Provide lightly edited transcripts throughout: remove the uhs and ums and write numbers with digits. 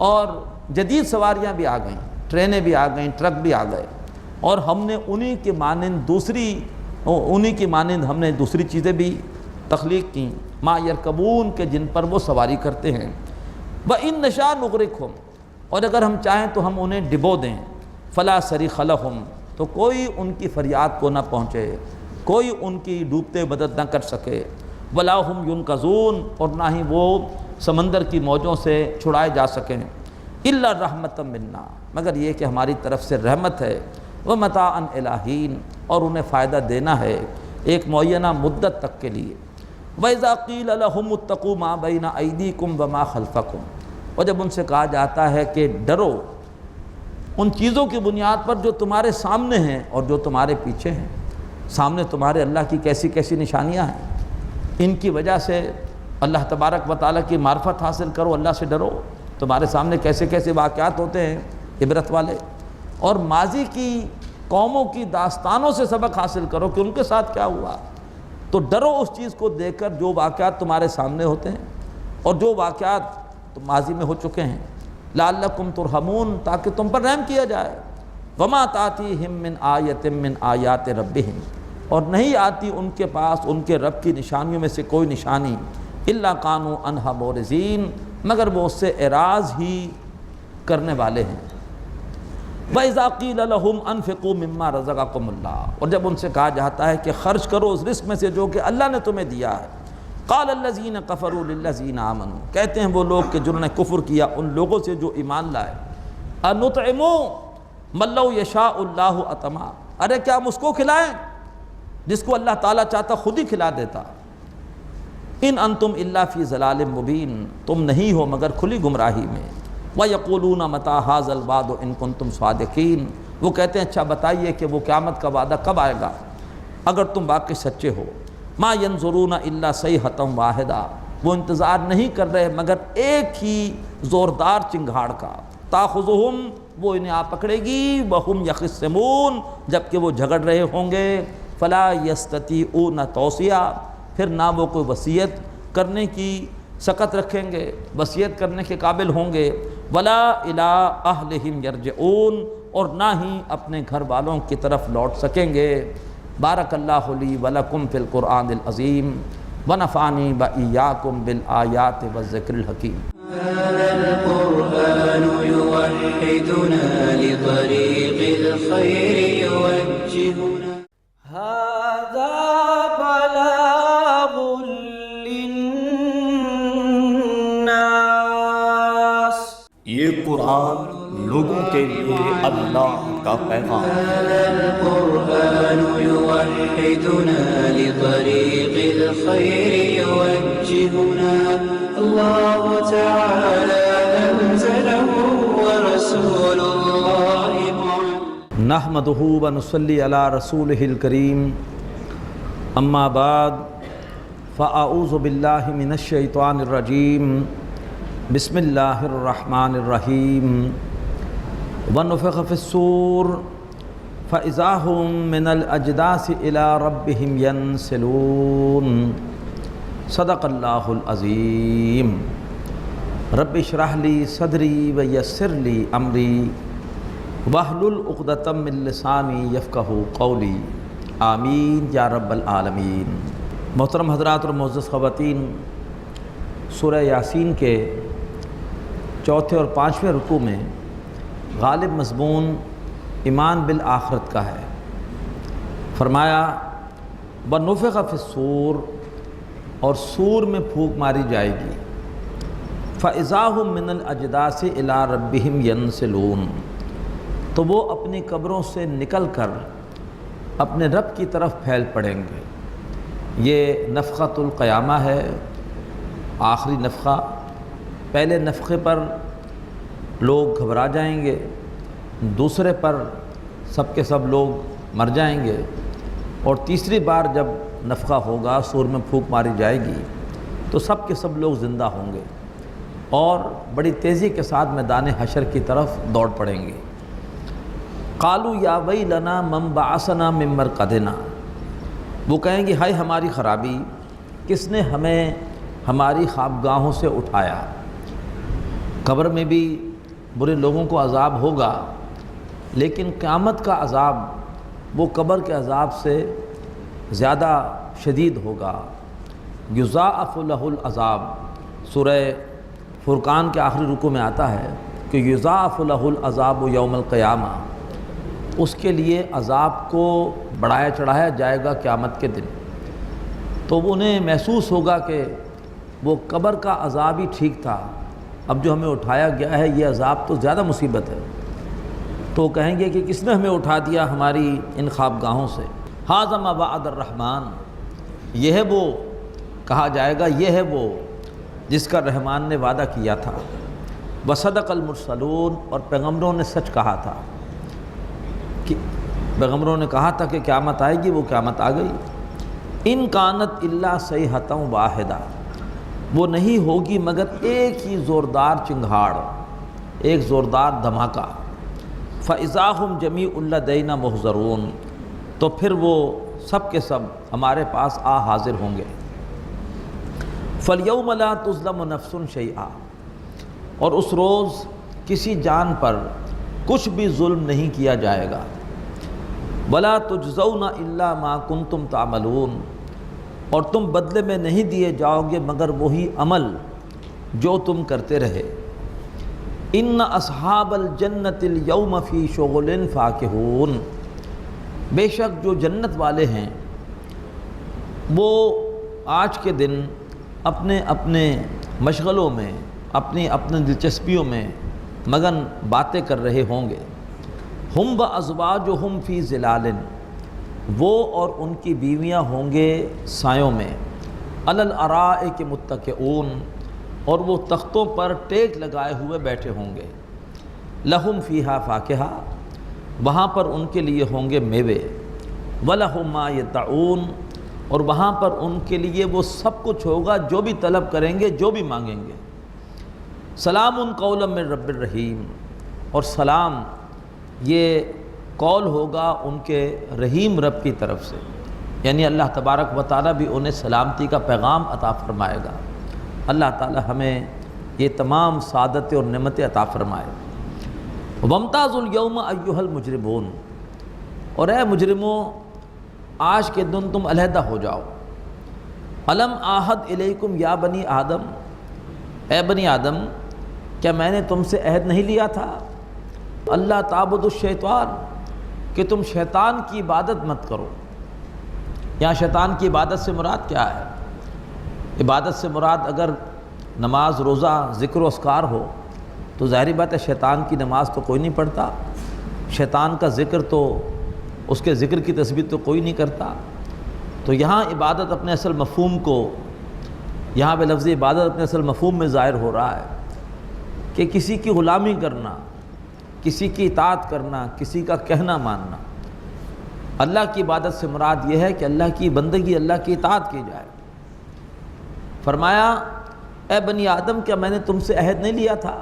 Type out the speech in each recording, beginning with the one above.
اور جدید سواریاں بھی آ گئیں، ٹرینیں بھی آ گئیں، ٹرک بھی آ گئے، اور ہم نے انہی کی مانند ہم نے دوسری چیزیں بھی تخلیق کیں، ما یرکبون کے جن پر وہ سواری کرتے ہیں۔ وَإِن نَشَاء نُغْرِقْهُمْ، اور اگر ہم چاہیں تو ہم انہیں ڈبو دیں، فَلَا صَرِيخَ لَهُمْ، تو کوئی ان کی فریاد کو نہ پہنچے، کوئی ان کی ڈوبتے مدد نہ کر سکے، وَلَا هُمْ يُنْقَذُونَ، اور نہ ہی وہ سمندر کی موجوں سے چھڑائے جا سکیں، إِلَّا رَحْمَةً مِنَّا، مگر یہ کہ ہماری طرف سے رحمت ہے، وَمَتَاعًا إِلَىٰ حِینٍ، اور انہیں فائدہ دینا ہے ایک معینہ مدت تک کے لیے۔ وَإِذَا قِيلَ لَهُمُ اتَّقُوا مَا بَيْنَ أَيْدِيكُمْ وَمَا خَلْفَكُمْ، اور جب ان سے کہا جاتا ہے کہ ڈرو ان چیزوں کی بنیاد پر جو تمہارے سامنے ہیں اور جو تمہارے پیچھے ہیں، سامنے تمہارے اللہ کی کیسی کیسی نشانیاں ہیں، ان کی وجہ سے اللہ تبارک و تعالیٰ کی معرفت حاصل کرو، اللہ سے ڈرو، تمہارے سامنے کیسے کیسے واقعات ہوتے ہیں عبرت والے، اور ماضی کی قوموں کی داستانوں سے سبق حاصل کرو کہ ان کے ساتھ کیا ہوا، تو ڈرو اس چیز کو دیکھ کر جو واقعات تمہارے سامنے ہوتے ہیں اور جو واقعات ماضی میں ہو چکے ہیں، لعلکم ترحمون، تاکہ تم پر رحم کیا جائے۔ وما تاتیہم من آیۃ من آیات ربہم، اور نہیں آتی ان کے پاس ان کے رب کی نشانیوں میں سے کوئی نشانی، الا کانوا عنہا معرضین، مگر وہ اس سے اعراض ہی کرنے والے ہیں۔ وَإِذَا قِيلَ لَهُمْ أَنفِقُوا مِمَّا رَزَقَكُمُ اللَّهُ، اور جب ان سے کہا جاتا ہے کہ خرچ کرو اس رزق میں سے جو کہ اللہ نے تمہیں دیا ہے، قَالَ الَّذِينَ كَفَرُوا لِلَّذِينَ آمَنُوا، کہتے ہیں وہ لوگ کہ جنہوں نے کفر کیا ان لوگوں سے جو ایمان لائے، أَنُطْعِمُ مَن لَّوْ يَشَاءُ اللَّهُ أَطْعَمَهُ، ارے کیا ہم اس کو کھلائیں جس کو اللہ تعالیٰ چاہتا خود ہی کھلا دیتا۔ ان انتم الا فی ضلال مبین، تم نہیں ہو مگر کھلی گمراہی میں۔ وَيَقُولُونَ مَتَىٰ هَٰذَا الْوَعْدُ إِن كُنتُمْ صَادِقِينَ، وہ کہتے ہیں اچھا بتائیے کہ وہ قیامت کا وعدہ کب آئے گا اگر تم واقعی سچے ہو۔ مَا يَنظُرُونَ إِلَّا صَيْحَةً وَاحِدَةً، وہ انتظار نہیں کر رہے مگر ایک ہی زوردار چنگھاڑ کا، تَأْخُذُهُمْ، وہ انہیں آ پکڑے گی، وَهُمْ يَخِصِّمُونَ، جبکہ وہ جھگڑ رہے ہوں گے، فَلَا يَسْتَطِيعُونَ تَوْصِيَةً، پھر نہ وہ کوئی وصیت کرنے کی سکت رکھیں گے، وصیت کرنے کے قابل ہوں گے، وَلَا إِلَىٰ أَهْلِهِمْ يَرْجِعُونَ، اور نہ ہی اپنے گھر والوں کی طرف لوٹ سکیں گے۔ بارک اللہ لی ولکم فی القرآن العظیم ونفعنی وإیاکم بالآیات والذکر الحکیم۔ هذا القرآن يوحدنا لطريق الخير يوجهنا، هذا بلاغ للناس، یہ قرآن لوگوں کے لیے اللہ کا پیغام۔ هذا القرآن يوحدنا لطريق الخير يوجهنا، الله تعالى أنزله ورسول الله معلم۔ نحمده ونصلي على رسوله الكريم، اما بعد فاعوذ باللہ من الشیطان الرجیم، بسم اللہ الرحمن الرحیم۔ ونفخ في الصور فإذا هم من الأجداث إلى ربهم ينسلون، صدق اللہ العظیم۔ رب اشرح لی صدری ویسر لی امری واحلل عقدۃ من لسانی یفقہوا قولی، آمین یا رب العالمین۔ محترم حضرات اور معزز خواتین، سورہ یاسین کے چوتھے اور پانچویں رکوع میں غالب مضمون ایمان بالآخرت کا ہے۔ فرمایا وَنُفِخَ فِي الصُّورِ، اور سور میں پھونک ماری جائے گی، فَإِذَا هُم مِّنَ الْأَجْدَاثِ إِلَىٰ رَبِّهِمْ يَنْسِلُونَ، تو وہ اپنی قبروں سے نکل کر اپنے رب کی طرف پھیل پڑیں گے۔ یہ نفخۃ القیامہ ہے، آخری نفخہ۔ پہلے نفخے پر لوگ گھبرا جائیں گے، دوسرے پر سب کے سب لوگ مر جائیں گے، اور تیسری بار جب نفخہ ہوگا، سور میں پھونک ماری جائے گی، تو سب کے سب لوگ زندہ ہوں گے اور بڑی تیزی کے ساتھ میدان حشر کی طرف دوڑ پڑیں گے۔ قالوا یا ویلنا من بعثنا من مرقدنا، وہ کہیں گے ہائے ہماری خرابی، کس نے ہمیں ہماری خوابگاہوں سے اٹھایا۔ قبر میں بھی برے لوگوں کو عذاب ہوگا، لیکن قیامت کا عذاب وہ قبر کے عذاب سے زیادہ شدید ہوگا۔ یضاعف لہ العذاب، سورہ فرقان کے آخری رکوع میں آتا ہے کہ یضاعف لہ العذاب یوم القیامہ، اس کے لیے عذاب کو بڑھایا چڑھایا جائے گا قیامت کے دن۔ تو انہیں محسوس ہوگا کہ وہ قبر کا عذاب ہی ٹھیک تھا، اب جو ہمیں اٹھایا گیا ہے یہ عذاب تو زیادہ مصیبت ہے۔ تو وہ کہیں گے کہ کس نے ہمیں اٹھا دیا ہماری ان خوابگاہوں سے۔ ھذا ما وعد الرحمن، یہ ہے وہ، کہا جائے گا یہ ہے وہ جس کا رحمان نے وعدہ کیا تھا۔ وصدق المرسلون، اور پیغمبروں نے سچ کہا تھا، کہ پیغمبروں نے کہا تھا کہ قیامت آئے گی، وہ قیامت آ گئی۔ ان کانت الا صیحۃ واحدہ، وہ نہیں ہوگی مگر ایک ہی زوردار چنگھاڑ، ایک زوردار دھماکہ۔ فاذا ھم جمیع لدینا محضرون، تو پھر وہ سب کے سب ہمارے پاس آ حاضر ہوں گے۔ فالیوم لا تظلم نفس شیئا، اور اس روز کسی جان پر کچھ بھی ظلم نہیں کیا جائے گا۔ ولا تجزون الا ما کنتم تعملون، اور تم بدلے میں نہیں دیے جاؤ گے مگر وہی عمل جو تم کرتے رہے۔ ان اصحاب الجنت الیوم فی شغل فاکہون، بے شک جو جنت والے ہیں وہ آج کے دن اپنے اپنے مشغلوں میں، اپنی دلچسپیوں میں مگن باتیں کر رہے ہوں گے۔ ہم وازواجہم فی ظلال، وہ اور ان کی بیویاں ہوں گے سایوں میں۔ علی الارائک متکئون، اور وہ تختوں پر ٹیک لگائے ہوئے بیٹھے ہوں گے۔ لہم فیہا فاکہہ، وہاں پر ان کے لیے ہوں گے میوے۔ ولہم ما یدعون، اور وہاں پر ان کے لیے وہ سب کچھ ہوگا جو بھی طلب کریں گے، جو بھی مانگیں گے۔ سلام قولا من رب الرحیم، اور سلام یہ قول ہوگا ان کے رحیم رب کی طرف سے، یعنی اللہ تبارک و تعالیٰ بھی انہیں سلامتی کا پیغام عطا فرمائے گا۔ اللہ تعالیٰ ہمیں یہ تمام سعادتیں اور نعمتیں عطا فرمائے۔ وامتازوا اليوم ایھا المجرمون، اور اے مجرموں آج کے دن تم علیحدہ ہو جاؤ۔ الم اعہد الیکم یا بنی آدم، اے بنی آدم کیا میں نے تم سے عہد نہیں لیا تھا؟ اللہ تعبدوا الشیطان، کہ تم شیطان کی عبادت مت کرو۔ یہاں شیطان کی عبادت سے مراد کیا ہے؟ عبادت سے مراد اگر نماز روزہ ذکر و اذکار ہو تو ظاہری بات ہے شیطان کی نماز تو کوئی نہیں پڑھتا، شیطان کا ذکر تو اس کے ذکر کی تسبیح تو کوئی نہیں کرتا۔ تو یہاں عبادت اپنے اصل مفہوم کو، یہاں پہ لفظ عبادت اپنے اصل مفہوم میں ظاہر ہو رہا ہے کہ کسی کی غلامی کرنا، کسی کی اطاعت کرنا، کسی کا کہنا ماننا۔ اللہ کی عبادت سے مراد یہ ہے کہ اللہ کی بندگی، اللہ کی اطاعت کی جائے۔ فرمایا اے بنی آدم کیا میں نے تم سے عہد نہیں لیا تھا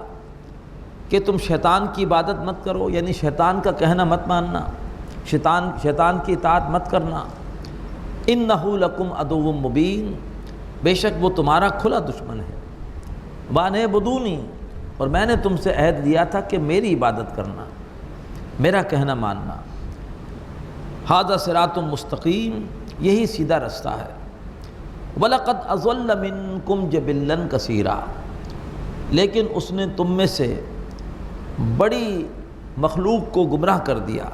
کہ تم شیطان کی عبادت مت کرو، یعنی شیطان کا کہنا مت ماننا، شیطان کی اطاعت مت کرنا۔ انہ لکم عدو مبین، بے شک وہ تمہارا کھلا دشمن ہے۔ وان اعبدونی، اور میں نے تم سے عہد لیا تھا کہ میری عبادت کرنا، میرا کہنا ماننا۔ ھذا صراط مستقیم، یہی سیدھا رستہ ہے۔ وَلَقَدْ أَضَلَّ مِنْكُمْ جِبِلًّا كَثِيرًا، لیکن اس نے تم میں سے بڑی مخلوق کو گمراہ کر دیا۔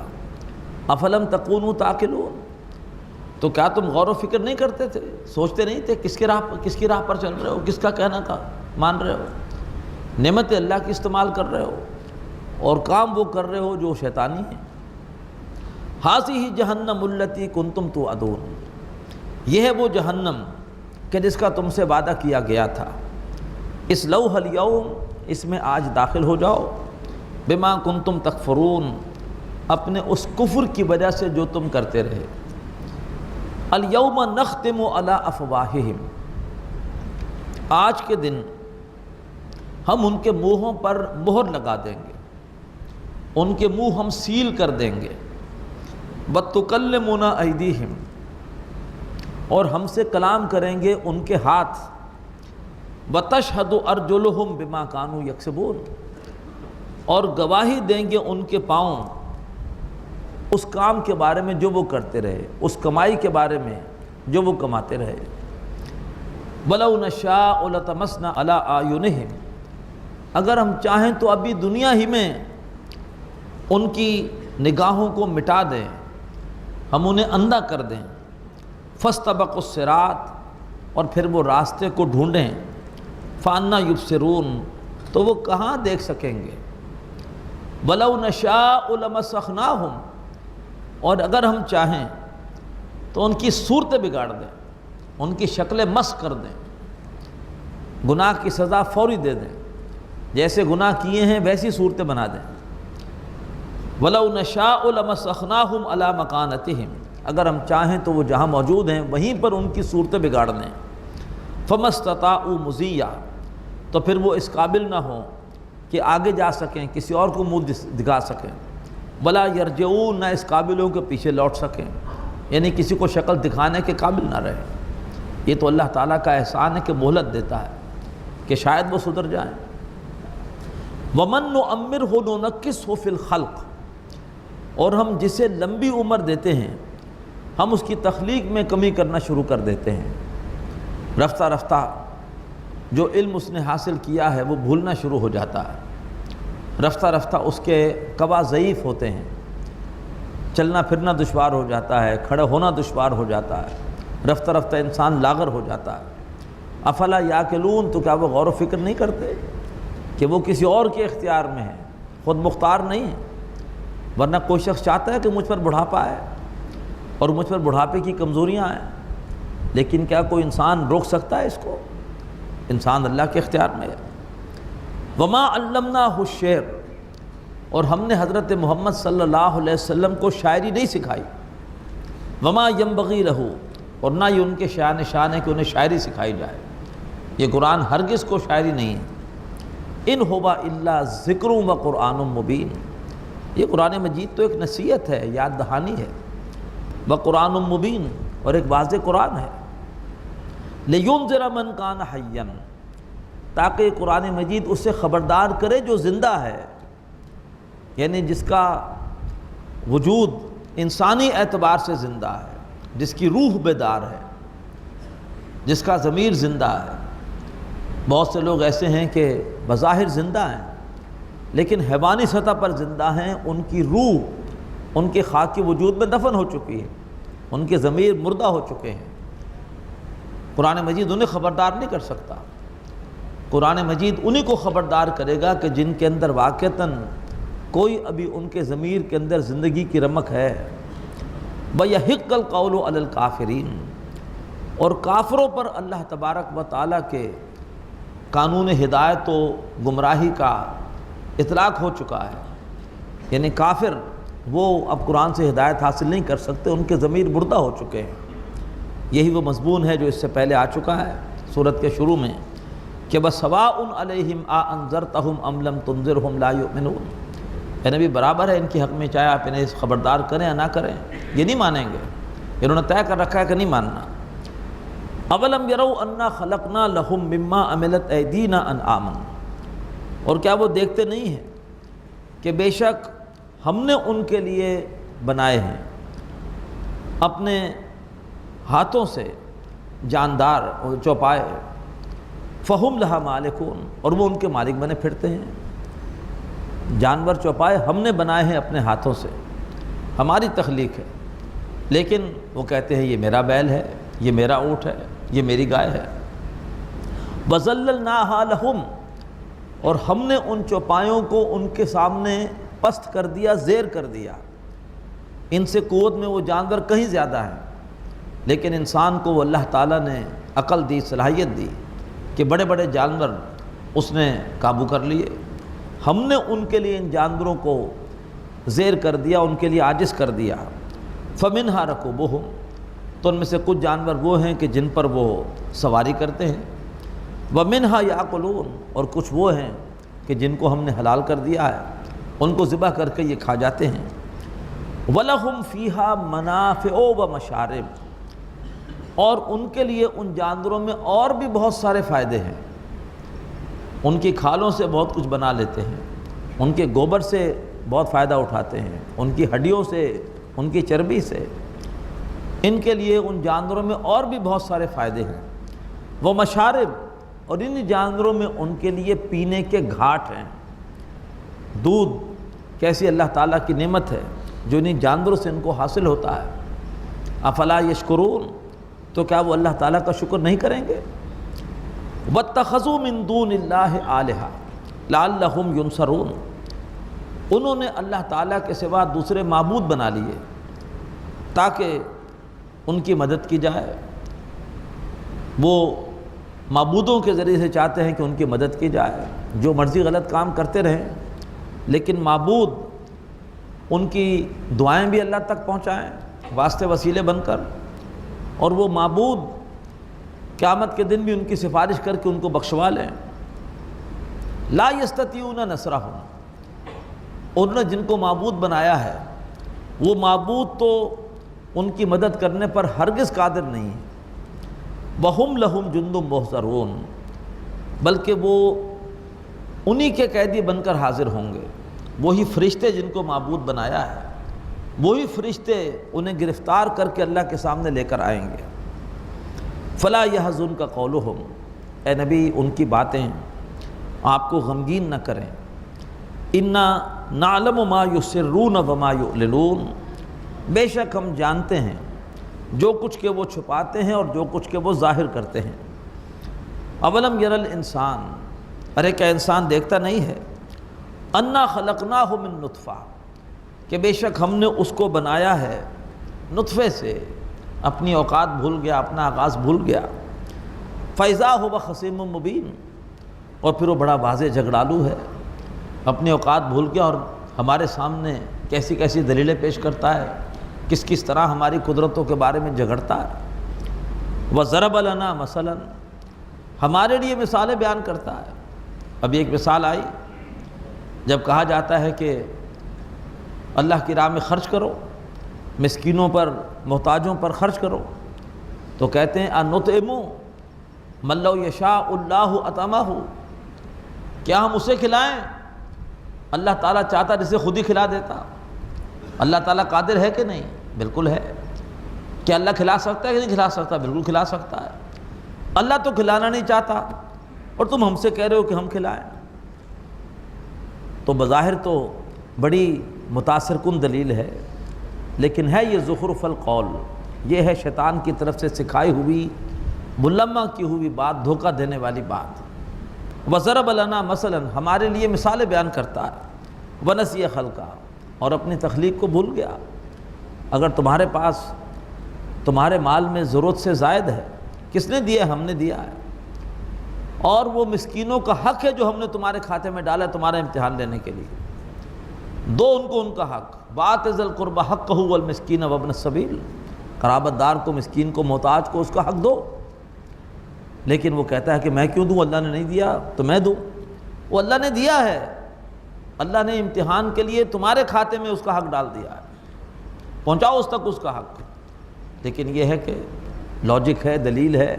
افلم تکونوا تعقلون، تو کیا تم غور و فکر نہیں کرتے تھے، سوچتے نہیں تھے کس کی راہ پر چل رہے ہو، کس کا کہنا کا مان رہے ہو، نعمت اللہ کی استعمال کر رہے ہو اور کام وہ کر رہے ہو جو شیطانی ہے۔ ھذہ جہنم التی کنتم توعدون، یہ ہے وہ جہنم کہ جس کا تم سے وعدہ کیا گیا تھا۔ اصلوھا الیوم، اس میں آج داخل ہو جاؤ۔ بما کنتم تکفرون، اپنے اس کفر کی وجہ سے جو تم کرتے رہے۔ الیوم نختم علی افواہہم، آج کے دن ہم ان کے منہوں پر مہر لگا دیں گے، ان کے منہ ہم سیل کر دیں گے۔ وتکلمنا ایدیہم، اور ہم سے کلام کریں گے ان کے ہاتھ۔ وَتَشْهَدُ أَرْجُلُهُمْ بِمَا كَانُوا يَكْسِبُونَ، اور گواہی دیں گے ان کے پاؤں اس کام کے بارے میں جو وہ کرتے رہے، اس کمائی کے بارے میں جو وہ کماتے رہے۔ وَلَوْ نَشَاءُ لَطَمَسْنَا عَلَىٰ أَعْيُنِهِمْ، اگر ہم چاہیں تو ابھی دنیا ہی میں ان کی نگاہوں کو مٹا دیں، ہم انہیں اندھا کر دیں۔ فَاسْتَبَقُوا الصِّرَاطَ، اور پھر وہ راستے کو ڈھونڈیں۔ فَأَنَّىٰ يُبْصِرُونَ، تو وہ کہاں دیکھ سکیں گے۔ وَلَوْ نَشَاءُ لَمَسَخْنَاهُمْ، اور اگر ہم چاہیں تو ان کی صورتیں بگاڑ دیں، ان کی شکلیں مسخ کر دیں، گناہ کی سزا فوری دے دیں، جیسے گناہ کیے ہیں ویسی صورتیں بنا دیں۔ وَلَوْ نَشَاءُ لَمَسَخْنَاهُمْ عَلَىٰ مَكَانَتِهِمْ، اگر ہم چاہیں تو وہ جہاں موجود ہیں وہیں پر ان کی صورتیں بگاڑ دیں۔ فَمَا اسْتَطَاعُوا مُضِيًّا، تو پھر وہ اس قابل نہ ہوں کہ آگے جا سکیں، کسی اور کو منہ دکھا سکیں۔ وَلَا يَرْجِعُونَ، نہ اس قابلوں کے پیچھے لوٹ سکیں، یعنی کسی کو شکل دکھانے کے قابل نہ رہے۔ یہ تو اللہ تعالیٰ کا احسان ہے کہ مہلت دیتا ہے کہ شاید وہ سدھر جائیں۔ وَمَن نُعَمِّرْهُ نُنَكِّسْهُ فِي الْخَلْقِ، اور ہم جسے لمبی عمر دیتے ہیں ہم اس کی تخلیق میں کمی کرنا شروع کر دیتے ہیں۔ رفتہ رفتہ جو علم اس نے حاصل کیا ہے وہ بھولنا شروع ہو جاتا ہے، رفتہ رفتہ اس کے قوا ضعیف ہوتے ہیں، چلنا پھرنا دشوار ہو جاتا ہے، کھڑا ہونا دشوار ہو جاتا ہے، رفتہ رفتہ انسان لاغر ہو جاتا ہے۔ افلا یاقلون، تو کیا وہ غور و فکر نہیں کرتے کہ وہ کسی اور کے اختیار میں ہے، خود مختار نہیں ہے؟ ورنہ کوئی شخص چاہتا ہے کہ مجھ پر بڑھاپا آئے اور مجھ پر بڑھاپے کی کمزوریاں آئیں، لیکن کیا کوئی انسان روک سکتا ہے اس کو؟ انسان اللہ کے اختیار میں ہے۔ وما علمناہ الشعر، اور ہم نے حضرت محمد صلی اللہ علیہ وسلم کو شاعری نہیں سکھائی۔ وما ینبغی لہ، اور نہ یہ ان کے شان ہے کہ انہیں شاعری سکھائی جائے۔ یہ قرآن ہرگز کو شاعری نہیں ہے۔ ان ہوا الا ذکر و قرآن مبین، یہ قرآن مجید تو ایک نصیحت ہے، یاد دہانی ہے، وقرآن مبین، اور ایک واضح قرآن ہے۔ لِيُنذِرَ مَنْ كَانَ حَيًّا، تاکہ قرآن مجید اس سے خبردار کرے جو زندہ ہے، یعنی جس کا وجود انسانی اعتبار سے زندہ ہے، جس کی روح بیدار ہے، جس کا ضمیر زندہ ہے۔ بہت سے لوگ ایسے ہیں کہ بظاہر زندہ ہیں لیکن حیوانی سطح پر زندہ ہیں، ان کی روح ان کے خاکی وجود میں دفن ہو چکی ہے، ان کے ضمیر مردہ ہو چکے ہیں۔ قرآن مجید انہیں خبردار نہیں کر سکتا، قرآن مجید انہی کو خبردار کرے گا کہ جن کے اندر واقعتاً کوئی ابھی ان کے ضمیر کے اندر زندگی کی رمق ہے۔ وَيَحِقَّ الْقَوْلُ عَلَى الْكَافِرِينَ، اور کافروں پر اللہ تبارک و تعالیٰ کے قانون ہدایت و گمراہی کا اطلاق ہو چکا ہے، یعنی کافر وہ اب قرآن سے ہدایت حاصل نہیں کر سکتے، ان کے ضمیر مردہ ہو چکے ہیں۔ یہی وہ مضمون ہے جو اس سے پہلے آ چکا ہے سورت کے شروع میں کہ بَسَوَاءٌ عَلَيْهِمْ أَأَنذَرْتَهُمْ أَمْ لَمْ تُنذِرْهُمْ لَا يُؤْمِنُونَ، اے نبی برابر ہے ان کی حق میں چاہے آپ انہیں خبردار کریں یا نہ کریں، یہ نہیں مانیں گے، انہوں نے طے کر رکھا ہے کہ نہیں ماننا۔ أَوَلَمْ يَرَوْا أَنَّا خَلَقْنَا لَهُم مِّمَّا عَمِلَتْ أَيْدِينَا أَنْعَامًا، اور کیا وہ دیکھتے نہیں ہیں کہ بے شک ہم نے ان کے لیے بنائے ہیں اپنے ہاتھوں سے جاندار اور چوپائے، فہم لہا مالکون، اور وہ ان کے مالک بنے پھرتے ہیں۔ جانور چوپائے ہم نے بنائے ہیں اپنے ہاتھوں سے، ہماری تخلیق ہے، لیکن وہ کہتے ہیں یہ میرا بیل ہے، یہ میرا اونٹ ہے، یہ میری گائے ہے۔ وَذَلَّلْنَاهَا لَهُمْ، اور ہم نے ان چوپایوں کو ان کے سامنے پست کر دیا، زیر کر دیا۔ ان سے قوت میں وہ جانور کہیں زیادہ ہیں، لیکن انسان کو وہ اللہ تعالیٰ نے عقل دی، صلاحیت دی کہ بڑے بڑے جانور اس نے قابو کر لیے۔ ہم نے ان کے لیے ان جانوروں کو زیر کر دیا، ان کے لیے عاجز کر دیا۔ فَمِنْهَا رَكُوبُهُمْ، تو ان میں سے کچھ جانور وہ ہیں کہ جن پر وہ سواری کرتے ہیں۔ وَمِنْهَا يَأْكُلُونَ، اور کچھ وہ ہیں کہ جن کو ہم نے حلال کر دیا ہے، ان کو ذبح کر کے یہ کھا جاتے ہیں۔ وَلَهُمْ فِيهَا مَنَافِعُ وَمَشَارِبُ، اور ان کے لیے ان جانوروں میں اور بھی بہت سارے فائدے ہیں، ان کی کھالوں سے بہت کچھ بنا لیتے ہیں، ان کے گوبر سے بہت فائدہ اٹھاتے ہیں، ان کی ہڈیوں سے، ان کی چربی سے، ان کے لیے ان جانوروں میں اور بھی بہت سارے فائدے ہیں۔ وہ مشارب، اور ان جانوروں میں ان کے لیے پینے کے گھاٹ ہیں۔ دودھ کیسی اللہ تعالیٰ کی نعمت ہے جو ان جانوروں سے ان کو حاصل ہوتا ہے۔ افلا یشکرون، تو کیا وہ اللہ تعالیٰ کا شکر نہیں کریں گے؟ واتخذوا من دون اللہ آلہہ لعلہم ینصرون، انہوں نے اللہ تعالیٰ کے سوا دوسرے معبود بنا لیے تاکہ ان کی مدد کی جائے۔ وہ معبودوں کے ذریعے سے چاہتے ہیں کہ ان کی مدد کی جائے، جو مرضی غلط کام کرتے رہیں، لیکن معبود ان کی دعائیں بھی اللہ تک پہنچائیں واسطے وسیلے بن کر، اور وہ معبود قیامت کے دن بھی ان کی سفارش کر کے ان کو بخشوا لیں۔ لا یستطیعون نصرہم، انہوں نے جن کو معبود بنایا ہے وہ معبود تو ان کی مدد کرنے پر ہرگز قادر نہیں ہے۔ وَهُمْ لَهُمْ جُنْدٌ مُحْضَرُونَ، بلکہ وہ انہی کے قیدی بن کر حاضر ہوں گے۔ وہی فرشتے جن کو معبود بنایا ہے، وہی فرشتے انہیں گرفتار کر کے اللہ کے سامنے لے کر آئیں گے۔ فَلَا يَحْزُنْكَ قَوْلُهُمْ، اے نبی ان کی باتیں آپ کو غمگین نہ کریں۔ إِنَّا نَعْلَمُ مَا يُسِرُّونَ وَمَا يُعْلِنُونَ، بے شک ہم جانتے ہیں جو کچھ کہ وہ چھپاتے ہیں اور جو کچھ کہ وہ ظاہر کرتے ہیں۔ اولم یر الانسان، ارے کیا انسان دیکھتا نہیں ہے؟ انا خلقناہ من نطفہ، کہ بے شک ہم نے اس کو بنایا ہے نطفے سے، اپنی اوقات بھول گیا، اپنا آغاز بھول گیا۔ فَإِذَا هُوَ خَصِيمٌ مُبِينٌ، اور پھر وہ بڑا واضح جھگڑالو ہے، اپنی اوقات بھول گیا اور ہمارے سامنے کیسی کیسی دلیلیں پیش کرتا ہے، کس طرح ہماری قدرتوں کے بارے میں جھگڑتا ہے۔ وَضَرَبَ لَنَا مَثَلًا، ہمارے لیے مثالیں بیان کرتا ہے۔ ابھی ایک مثال آئی جب کہا جاتا ہے کہ اللہ کی راہ میں خرچ کرو، مسکینوں پر، محتاجوں پر خرچ کرو، تو کہتے ہیں أَنُطْعِمُ مَن لَّوْ يَشَاءُ اللَّهُ أَطْعَمَهُ، کیا ہم اسے کھلائیں؟ اللہ تعالیٰ چاہتا جسے خود ہی کھلا دیتا۔ اللہ تعالیٰ قادر ہے کہ نہیں؟ بالکل ہے۔ کیا اللہ کھلا سکتا ہے کہ نہیں کھلا سکتا؟ بالکل کھلا سکتا ہے۔ اللہ تو کھلانا نہیں چاہتا اور تم ہم سے کہہ رہے ہو کہ ہم کھلائیں، تو بظاہر تو بڑی متاثر کن دلیل ہے، لیکن ہے یہ زخرف القول، یہ ہے شیطان کی طرف سے سکھائی ہوئی، ملمہ کی ہوئی بات، دھوکہ دینے والی بات۔ وَضَرَبَ لَنَا مَثَلًا، ہمارے لیے مثالیں بیان کرتا ہے۔ وَنَسِیَ خَلْقَهُ، اور اپنی تخلیق کو بھول گیا۔ اگر تمہارے پاس تمہارے مال میں ضرورت سے زائد ہے، کس نے دیا؟ ہم نے دیا ہے، اور وہ مسکینوں کا حق ہے جو ہم نے تمہارے کھاتے میں ڈالا تمہارا امتحان لینے کے لیے۔ دو ان کو ان کا حق، وَآتِ ذِی الْقُرْبَىٰ حَقَّهُ وَالْمِسْكِینَ وَابْنَ السَّبِیلِ، قرابت دار کو، مسکین کو، محتاج کو اس کا حق دو۔ لیکن وہ کہتا ہے کہ میں کیوں دوں، اللہ نے نہیں دیا تو میں دوں۔ وہ اللہ نے دیا ہے، اللہ نے امتحان کے لیے تمہارے کھاتے میں اس کا حق ڈال دیا ہے، پہنچاؤ اس تک اس کا حق۔ لیکن یہ ہے کہ لاجک ہے، دلیل ہے،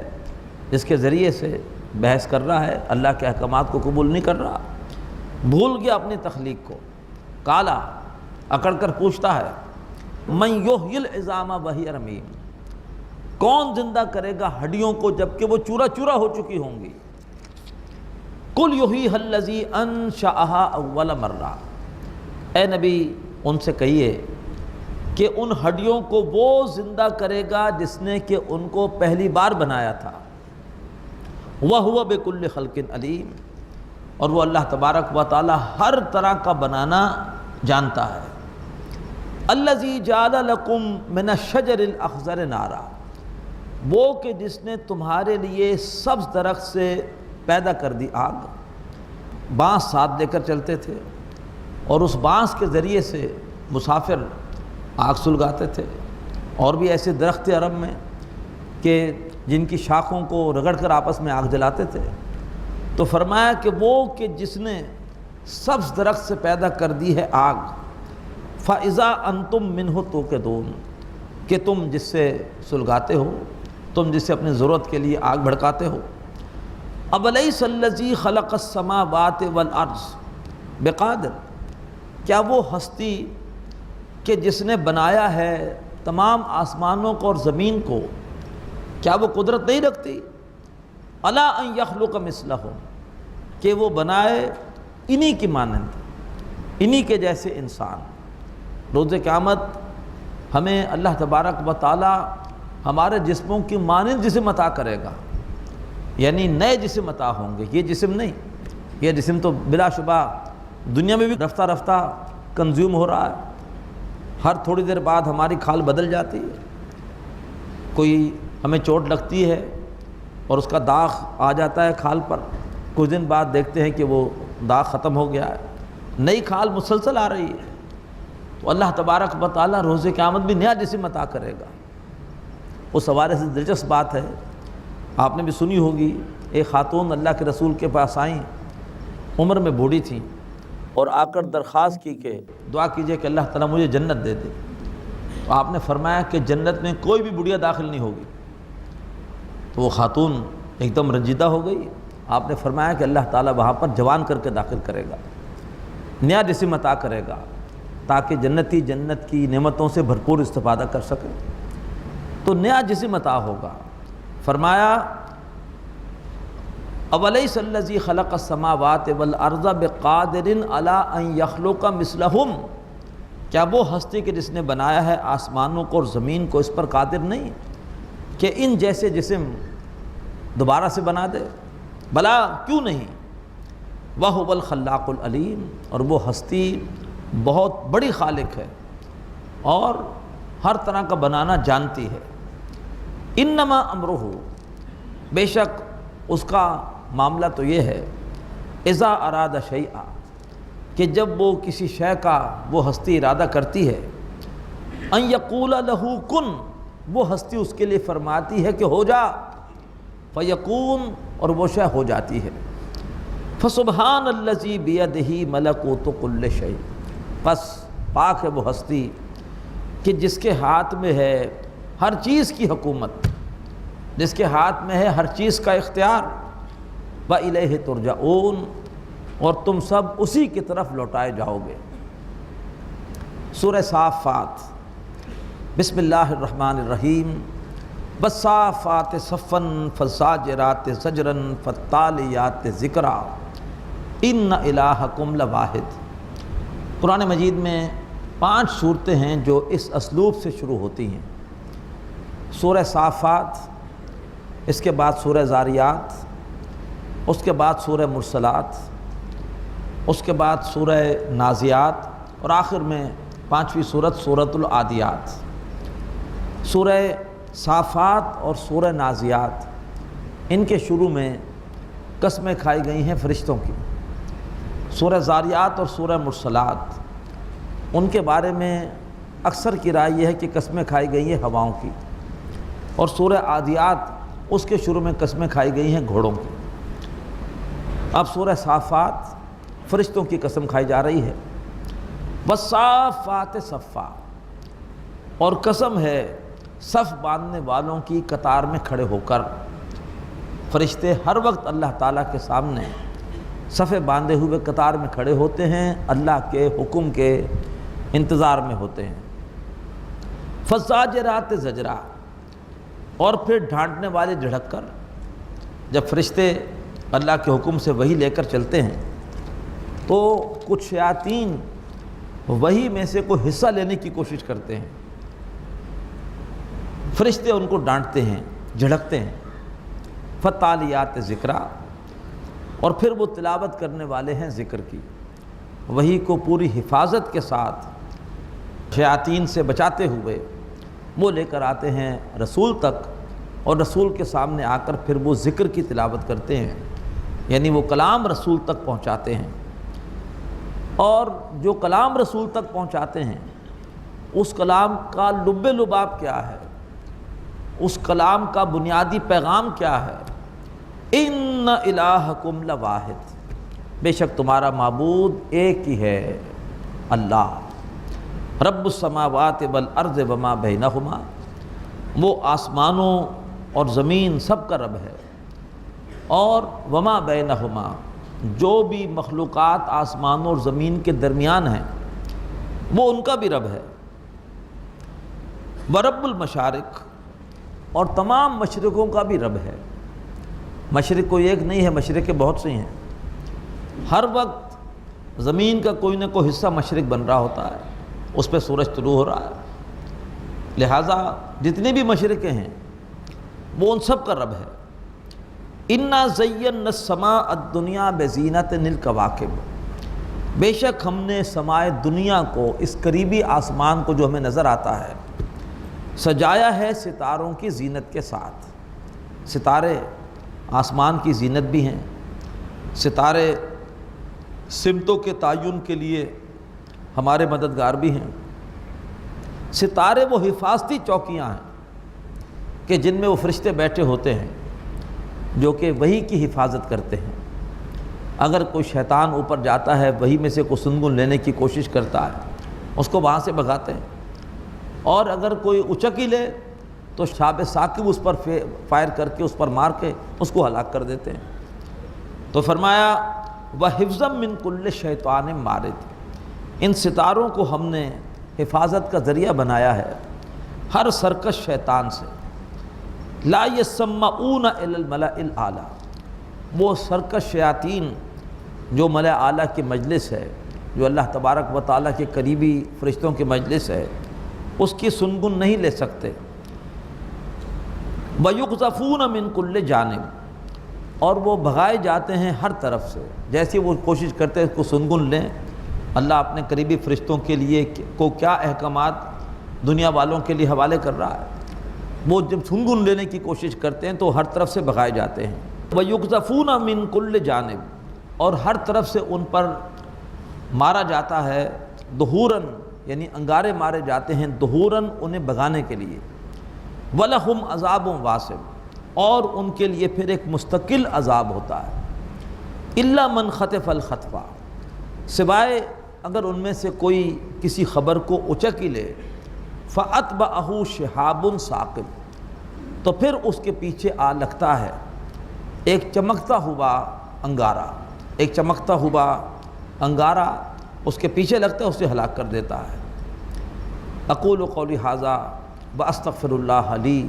جس کے ذریعے سے بحث کر رہا ہے، اللہ کے احکامات کو قبول نہیں کر رہا، بھول گیا اپنی تخلیق کو۔ کالا، اکڑ کر پوچھتا ہے، من یحیی العظام وہی رمیم، کون زندہ کرے گا ہڈیوں کو جبکہ وہ چورا چورا ہو چکی ہوں گی؟ قل یحییھا الذی انشأھا اول مرہ، اے نبی ان سے کہیے کہ ان ہڈیوں کو وہ زندہ کرے گا جس نے کہ ان کو پہلی بار بنایا تھا۔ وَهُوَ بِكُلِّ خَلْقٍ عَلِيمٌ، اور وہ اللہ تبارک و تعالی ہر طرح کا بنانا جانتا ہے۔ الَّذِي جَعَلَ لَكُم مِّنَ الشَّجَرِ الْأَخْضَرِ نَارًا، وہ کہ جس نے تمہارے لیے سبز درخت سے پیدا کر دی آگ۔ بانس ساتھ لے کر چلتے تھے اور اس بانس کے ذریعے سے مسافر آگ سلگاتے تھے، اور بھی ایسے درخت عرب میں کہ جن کی شاخوں کو رگڑ کر آپس میں آگ جلاتے تھے۔ تو فرمایا کہ وہ کہ جس نے سبز درخت سے پیدا کر دی ہے آگ، فَإِذَا أَنْتُمْ مِنْهُ تُوقِدُونَ، کہ تم جس سے سلگاتے ہو، تم جس سے اپنی ضرورت کے لیے آگ بھڑکاتے ہو۔ اولیس الذی خلق السماوات والارض بقادر، کیا وہ ہستی کہ جس نے بنایا ہے تمام آسمانوں کو اور زمین کو، کیا وہ قدرت نہیں رکھتی؟ الا ان یخلق مثلہم، کہ وہ بنائے انہی کی مانند، انہی کے جیسے انسان۔ روز قیامت ہمیں اللہ تبارک و تعالی ہمارے جسموں کی مانند جسم عطا کرے گا، یعنی نئے جسم عطا ہوں گے، یہ جسم نہیں۔ یہ جسم تو بلا شبہ دنیا میں بھی رفتہ رفتہ کنزیوم ہو رہا ہے، ہر تھوڑی دیر بعد ہماری کھال بدل جاتی ہے، کوئی ہمیں چوٹ لگتی ہے اور اس کا داغ آ جاتا ہے کھال پر، کچھ دن بعد دیکھتے ہیں کہ وہ داغ ختم ہو گیا ہے، نئی کھال مسلسل آ رہی ہے۔ تو اللہ تبارک و تعالیٰ روز قیامت بھی نیا جسم عطا کرے گا۔ اس حوالے سے دلچسپ بات ہے، آپ نے بھی سنی ہوگی، ایک خاتون اللہ کے رسول کے پاس آئیں، عمر میں بوڑھی تھیں، اور آ کر درخواست کی کہ دعا کیجئے کہ اللہ تعالیٰ مجھے جنت دے دے۔ تو آپ نے فرمایا کہ جنت میں کوئی بھی بڑھیا داخل نہیں ہوگی۔ تو وہ خاتون ایک دم رنجیدہ ہو گئی۔ آپ نے فرمایا کہ اللہ تعالیٰ وہاں پر جوان کر کے داخل کرے گا، نیا جسم عطا کرے گا، تاکہ جنتی جنت کی نعمتوں سے بھرپور استفادہ کر سکے۔ تو نیا جسم عطا ہوگا۔ فرمایا اولیس الذی خلق السماوات والارض بقادر علی ان یخلق مثلہم، کیا وہ ہستی کہ جس نے بنایا ہے آسمانوں کو اور زمین کو اس پر قادر نہیں کہ ان جیسے جسم دوبارہ سے بنا دے؟ بلا، کیوں نہیں؟ وَهُوَ الْخَلَّاقُ الْعَلِيمُ، اور وہ ہستی بہت بڑی خالق ہے اور ہر طرح کا بنانا جانتی ہے۔ انما امرہ، بے شک اس کا معاملہ تو یہ ہے، اذا اراد شیئا، کہ جب وہ کسی شے کا وہ ہستی ارادہ کرتی ہے، ان یقول لہ کن، وہ ہستی اس کے لیے فرماتی ہے کہ ہو جا، فیکون، اور وہ شے ہو جاتی ہے۔ فسبحان الذی بیدہ ملکوت کل شیء، پس پاک ہے وہ ہستی کہ جس کے ہاتھ میں ہے ہر چیز کی حکومت، جس کے ہاتھ میں ہے ہر چیز کا اختیار۔ وَإِلَيْهِ تُرْجَعُونَ، اور تم سب اسی کی طرف لوٹائے جاؤ گے۔ سورہ صافات، بسم اللہ الرحمن الرحیم۔ وَالصَّافَّاتِ صَفًّا فَالزَّاجِرَاتِ زَجْرًا فَالتَّالِيَاتِ ذِكْرًا إِنَّ إِلَٰهَكُمْ لَوَاحِدٌ۔ قرآن مجید میں 5 صورتیں ہیں جو اس اسلوب سے شروع ہوتی ہیں۔ سورہ صافات، اس کے بعد سورہ ذاریات، اس کے بعد سورہ مرسلات، اس کے بعد سورہ نازعات، اور آخر میں 5ویں صورت سورۃ العادیات۔ سورہ صافات اور سورہ نازعات، ان کے شروع میں قسمیں کھائی گئی ہیں فرشتوں کی۔ سورہ ذاریات اور سورہ مرسلات، ان کے بارے میں اکثر کی رائے یہ ہے کہ قسمیں کھائی گئی ہیں ہواؤں کی، اور سورہ عادیات اس کے شروع میں قسمیں کھائی گئی ہیں گھوڑوں کی۔ اب سورہ صافات فرشتوں کی قسم کھائی جا رہی ہے۔ وَالصَّافَّاتِ صَفًّا، اور قسم ہے صف باندھنے والوں کی قطار میں کھڑے ہو کر۔ فرشتے ہر وقت اللہ تعالیٰ کے سامنے صفیں باندھے ہوئے قطار میں کھڑے ہوتے ہیں، اللہ کے حکم کے انتظار میں ہوتے ہیں۔ فَالزَّاجِرَاتِ زَجْرًا، اور پھر ڈھانٹنے والے جھڑک کر۔ جب فرشتے اللہ کے حکم سے وحی لے کر چلتے ہیں تو کچھ شیاطین وحی میں سے کوئی حصہ لینے کی کوشش کرتے ہیں، فرشتے ان کو ڈانٹتے ہیں، جھڑکتے ہیں۔ فَالتَّالِيَاتِ ذِكْرًا، اور پھر وہ تلاوت کرنے والے ہیں ذکر کی، وحی کو پوری حفاظت کے ساتھ شیاطین سے بچاتے ہوئے وہ لے کر آتے ہیں رسول تک، اور رسول کے سامنے آ کر پھر وہ ذکر کی تلاوت کرتے ہیں، یعنی وہ کلام رسول تک پہنچاتے ہیں۔ اور جو کلام رسول تک پہنچاتے ہیں اس کلام کا لب لباب کیا ہے، اس کلام کا بنیادی پیغام کیا ہے؟ ان الہکم لواحد، بے شک تمہارا معبود ایک ہی ہے، اللہ، رب السماوات والارض وما بینہما، وہ آسمانوں اور زمین سب کا رب ہے۔ اور وما بینہما، جو بھی مخلوقات آسمان اور زمین کے درمیان ہیں وہ ان کا بھی رب ہے، ورب المشارق، اور تمام مشرقوں کا بھی رب ہے۔ مشرق کوئی ایک نہیں ہے، مشرق کے بہت سے ہیں، ہر وقت زمین کا کوئی نہ کوئی حصہ مشرق بن رہا ہوتا ہے، اس پہ سورج طلوع ہو رہا ہے، لہٰذا جتنے بھی مشرقیں ہیں وہ ان سب کا رب ہے۔ اِنَّا زَيَّنَّا السَّمَاءَ الدُّنْيَا بِزِينَةٍ الْكَوَاكِبِ، بے شک ہم نے سمائے دنیا کو، اس قریبی آسمان کو جو ہمیں نظر آتا ہے، سجایا ہے ستاروں کی زینت کے ساتھ۔ ستارے آسمان کی زینت بھی ہیں، ستارے سمتوں کے تعین کے لیے ہمارے مددگار بھی ہیں، ستارے وہ حفاظتی چوکیاں ہیں کہ جن میں وہ فرشتے بیٹھے ہوتے ہیں جو کہ وحی کی حفاظت کرتے ہیں۔ اگر کوئی شیطان اوپر جاتا ہے، وحی میں سے کوئی سنگن لینے کی کوشش کرتا ہے، اس کو وہاں سے بھگاتے ہیں، اور اگر کوئی اچک ہی لے تو شاب ثاقب اس پر فائر کر کے، اس پر مار کے اس کو ہلاک کر دیتے ہیں۔ تو فرمایا وَحِفْظًا مِّن كُلِّ شَيْطَانٍ مَارِدٍ، ان ستاروں کو ہم نے حفاظت کا ذریعہ بنایا ہے ہر سرکش شیطان سے۔ لا يسمعون إلى الملأ الأعلى، وہ سرکش شیاطین جو ملأ اعلیٰ کی مجلس ہے، جو اللہ تبارک و تعالیٰ کے قریبی فرشتوں کی مجلس ہے، اس کی سنگن نہیں لے سکتے۔ وَيُقْذَفُونَ مِن كُلِّ جانب، اور وہ بھگائے جاتے ہیں ہر طرف سے، جیسے وہ کوشش کرتے ہیں اس کو سنگن لیں۔ اللہ اپنے قریبی فرشتوں کے لیے کو کیا احکامات دنیا والوں کے لیے حوالے کر رہا ہے، وہ جب سنگن لینے کی کوشش کرتے ہیں تو ہر طرف سے بھگائے جاتے ہیں۔ وَيُقْذَفُونَ مِن كُلِّ جانب، اور ہر طرف سے ان پر مارا جاتا ہے، دہوراً یعنی انگارے مارے جاتے ہیں، دہوراً انہیں بھگانے کے لیے۔ وَلَهُمْ عَذَابٌ وَاصِبٌ، اور ان کے لیے پھر ایک مستقل عذاب ہوتا ہے۔ إِلَّا مَنْ خَطَفَ الْخَطْفَ، سوائے اگر ان میں سے کوئی کسی خبر کو اچک ہی لے، فَأَتْبَعَهُ شِهَابٌ ثَاقِبٌ، تو پھر اس کے پیچھے آ لگتا ہے ایک چمکتا ہوا انگارہ، ایک چمکتا ہوا انگارہ اس کے پیچھے لگتا ہے، اسے ہلاک کر دیتا ہے۔ اقول قولی ھذا واستغفر اللہ لی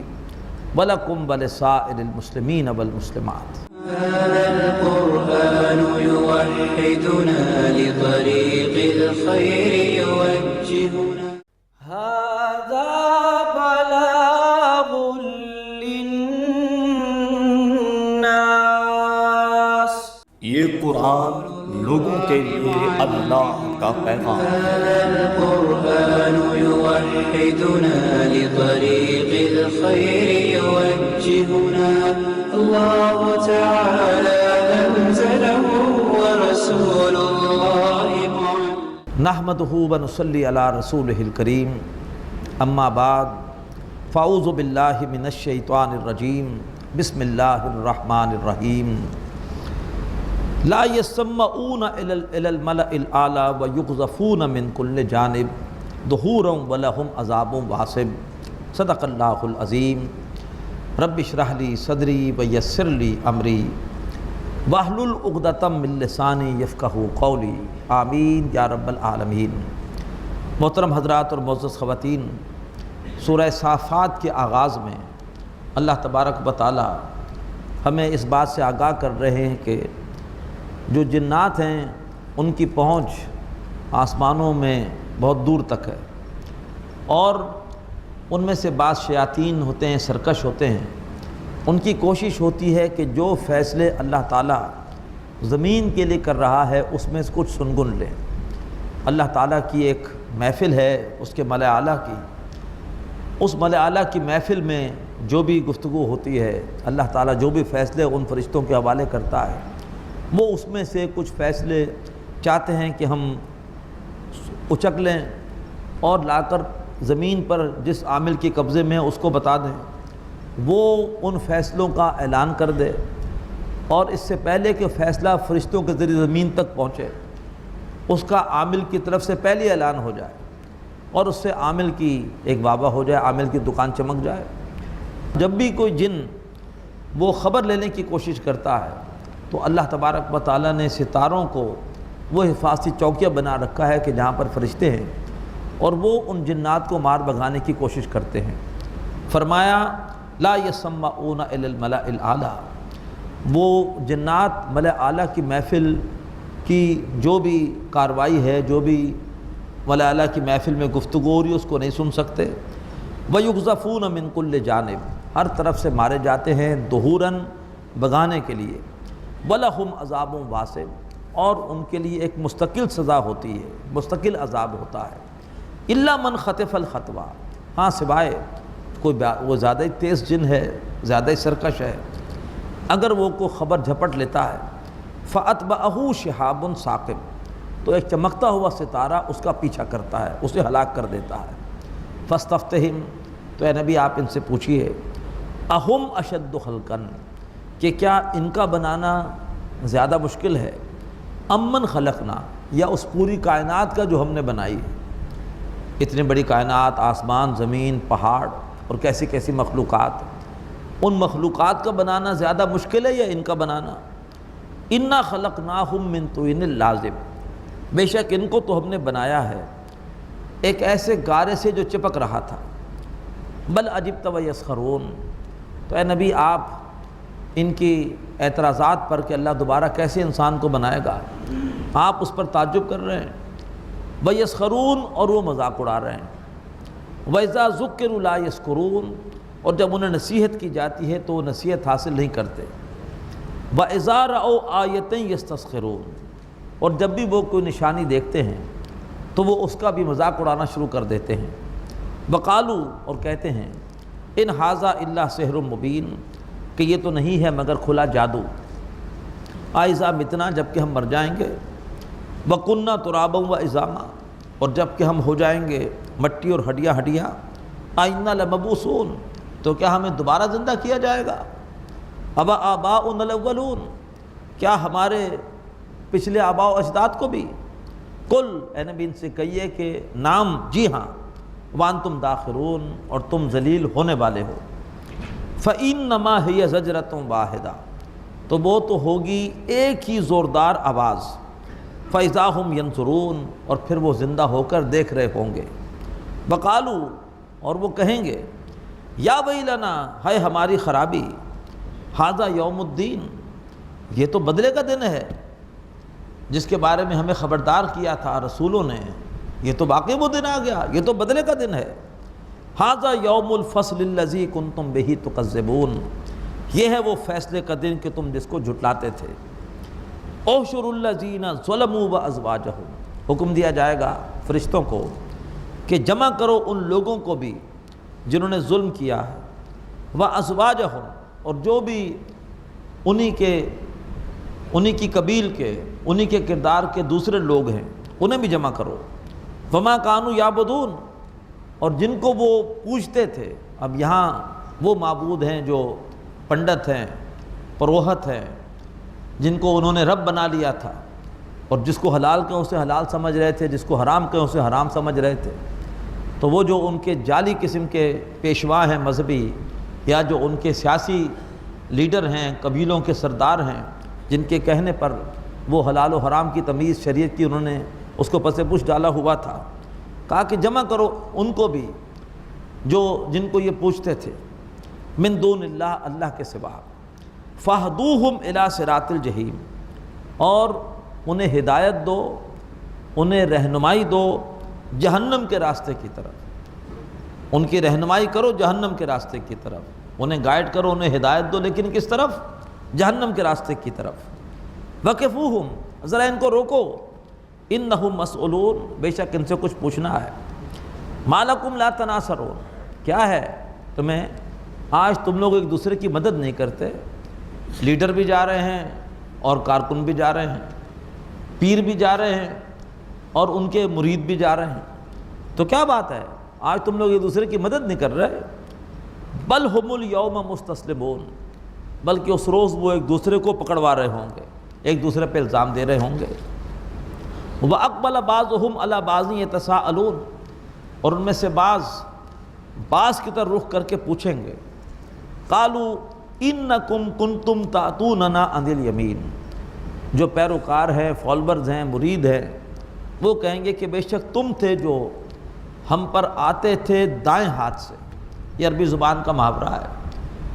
ولکم ولسائر المسلمین والمسلمات۔ هذا القرآن يوحدنا لطريق الخير يوجهنا، هذا بلاغ للناس، یہ قرآن لوگوں کے لیے اللہ کا پیغام۔ هذا القرآن يوحدنا لطريق الخير يوجهنا، الله تعالى أنزله ورسول الله معلم۔ نحمدہ ونصلی علی رسولہ الکریم، اما بعد فاعوذ باللہ من الشیطان الرجیم، بسم اللہ الرحمن الرحیم۔ لا يسمعون إلى الملأ الأعلى ويقذفون من كل جانب دحورا ولهم عذاب واصب۔ صدق اللہ العظیم۔ رب اشرح لی صدری ویسر لی امری واحلل عقدۃ من لسانی یفقہوا قولی، آمین یا رب العالمین۔ محترم حضرات اور معزز خواتین، سورہ صافات کے آغاز میں اللہ تبارک و تعالی ہمیں اس بات سے آگاہ کر رہے ہیں کہ جو جنات ہیں ان کی پہنچ آسمانوں میں بہت دور تک ہے، اور ان میں سے بعض شیاطین ہوتے ہیں، سرکش ہوتے ہیں، ان کی کوشش ہوتی ہے کہ جو فیصلے اللہ تعالیٰ زمین کے لیے کر رہا ہے اس میں سے کچھ سنگن لیں۔ اللہ تعالیٰ کی ایک محفل ہے اس کے ملأ اعلیٰ کی، اس ملأ اعلیٰ کی محفل میں جو بھی گفتگو ہوتی ہے، اللہ تعالیٰ جو بھی فیصلے ان فرشتوں کے حوالے کرتا ہے، وہ اس میں سے کچھ فیصلے چاہتے ہیں کہ ہم اچک لیں اور لا کر زمین پر جس عامل کے قبضے میں ہے اس کو بتا دیں، وہ ان فیصلوں کا اعلان کر دے، اور اس سے پہلے کہ فیصلہ فرشتوں کے ذریعے زمین تک پہنچے اس کا عامل کی طرف سے پہلے اعلان ہو جائے، اور اس سے عامل کی ایک بابا ہو جائے، عامل کی دکان چمک جائے۔ جب بھی کوئی جن وہ خبر لینے کی کوشش کرتا ہے تو اللہ تبارک و تعالیٰ نے ستاروں کو وہ حفاظتی چوکیہ بنا رکھا ہے کہ جہاں پر فرشتے ہیں اور وہ ان جنات کو مار بھگانے کی کوشش کرتے ہیں۔ فرمایا لا یسمعون الی الملأ الاعلیٰ، وہ جنات ملأ اعلیٰ کی محفل کی جو بھی کاروائی ہے، جو بھی ملأ اعلیٰ کی محفل میں گفتگو ہو رہی ہے اس کو نہیں سن سکتے۔ وَيُقْذَفُونَ مِن كُلِّ جانب، ہر طرف سے مارے جاتے ہیں دہوراً بھگانے کے لیے۔ وَلَهُمْ عَذَابٌ وَاسِعٌ، اور ان کے لیے ایک مستقل سزا ہوتی ہے، مستقل عذاب ہوتا ہے۔ إِلَّا مَنْ خَطَفَ الْخَطْوَةَ، ہاں سوائے کوئی وہ زیادہ ہی تیز جن ہے، زیادہ ہی سرکش ہے، اگر وہ کو خبر جھپٹ لیتا ہے فَأَتْبَعَهُ شِهَابٌ ثَاقِبٌ، تو ایک چمکتا ہوا ستارہ اس کا پیچھا کرتا ہے، اسے ہلاک کر دیتا ہے۔ فَاسْتَفْتِهِمْ، تو اے نبی آپ ان سے پوچھئے اَهُمْ أَشَدُّ خَلْقًا، کہ کیا ان کا بنانا زیادہ مشکل ہے، امن خلقنا، یا اس پوری کائنات کا جو ہم نے بنائی ہے، اتنی بڑی کائنات، آسمان، زمین، پہاڑ اور کیسی کیسی مخلوقات، ان مخلوقات کا بنانا زیادہ مشکل ہے یا ان کا بنانا؟ انا خلقناہم من طین لازب، بے شک ان کو تو ہم نے بنایا ہے ایک ایسے گارے سے جو چپک رہا تھا۔ بل عجبت ویسخرون، تو اے نبی آپ ان کی اعتراضات پر کہ اللہ دوبارہ کیسے انسان کو بنائے گا، آپ اس پر تعجب کر رہے ہیں۔ ویسخرون، اور وہ مذاق اڑا رہے ہیں۔ وَإِذَا ذُكِّرُوا لَا يَذْكُرُونَ، اور جب انہیں نصیحت کی جاتی ہے تو وہ نصیحت حاصل نہیں کرتے۔ وَإِذَا رَأَوْا آیَةً يَسْتَسْخِرُونَ، اور جب بھی وہ کوئی نشانی دیکھتے ہیں تو وہ اس کا بھی مذاق اڑانا شروع کر دیتے ہیں۔ وَقَالُوا، اور کہتے ہیں إِنْ هَذَا إِلَّا سِحْرٌ مُبِينٌ، کہ یہ تو نہیں ہے مگر کھلا جادو۔ آئذا متنا، جب کہ ہم مر جائیں گے، وَكُنَّا تُرَابًا وَعِظَامًا، اور جب کہ ہم ہو جائیں گے مٹی اور ہڈیاں ہڈیاں، آئِنَّا لَمَبْعُوثُونَ، تو کیا ہمیں دوبارہ زندہ کیا جائے گا؟ أَوَ آبَاؤُنَا الْأَوَّلُونَ، کیا ہمارے پچھلے آباء و اجداد کو بھی؟ قل، اے نبی ان سے کہیے کہ نام، جی ہاں، وَأَنْتُمْ دَاخِرُونَ، اور تم ذلیل ہونے والے ہو۔ فَإِنَّمَا هِيَ زَجْرَةٌ وَاحِدَةٌ، تو وہ تو ہوگی ایک ہی زوردار آواز۔ فَإِذَا هُمْ يَنْظُرُونَ، اور پھر وہ زندہ ہو کر دیکھ رہے ہوں گے۔ وَقَالُوا، اور وہ کہیں گے یا ویلنا، ہے ہماری خرابی، ھذا یوم الدین، یہ تو بدلے کا دن ہے جس کے بارے میں ہمیں خبردار کیا تھا رسولوں نے، یہ تو واقعی وہ دن آ گیا، یہ تو بدلے کا دن ہے۔ ھذا یوم الفصل الذی کنتم بہ تکذبون، یہ ہے وہ فیصلے کا دن کہ تم جس کو جھٹلاتے تھے۔ احشروا الذین ظلموا وازواجہم، حکم دیا جائے گا فرشتوں کو کہ جمع کرو ان لوگوں کو بھی جنہوں نے ظلم کیا ہے، وازواجہم، اور جو بھی انہی کی قبیل کے، انہی کے کردار کے دوسرے لوگ ہیں، انہیں بھی جمع کرو۔ وما کانوا یعبدون، اور جن کو وہ پوجتے تھے، اب یہاں وہ معبود ہیں جو پنڈت ہیں، پروہت ہیں، جن کو انہوں نے رب بنا لیا تھا، اور جس کو حلال کہیں اسے حلال سمجھ رہے تھے، جس کو حرام کہیں اسے حرام سمجھ رہے تھے، تو وہ جو ان کے جعلی قسم کے پیشوا ہیں مذہبی، یا جو ان کے سیاسی لیڈر ہیں، قبیلوں کے سردار ہیں، جن کے کہنے پر وہ حلال و حرام کی تمیز شریعت کی انہوں نے اس کو پس پش ڈالا ہوا تھا، کہا کہ جمع کرو ان کو بھی جن کو یہ پوچھتے تھے، من دون اللہ، اللہ کے سوا، فاہدوہم الی صراط الجحیم، اور انہیں ہدایت دو، انہیں رہنمائی دو جہنم کے راستے کی طرف، ان کی رہنمائی کرو جہنم کے راستے کی طرف، انہیں گائیڈ کرو، انہیں ہدایت دو، لیکن کس طرف؟ جہنم کے راستے کی طرف۔ وقفوہم، ذرا ان کو روکو، انہم مسئولون، بے شک ان سے کچھ پوچھنا ہے۔ ما لکم لا تناصرون، کیا ہے تمہیں آج تم لوگ ایک دوسرے کی مدد نہیں کرتے؟ لیڈر بھی جا رہے ہیں اور کارکن بھی جا رہے ہیں، پیر بھی جا رہے ہیں اور ان کے مرید بھی جا رہے ہیں، تو کیا بات ہے آج تم لوگ ایک دوسرے کی مدد نہیں کر رہے؟ بل ہم الیوم مستسلمون، بلکہ اس روز وہ ایک دوسرے کو پکڑوا رہے ہوں گے، ایک دوسرے پہ الزام دے رہے ہوں گے۔ وَأَقْبَلَ بَعْضُهُمْ عَلَى بَعْضٍ يَتَسَاءَلُونَ، اور ان میں سے بعض کی طرف رخ کر کے پوچھیں گے۔ قالوا، انکم کنتم تاتوننا عن الیمین، جو پیروکار ہیں، فالورز ہیں، مرید ہیں، وہ کہیں گے کہ بے شک تم تھے جو ہم پر آتے تھے دائیں ہاتھ سے۔ یہ عربی زبان کا محاورہ ہے،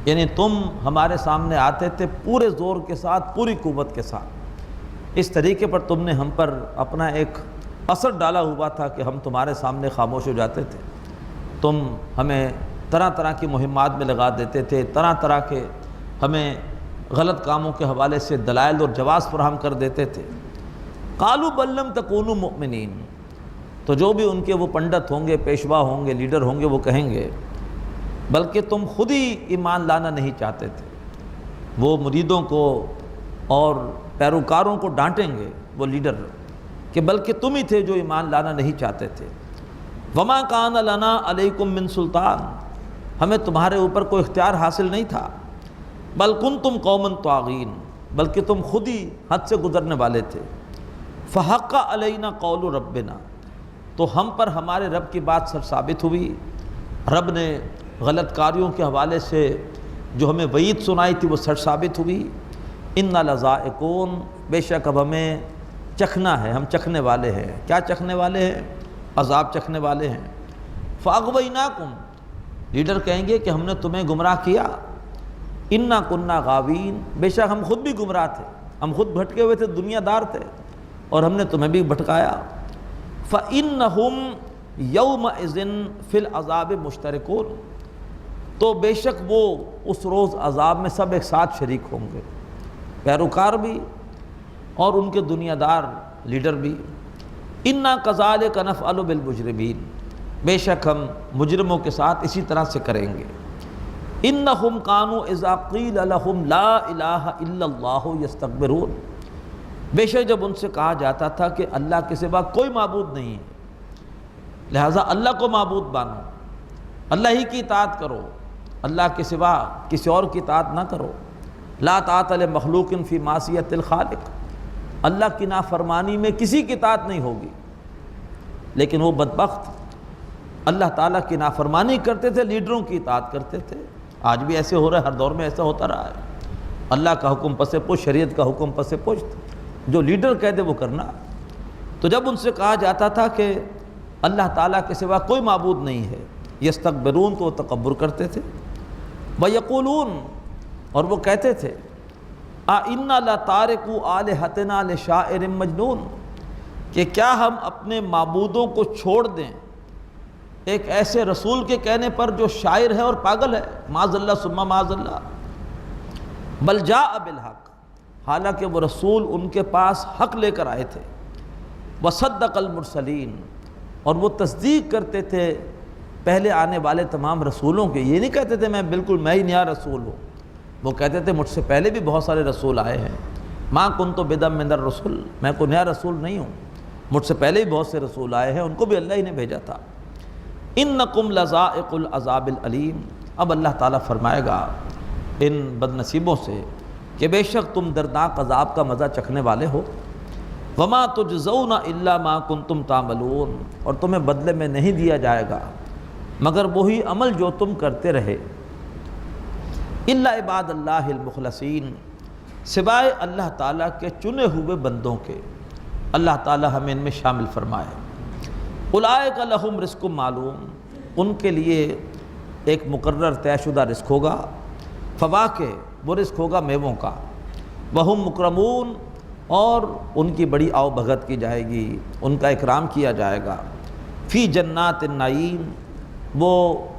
یعنی تم ہمارے سامنے آتے تھے پورے زور کے ساتھ، پوری قوت کے ساتھ، اس طریقے پر تم نے ہم پر اپنا ایک اثر ڈالا ہوا تھا کہ ہم تمہارے سامنے خاموش ہو جاتے تھے۔ تم ہمیں طرح طرح کی مہمات میں لگا دیتے تھے، طرح طرح کے ہمیں غلط کاموں کے حوالے سے دلائل اور جواز فراہم کر دیتے تھے۔ قالوا بل لم تکونوا مؤمنین، تو جو بھی ان کے وہ پنڈت ہوں گے، پیشوا ہوں گے، لیڈر ہوں گے، وہ کہیں گے بلکہ تم خود ہی ایمان لانا نہیں چاہتے تھے۔ وہ مریدوں کو اور پیروکاروں کو ڈانٹیں گے وہ لیڈر کہ بلکہ تم ہی تھے جو ایمان لانا نہیں چاہتے تھے۔ وما کان لنا علیکم من سلطان، ہمیں تمہارے اوپر کوئی اختیار حاصل نہیں تھا۔ بل کنتم قوما طاغین، بلکہ تم خود ہی حد سے گزرنے والے تھے۔ فحق علینا قول ربنا، تو ہم پر ہمارے رب کی بات سر ثابت ہوئی۔ رب نے غلط کاریوں کے حوالے سے جو ہمیں وعید سنائی تھی وہ سر ثابت ہوئی۔ انا لذائقون، بے شک اب ہمیں چکھنا ہے، ہم چکھنے والے ہیں۔ کیا چکھنے والے ہیں؟ عذاب چکھنے والے ہیں۔ فاغویناکم، لیڈر کہیں گے کہ ہم نے تمہیں گمراہ کیا۔ انا کنا غاوین، بے شک ہم خود بھی گمراہ تھے، ہم خود بھٹکے ہوئے تھے، دنیا دار تھے، اور ہم نے تمہیں بھی بھٹکایا۔ فَإِنَّهُمْ يَوْمَئِذٍ فِي الْعَذَابِ مُشْتَرِكُونَ، تو بے شک وہ اس روز عذاب میں سب ایک ساتھ شریک ہوں گے، پیروکار بھی اور ان کے دنیا دار لیڈر بھی۔ اِنَّا كَذَلِكَ نَفْعَلُ بِالْمُجْرِمِينَ، بے شک ہم مجرموں کے ساتھ اسی طرح سے کریں گے۔ اِنَّهُمْ كَانُوا إِذَا قِيلَ لَهُمْ لَا إِلَٰهَ إِلَّا اللَّهُ يَسْتَكْبِرُونَ، بے شک جب ان سے کہا جاتا تھا کہ اللہ کے سوا کوئی معبود نہیں ہے، لہٰذا اللہ کو معبود مانو، اللہ ہی کی اطاعت کرو، اللہ کے سوا کسی اور کی اطاعت نہ کرو۔ لا طاعۃ لمخلوق فی معصیۃ الخالق، اللہ کی نافرمانی میں کسی کی اطاعت نہیں ہوگی۔ لیکن وہ بدبخت اللہ تعالیٰ کی نافرمانی کرتے تھے، لیڈروں کی اطاعت کرتے تھے۔ آج بھی ایسے ہو رہا ہے، ہر دور میں ایسا ہوتا رہا ہے۔ اللہ کا حکم پس پشت، شریعت کا حکم پس پشت، جو لیڈر کہہ دے وہ کرنا۔ تو جب ان سے کہا جاتا تھا کہ اللہ تعالیٰ کے سوا کوئی معبود نہیں ہے، یستکبرون، تو وہ تکبر کرتے تھے۔ وَيَقُولُونَ، اور وہ کہتے تھے، اِنَّا لَتَارِكُو آلِهَتِنَا لِشَاعِرٍ مَجْنُونٍ، کہ کیا ہم اپنے معبودوں کو چھوڑ دیں ایک ایسے رسول کے کہنے پر جو شاعر ہے اور پاگل ہے، معاذ اللہ ثم معاذ اللہ۔ بل جاء بالحق، حالانکہ وہ رسول ان کے پاس حق لے کر آئے تھے۔ وصدق المرسلین، اور وہ تصدیق کرتے تھے پہلے آنے والے تمام رسولوں کے۔ یہ نہیں کہتے تھے میں بالکل میں ہی نیا رسول ہوں، وہ کہتے تھے مجھ سے پہلے بھی بہت سارے رسول آئے ہیں۔ ما کنت بدعا من الرسل، میں کوئی نیا رسول نہیں ہوں، مجھ سے پہلے بھی بہت سے رسول آئے ہیں، ان کو بھی اللہ ہی نے بھیجا تھا۔ انکم لذائق العذاب العلیم، اب اللہ تعالیٰ فرمائے گا ان بد نصیبوں سے کہ بے شک تم دردناک عذاب کا مزہ چکھنے والے ہو۔ وما تجزون الا ما کنتم تعملون، اور تمہیں بدلے میں نہیں دیا جائے گا مگر وہی عمل جو تم کرتے رہے۔ الا عباد اللہ المخلصین، سوائے اللہ تعالیٰ کے چنے ہوئے بندوں کے، اللہ تعالیٰ ہمیں ان میں شامل فرمائے۔ اولئک لہم رزق معلوم، ان کے لیے ایک مقرر طے شدہ رزق ہوگا۔ فواکہ، وہ رزق ہوگا میووں کا۔ وہم مکرمون، اور ان کی بڑی آؤ بھگت کی جائے گی، ان کا اکرام کیا جائے گا۔ فی جنات النعیم، وہ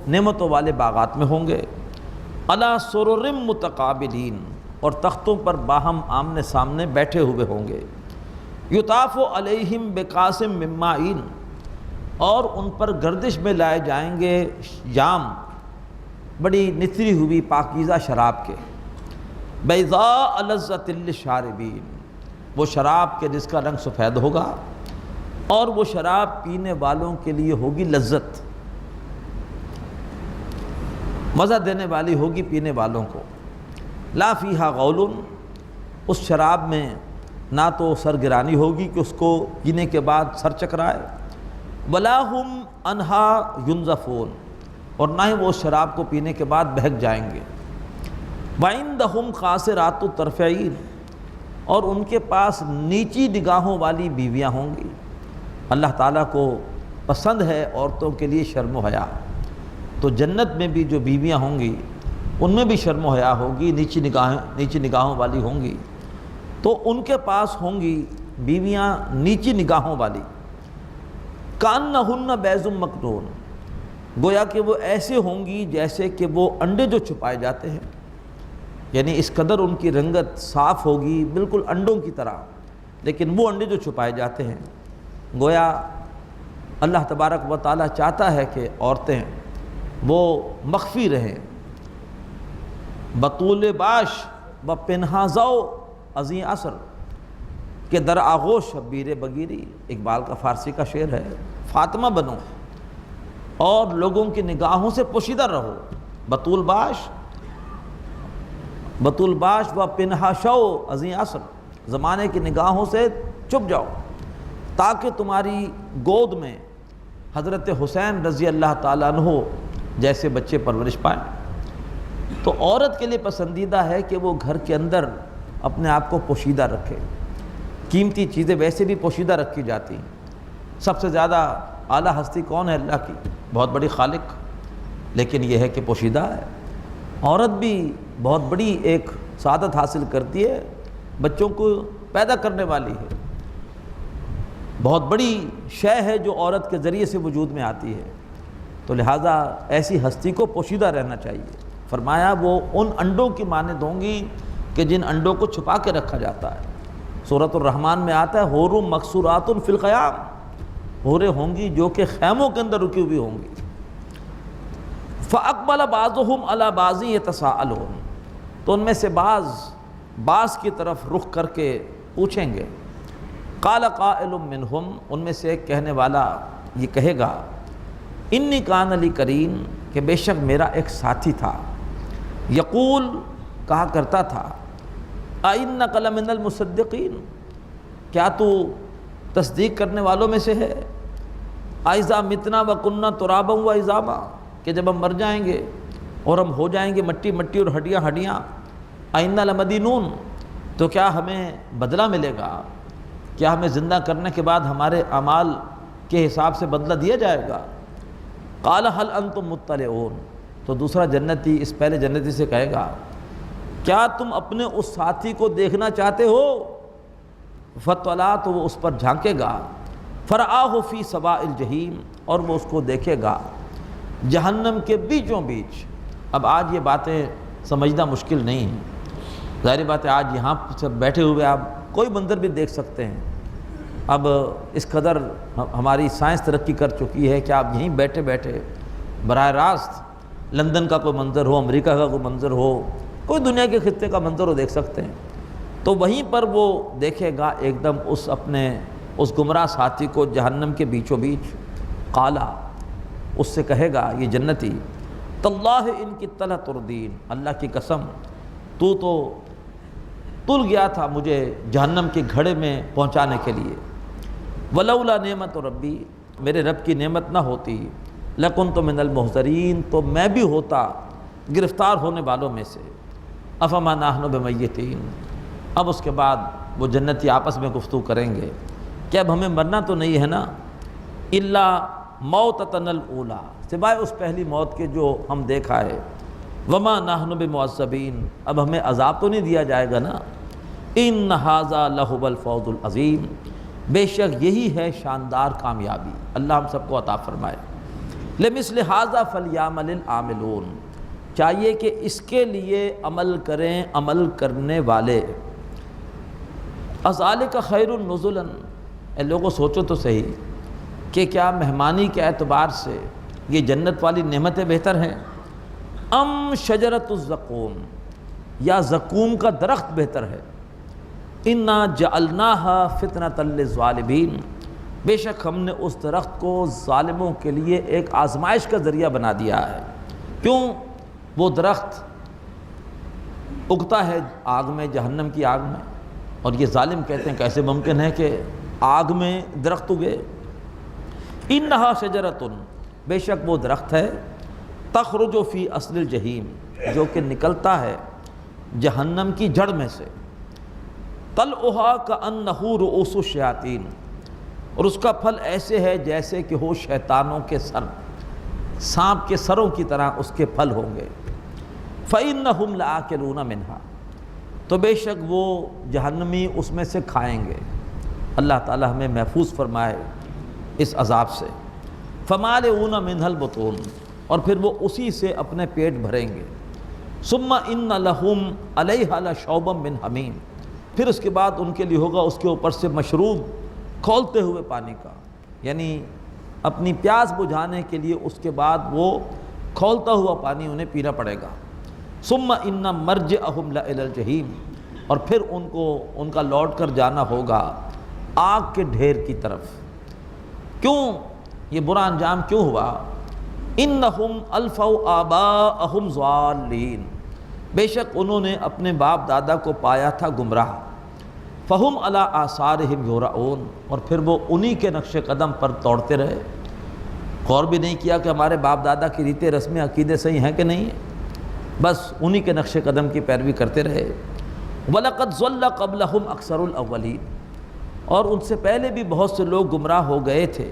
نعمتوں والے باغات میں ہوں گے۔ علی سرر متقابلین، اور تختوں پر باہم آمنے سامنے بیٹھے ہوئے ہوں گے۔ یطاف علیہم بکاس من معین، اور ان پر گردش میں لائے جائیں گے جام بڑی نثری ہوئی پاکیزہ شراب کے۔ بیضاء لذۃ للشاربین، وہ شراب کے جس کا رنگ سفید ہوگا، اور وہ شراب پینے والوں کے لیے ہوگی لذت، مزہ دینے والی ہوگی پینے والوں کو۔ لا فیہا غول، اس شراب میں نہ تو سرگرانی ہوگی کہ اس کو پینے کے بعد سر چکرائے، ولا ہم عنہا ینزفون، اور نہ ہی وہ اس شراب کو پینے کے بعد بہک جائیں گے۔ وَعِندَهُمْ قَاصِرَاتُ الطَّرْفِ عِينٌ، اور ان کے پاس نیچی نگاہوں والی بیویاں ہوں گی۔ اللہ تعالیٰ کو پسند ہے عورتوں کے لیے شرم و حیا، تو جنت میں بھی جو بیویاں ہوں گی ان میں بھی شرم و حیا ہوگی، نیچی نگاہوں والی ہوں گی۔ تو ان کے پاس ہوں گی بیویاں نیچی نگاہوں والی، کأنہن بیض مکنون، گویا کہ وہ ایسے ہوں گی جیسے کہ وہ انڈے جو چھپائے جاتے ہیں، یعنی اس قدر ان کی رنگت صاف ہوگی بالکل انڈوں کی طرح، لیکن وہ انڈے جو چھپائے جاتے ہیں، گویا اللہ تبارک و تعالیٰ چاہتا ہے کہ عورتیں وہ مخفی رہیں، بطول باش و پنہا زو ازیں عصر، کہ در آغوش شبیر بگیری، اقبال کا فارسی کا شعر ہے، فاطمہ بنو اور لوگوں کی نگاہوں سے پوشیدہ رہو، بطول باش و پنہا شو ازیں عصر، زمانے کی نگاہوں سے چھپ جاؤ تاکہ تمہاری گود میں حضرت حسین رضی اللہ تعالیٰ عنہ جیسے بچے پرورش پائیں۔ تو عورت کے لیے پسندیدہ ہے کہ وہ گھر کے اندر اپنے آپ کو پوشیدہ رکھے، قیمتی چیزیں ویسے بھی پوشیدہ رکھی جاتی ہیں۔ سب سے زیادہ اعلیٰ ہستی کون ہے؟ اللہ کی، بہت بڑی خالق، لیکن یہ ہے کہ پوشیدہ ہے۔ عورت بھی بہت بڑی ایک سعادت حاصل کرتی ہے، بچوں کو پیدا کرنے والی ہے، بہت بڑی شے ہے جو عورت کے ذریعے سے وجود میں آتی ہے، تو لہٰذا ایسی ہستی کو پوشیدہ رہنا چاہیے۔ فرمایا وہ ان انڈوں کی مانند ہوں گی کہ جن انڈوں کو چھپا کے رکھا جاتا ہے۔ سورۃ الرحمن میں آتا ہے حور مقصورات فی الخیام، حوریں ہوں گی جو کہ خیموں کے اندر رکی ہوئی ہوں گی۔ فَأَقْبَلَ بَعْضُهُمْ عَلَى بَعْضٍ يَتَسَاءَلُونَ، تو ان میں سے بعض کی طرف رخ کر کے پوچھیں گے۔ قَالَ قَائِلٌ مِّنْهُمْ، ان میں سے ایک کہنے والا یہ کہے گا، انی کان لی قرین، کہ بے شک میرا ایک ساتھی تھا، یقول، کہا کرتا تھا، اِنَّکَ لَمِنَ الْمُصَدِّقِینَ، کیا تو تصدیق کرنے والوں میں سے ہے؟ اَإِذَا مِتْنَا وَكُنَّا تُرَابًا وَعِظَامًا، کہ جب ہم مر جائیں گے اور ہم ہو جائیں گے مٹی اور ہڈیاں اِنَّا لَمَدِینُونَ، تو کیا ہمیں بدلہ ملے گا؟ کیا ہمیں زندہ کرنے کے بعد ہمارے اعمال کے حساب سے بدلہ دیا جائے گا؟ قَالَ هَلْ أَنْتُمْ مُطَّلِعُونَ، تو دوسرا جنتی اس پہلے جنتی سے کہے گا، کیا تم اپنے اس ساتھی کو دیکھنا چاہتے ہو؟ فَطَلَعَ، تو وہ اس پر جھانکے گا، فَرَآهُ فِي سَوَاءِ الْجَحِيمِ، اور وہ اس کو دیکھے گا جہنم کے بیچوں بیچ۔ اب آج یہ باتیں سمجھنا مشکل نہیں ہے، ظاہر بات ہے آج یہاں سے بیٹھے ہوئے آپ کوئی منظر بھی دیکھ سکتے ہیں۔ اب اس قدر ہماری سائنس ترقی کر چکی ہے کہ آپ یہیں بیٹھے بیٹھے براہ راست لندن کا کوئی منظر ہو، امریکہ کا کوئی منظر ہو، کوئی دنیا کے خطے کا منظر ہو دیکھ سکتے ہیں۔ تو وہیں پر وہ دیکھے گا ایک دم اس گمراہ ساتھی کو جہنم کے بیچوں بیچ۔ قالا، اس سے کہے گا یہ جنتی، تاللہ ان کی طلع تردین، اللہ کی قسم تو تل گیا تھا مجھے جہنم کے گھڑے میں پہنچانے کے لیے۔ ولولا نعمت ربی، میرے رب کی نعمت نہ ہوتی، لکنت من المحضرین، تو میں بھی ہوتا گرفتار ہونے والوں میں سے۔ افما نحن بمیتین، اب اس کے بعد وہ جنتی آپس میں گفتگو کریں گے کہ اب ہمیں مرنا تو نہیں ہے نا، الا موتتنا الاولی، سوائے اس پہلی موت کے جو ہم دیکھا ہے، وما نحن بمعذبین، اب ہمیں عذاب تو نہیں دیا جائے گا نا، ان ھذا لہو الفوز العظیم، بے شک یہی ہے شاندار کامیابی، اللہ ہم سب کو عطا فرمائے۔ لمثل ھذا فلیعمل العاملون، چاہیے کہ اس کے لیے عمل کریں عمل کرنے والے۔ اذالک خیر نزلا، اے لوگوں سوچو تو صحیح کہ کیا مہمانی کے اعتبار سے یہ جنت والی نعمتیں بہتر ہیں، ام شجرۃ الزقوم، یا زقوم کا درخت بہتر ہے؟ انا جعلناہا فتنۃ للظالمین، بے شک ہم نے اس درخت کو ظالموں کے لیے ایک آزمائش کا ذریعہ بنا دیا ہے۔ کیوں؟ وہ درخت اگتا ہے آگ میں، جہنم کی آگ میں، اور یہ ظالم کہتے ہیں کیسے ممکن ہے کہ آگ میں درخت اگے؟ انہا شجرۃ، بے شک وہ درخت ہے، تخرج فی اصل الجحیم، جو کہ نکلتا ہے جہنم کی جڑ میں سے، طلعھا کأنہ رؤوس الشیاطین، اور اس کا پھل ایسے ہے جیسے کہ ہو شیطانوں کے سر، سانپ کے سروں کی طرح اس کے پھل ہوں گے۔ فإنہم لآکلون منہا، تو بے شک وہ جہنمی اس میں سے کھائیں گے۔ اللہ تعالی ہمیں محفوظ فرمائے اس عذاب سے۔ فمالئون منہا البطون، اور پھر وہ اسی سے اپنے پیٹ بھریں گے۔ ثم ان لہم علیہا لشوبا من حمیم، پھر اس کے بعد ان کے لیے ہوگا اس کے اوپر سے مشروب کھولتے ہوئے پانی کا، یعنی اپنی پیاس بجھانے کے لیے اس کے بعد وہ کھولتا ہوا پانی انہیں پینا پڑے گا۔ ثم ان مرجعہم لإلی الجحیم، اور پھر ان کا لوٹ کر جانا ہوگا آگ کے ڈھیر کی طرف۔ کیوں یہ برا انجام کیوں ہوا؟ انہم الفوا آباءہم ضالین، بے شک انہوں نے اپنے باپ دادا کو پایا تھا گمراہ۔ فہم علی آثارہم یہرعون، اور پھر وہ انہی کے نقش قدم پر دوڑتے رہے، غور بھی نہیں کیا کہ ہمارے باپ دادا کی ریتیں رسمیں عقیدے صحیح ہیں کہ نہیں ہیں، بس انہی کے نقش قدم کی پیروی کرتے رہے۔ وَلَقَدْ ضَلَّ قَبْلَهُمْ أَكْثَرُ الْأَوَّلِينَ، اور ان سے پہلے بھی بہت سے لوگ گمراہ ہو گئے تھے۔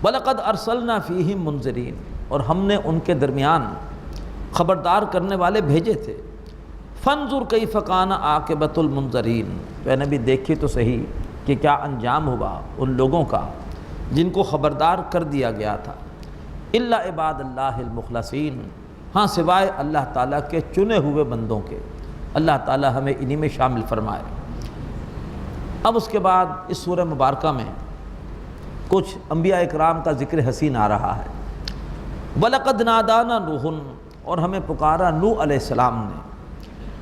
وَلَقَدْ أَرْسَلْنَا فِيهِمْ مُنذِرِينَ، اور ہم نے ان کے درمیان خبردار کرنے والے بھیجے تھے۔ فَانظُرْ كَيْفَ كَانَ عَاقِبَةُ الْمُنذَرِينَ، تو اے نبی دیکھیے تو صحیح کہ کیا انجام ہوا ان لوگوں کا جن کو خبردار کر دیا گیا تھا۔ إِلَّا عِبَادَ اللَّهِ الْمُخْلَصِينَ، ہاں سوائے اللہ تعالیٰ کے چنے ہوئے بندوں کے۔ اللہ تعالیٰ ہمیں انہی میں شامل فرمائے۔ اب اس کے بعد اس سورہ مبارکہ میں کچھ انبیاء اکرام کا ذکر حسین آ رہا ہے۔ وَلَقَدْ نَادَانَا نُوحٌ، اور ہمیں پکارا نوح علیہ السلام نے۔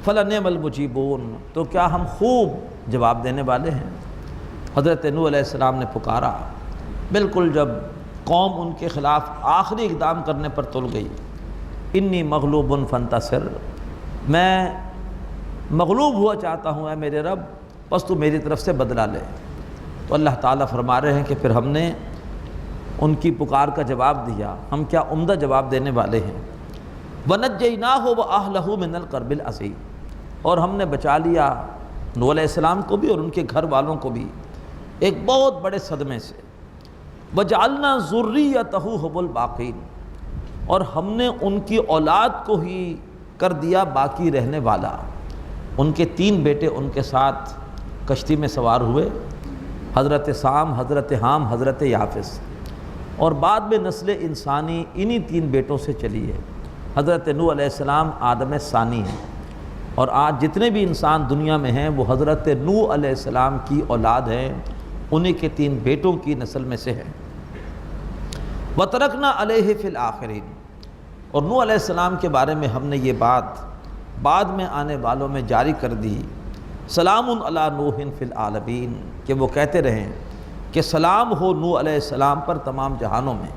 فَلَنِعْمَ الْمُجِيبُونَ، تو کیا ہم خوب جواب دینے والے ہیں۔ حضرت نوح علیہ السلام نے پکارا، بالکل جب قوم ان کے خلاف آخری اقدام کرنے پر تل گئی۔ انی مغلوب فانتصر، میں مغلوب ہوا چاہتا ہوں اے میرے رب، بس تو میری طرف سے بدلہ لے۔ تو اللہ تعالیٰ فرما رہے ہیں کہ پھر ہم نے ان کی پکار کا جواب دیا، ہم کیا عمدہ جواب دینے والے ہیں۔ وَنَجَّيْنَاهُ وَأَهْلَهُ مِنَ الْكَرْبِ الْعَظِيمِ، اور ہم نے بچا لیا نوح علیہ السلام کو بھی اور ان کے گھر والوں کو بھی ایک بہت بڑے صدمے سے۔ وَجَعَلْنَا ذُرِّيَّتَهُ هُمُ الْبَاقِينَ، اور ہم نے ان کی اولاد کو ہی کر دیا باقی رہنے والا۔ ان کے 3 بیٹے ان کے ساتھ کشتی میں سوار ہوئے، حضرت سام، حضرت حام، حضرت یافس، اور بعد میں نسل انسانی انہی 3 بیٹوں سے چلی ہے۔ حضرت نوح علیہ السلام آدم ثانی ہیں، اور آج جتنے بھی انسان دنیا میں ہیں وہ حضرت نوح علیہ السلام کی اولاد ہیں، انہی کے 3 بیٹوں کی نسل میں سے ہیں۔ وَتَرَكْنَا عَلَيْهِ فِي الْآخِرِينَ، اور نوح علیہ السلام کے بارے میں ہم نے یہ بات بعد میں آنے والوں میں جاری کر دی، سلام علی نوح فی العالمین، کہ وہ کہتے رہیں کہ سلام ہو نوح علیہ السلام پر تمام جہانوں میں۔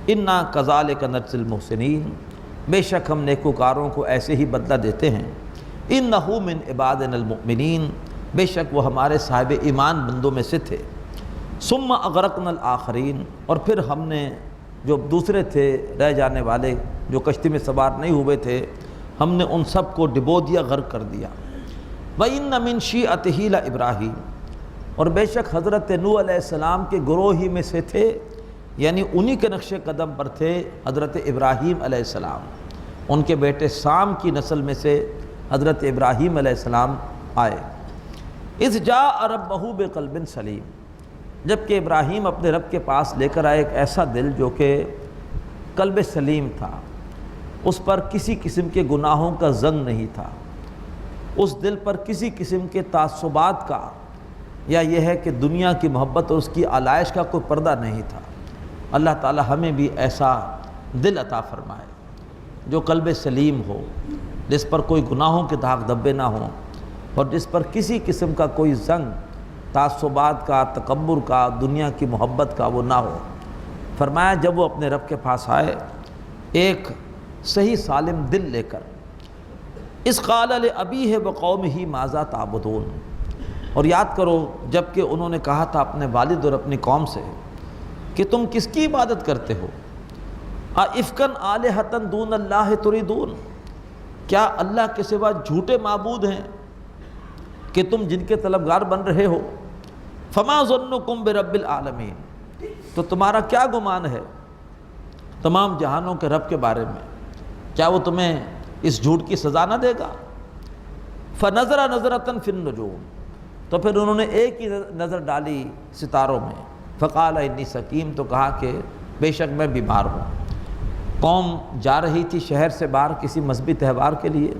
انا کذالک نجزی المحسنین، بے شک ہم نیکوکاروں کو ایسے ہی بدلہ دیتے ہیں۔ انہ من عبادنا المؤمنین، بے شک وہ ہمارے صاحب ایمان بندوں میں سے تھے۔ ثم اغرقنا الآخرین، اور پھر ہم نے جو دوسرے تھے رہ جانے والے جو کشتی میں سوار نہیں ہوئے تھے، ہم نے ان سب کو ڈبو دیا، غرق کر دیا۔ وَإِنَّ مِن شِيعَتِهِ لَإِبْرَاهِيمَ، اور بے شک حضرت نوح علیہ السلام کے گروہ ہی میں سے تھے، یعنی انہی کے نقش قدم پر تھے حضرت ابراہیم علیہ السلام۔ ان کے بیٹے سام کی نسل میں سے حضرت ابراہیم علیہ السلام آئے۔ اذ جاء ربہ بقلب سلیم، جبکہ ابراہیم اپنے رب کے پاس لے کر آئے ایک ایسا دل جو کہ قلب سلیم تھا، اس پر کسی قسم کے گناہوں کا زنگ نہیں تھا، اس دل پر کسی قسم کے تعصبات کا یا یہ ہے کہ دنیا کی محبت اور اس کی آلائش کا کوئی پردہ نہیں تھا۔ اللہ تعالی ہمیں بھی ایسا دل عطا فرمائے جو قلب سلیم ہو، جس پر کوئی گناہوں کے داغ دھبے نہ ہوں، اور جس پر کسی قسم کا کوئی زنگ تعصبات کا، تکبر کا، دنیا کی محبت کا وہ نہ ہو۔ فرمایا جب وہ اپنے رب کے پاس آئے ایک صحیح سالم دل لے کر، اس قال لأبیہ وقومہ ماذا تعبدون، اور یاد کرو جب کہ انہوں نے کہا تھا اپنے والد اور اپنی قوم سے کہ تم کس کی عبادت کرتے ہو؟ اَإِفْكًا آلِهَةً دُونَ اللَّهِ تُرِيدُونَ، کیا اللہ کے سوا جھوٹے معبود ہیں کہ تم جن کے طلبگار بن رہے ہو؟ فما ظنکم برب العالمین، تو تمہارا کیا گمان ہے تمام جہانوں کے رب کے بارے میں؟ کیا وہ تمہیں اس جھوٹ کی سزا نہ دے گا؟ فنظر نظرۃ فی النجوم، تو پھر انہوں نے ایک ہی نظر ڈالی ستاروں میں، فقال انی سقیم، تو کہا کہ بے شک میں بیمار ہوں۔ قوم جا رہی تھی شہر سے باہر کسی مذہبی تہوار کے لیے،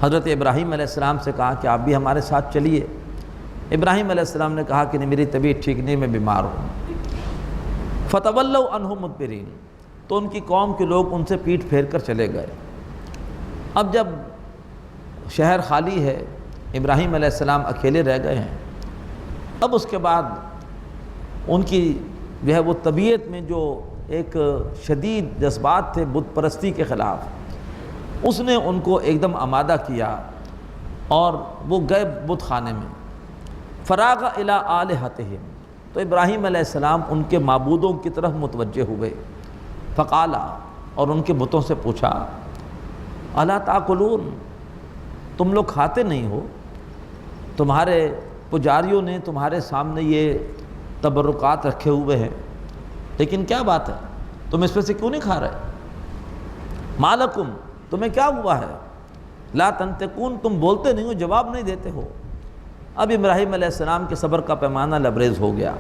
حضرت ابراہیم علیہ السلام سے کہا کہ آپ بھی ہمارے ساتھ چلیے۔ ابراہیم علیہ السلام نے کہا کہ نہیں، میری طبیعت ٹھیک نہیں، میں بیمار ہوں۔ فتولوا عنہ مدبرین، تو ان کی قوم کے لوگ ان سے پیٹھ پھیر کر چلے گئے۔ اب جب شہر خالی ہے، ابراہیم علیہ السلام اکیلے رہ گئے ہیں، اب اس کے بعد ان کی جو ہے وہ طبیعت میں جو ایک شدید جذبات تھے بت پرستی کے خلاف، اس نے ان کو ایک دم آمادہ کیا اور وہ گئے بت خانے میں۔ فراغ الی آلہتہم، تو ابراہیم علیہ السلام ان کے معبودوں کی طرف متوجہ ہوئے۔ فقالا، اور ان کے بتوں سے پوچھا، الا تاکلون، تم لوگ کھاتے نہیں ہو؟ تمہارے پجاریوں نے تمہارے سامنے یہ تبرکات رکھے ہوئے ہیں، لیکن کیا بات ہے تم اس میں سے کیوں نہیں کھا رہے؟ مالکم، تمہیں کیا ہوا ہے؟ لا تنطقون، تم بولتے نہیں ہو، جواب نہیں دیتے ہو۔ اب ابراہیم علیہ السلام کے صبر کا پیمانہ لبریز ہو گیا۔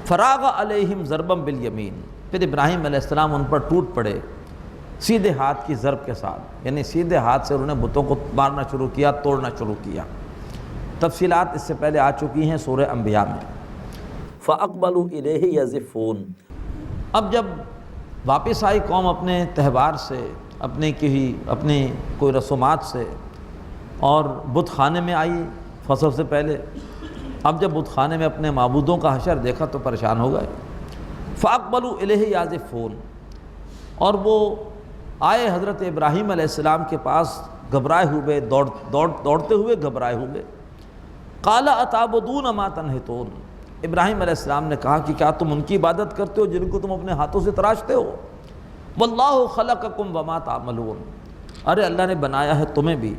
فراغ علیہم ضربا بالیمین، پھر ابراہیم علیہ السلام ان پر ٹوٹ پڑے سیدھے ہاتھ کی ضرب کے ساتھ، یعنی سیدھے ہاتھ سے انہوں نے بتوں کو مارنا شروع کیا، توڑنا شروع کیا۔ تفصیلات اس سے پہلے آ چکی ہیں سورہ انبیاء میں۔ فاقبلوا الیہ یزفون، اب جب واپس آئی قوم اپنے تہوار سے، اپنی کوئی رسومات سے، اور بت خانے میں آئی فصل سے پہلے، اب جب بت خانے میں اپنے معبودوں کا حشر دیکھا تو پریشان ہو گئے۔ فاقبلوا الیہ یزفون، اور وہ آئے حضرت ابراہیم علیہ السلام کے پاس گھبرائے ہوئے، دوڑتے ہوئے گھبرائے ہوئے۔ قال اتعبدون ما تنحتون، ابراہیم علیہ السلام نے کہا کہ کیا تم ان کی عبادت کرتے ہو جن کو تم اپنے ہاتھوں سے تراشتے ہو؟ واللہ خلقکم وما تعملون، ارے اللہ نے بنایا ہے تمہیں بھی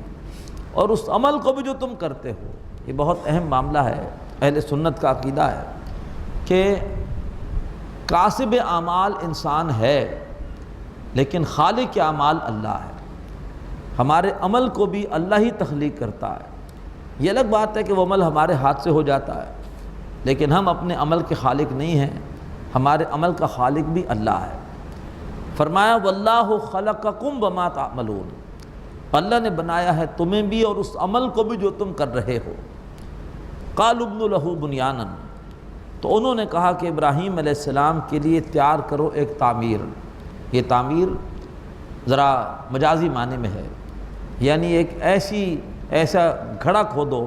اور اس عمل کو بھی جو تم کرتے ہو۔ یہ بہت اہم معاملہ ہے، اہل سنت کا عقیدہ ہے کہ کاسب اعمال انسان ہے لیکن خالق اعمال اللہ ہے۔ ہمارے عمل کو بھی اللہ ہی تخلیق کرتا ہے۔ یہ الگ بات ہے کہ وہ عمل ہمارے ہاتھ سے ہو جاتا ہے، لیکن ہم اپنے عمل کے خالق نہیں ہیں، ہمارے عمل کا خالق بھی اللہ ہے۔ فرمایا واللہ خلقکم وما تعملون، اللہ نے بنایا ہے تمہیں بھی اور اس عمل کو بھی جو تم کر رہے ہو۔ قالوا ابنوا لہ بنیانا، تو انہوں نے کہا کہ ابراہیم علیہ السلام کے لیے تیار کرو ایک تعمیر۔ یہ تعمیر ذرا مجازی معنی میں ہے، یعنی ایک ایسا گھڑا کھودو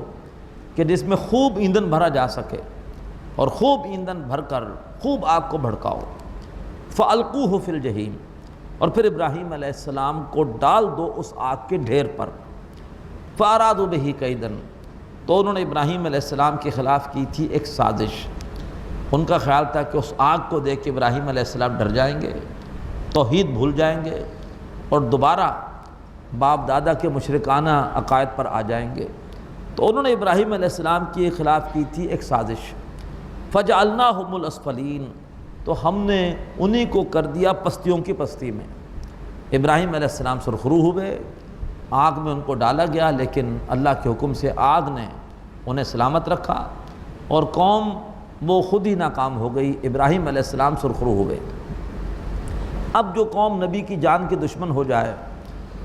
کہ جس میں خوب ایندھن بھرا جا سکے، اور خوب ایندھن بھر کر خوب آگ کو بھڑکاؤ۔ فَأَلْقُوهُ فِي الْجَحِيمِ، اور پھر ابراہیم علیہ السلام کو ڈال دو اس آگ کے ڈھیر پر۔ فَأَرَادُوا بِهِ كَيْدًا، تو انہوں نے ابراہیم علیہ السلام کے خلاف کی تھی ایک سازش۔ ان کا خیال تھا کہ اس آگ کو دیکھ کے ابراہیم علیہ السلام ڈر جائیں گے، توحید بھول جائیں گے، اور دوبارہ باپ دادا کے مشرکانہ عقائد پر آ جائیں گے۔ تو انہوں نے ابراہیم علیہ السلام کے خلاف کی تھی ایک سازش۔ فَجَعَلْنَاهُمُ الْأَسْفَلِينَ، تو ہم نے انہی کو کر دیا پستیوں کی پستی میں۔ ابراہیم علیہ السلام سرخرو ہوئے، آگ میں ان کو ڈالا گیا، لیکن اللہ کے حکم سے آگ نے انہیں سلامت رکھا اور قوم وہ خود ہی ناکام ہو گئی۔ ابراہیم علیہ السلام سرخرو ہوئے۔ اب جو قوم نبی کی جان کے دشمن ہو جائے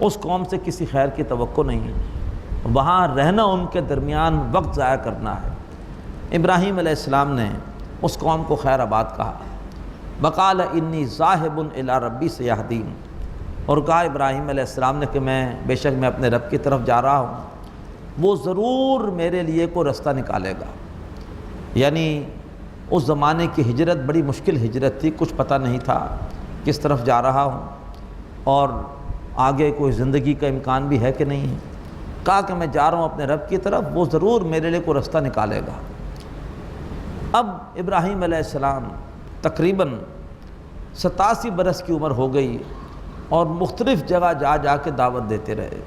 اس قوم سے کسی خیر کی توقع نہیں ہے، وہاں رہنا ان کے درمیان وقت ضائع کرنا ہے۔ ابراہیم علیہ السلام نے اس قوم کو خیر آباد کہا۔ وقال انی ذاہب الی ربی سیہدین، اور کہا ابراہیم علیہ السلام نے کہ بے شک میں اپنے رب کی طرف جا رہا ہوں، وہ ضرور میرے لیے کوئی رستہ نکالے گا۔ یعنی اس زمانے کی ہجرت بڑی مشکل ہجرت تھی، کچھ پتہ نہیں تھا کس طرف جا رہا ہوں اور آگے کوئی زندگی کا امکان بھی ہے کہ نہیں ہے۔ کہا کہ میں جا رہا ہوں اپنے رب کی طرف، وہ ضرور میرے لیے کوئی رستہ نکالے گا۔ اب ابراہیم علیہ السلام تقریباً 87 برس کی عمر ہو گئی، اور مختلف جگہ جا جا کے دعوت دیتے رہے۔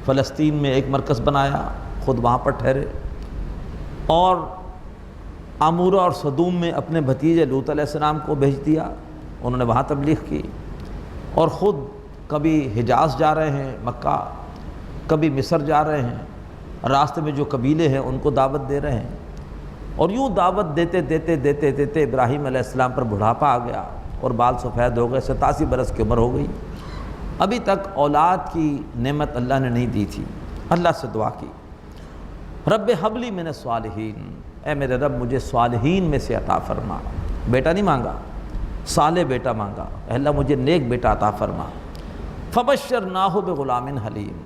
فلسطین میں ایک مرکز بنایا، خود وہاں پر ٹھہرے، اور عمورہ اور صدوم میں اپنے بھتیجے لوط علیہ السلام کو بھیج دیا، انہوں نے وہاں تبلیغ کی، اور خود کبھی حجاز جا رہے ہیں مکہ، کبھی مصر جا رہے ہیں، راستے میں جو قبیلے ہیں ان کو دعوت دے رہے ہیں، اور یوں دعوت دیتے دیتے دیتے دیتے ابراہیم علیہ السلام پر بڑھاپا آ گیا اور بال سفید ہو گئے، 87 برس کی عمر ہو گئی، ابھی تک اولاد کی نعمت اللہ نے نہیں دی تھی۔ اللہ سے دعا کی، رب حبلی من الصالحین، اے میرے رب مجھے صالحین میں سے عطا فرما۔ بیٹا نہیں مانگا، صالح بیٹا مانگا، اے اللہ مجھے نیک بیٹا عطا فرما۔ فبشرناہ بغلام حلیم،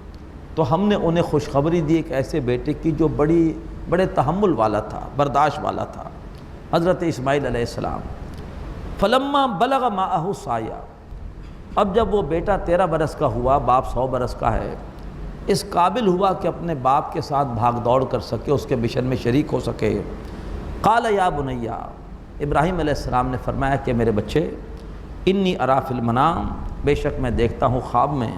تو ہم نے انہیں خوشخبری دی ایک ایسے بیٹے کی جو بڑے تحمل والا تھا، برداشت والا تھا، حضرت اسماعیل علیہ السلام۔ فلما بلغ معہ سایہ، اب جب وہ بیٹا 13 برس کا ہوا، باپ 100 برس کا ہے، اس قابل ہوا کہ اپنے باپ کے ساتھ بھاگ دوڑ کر سکے، اس کے مشن میں شریک ہو سکے، قال یا بنیا، ابراہیم علیہ السلام نے فرمایا کہ میرے بچے، انی ارا فی المنام، بے شک میں دیکھتا ہوں خواب میں،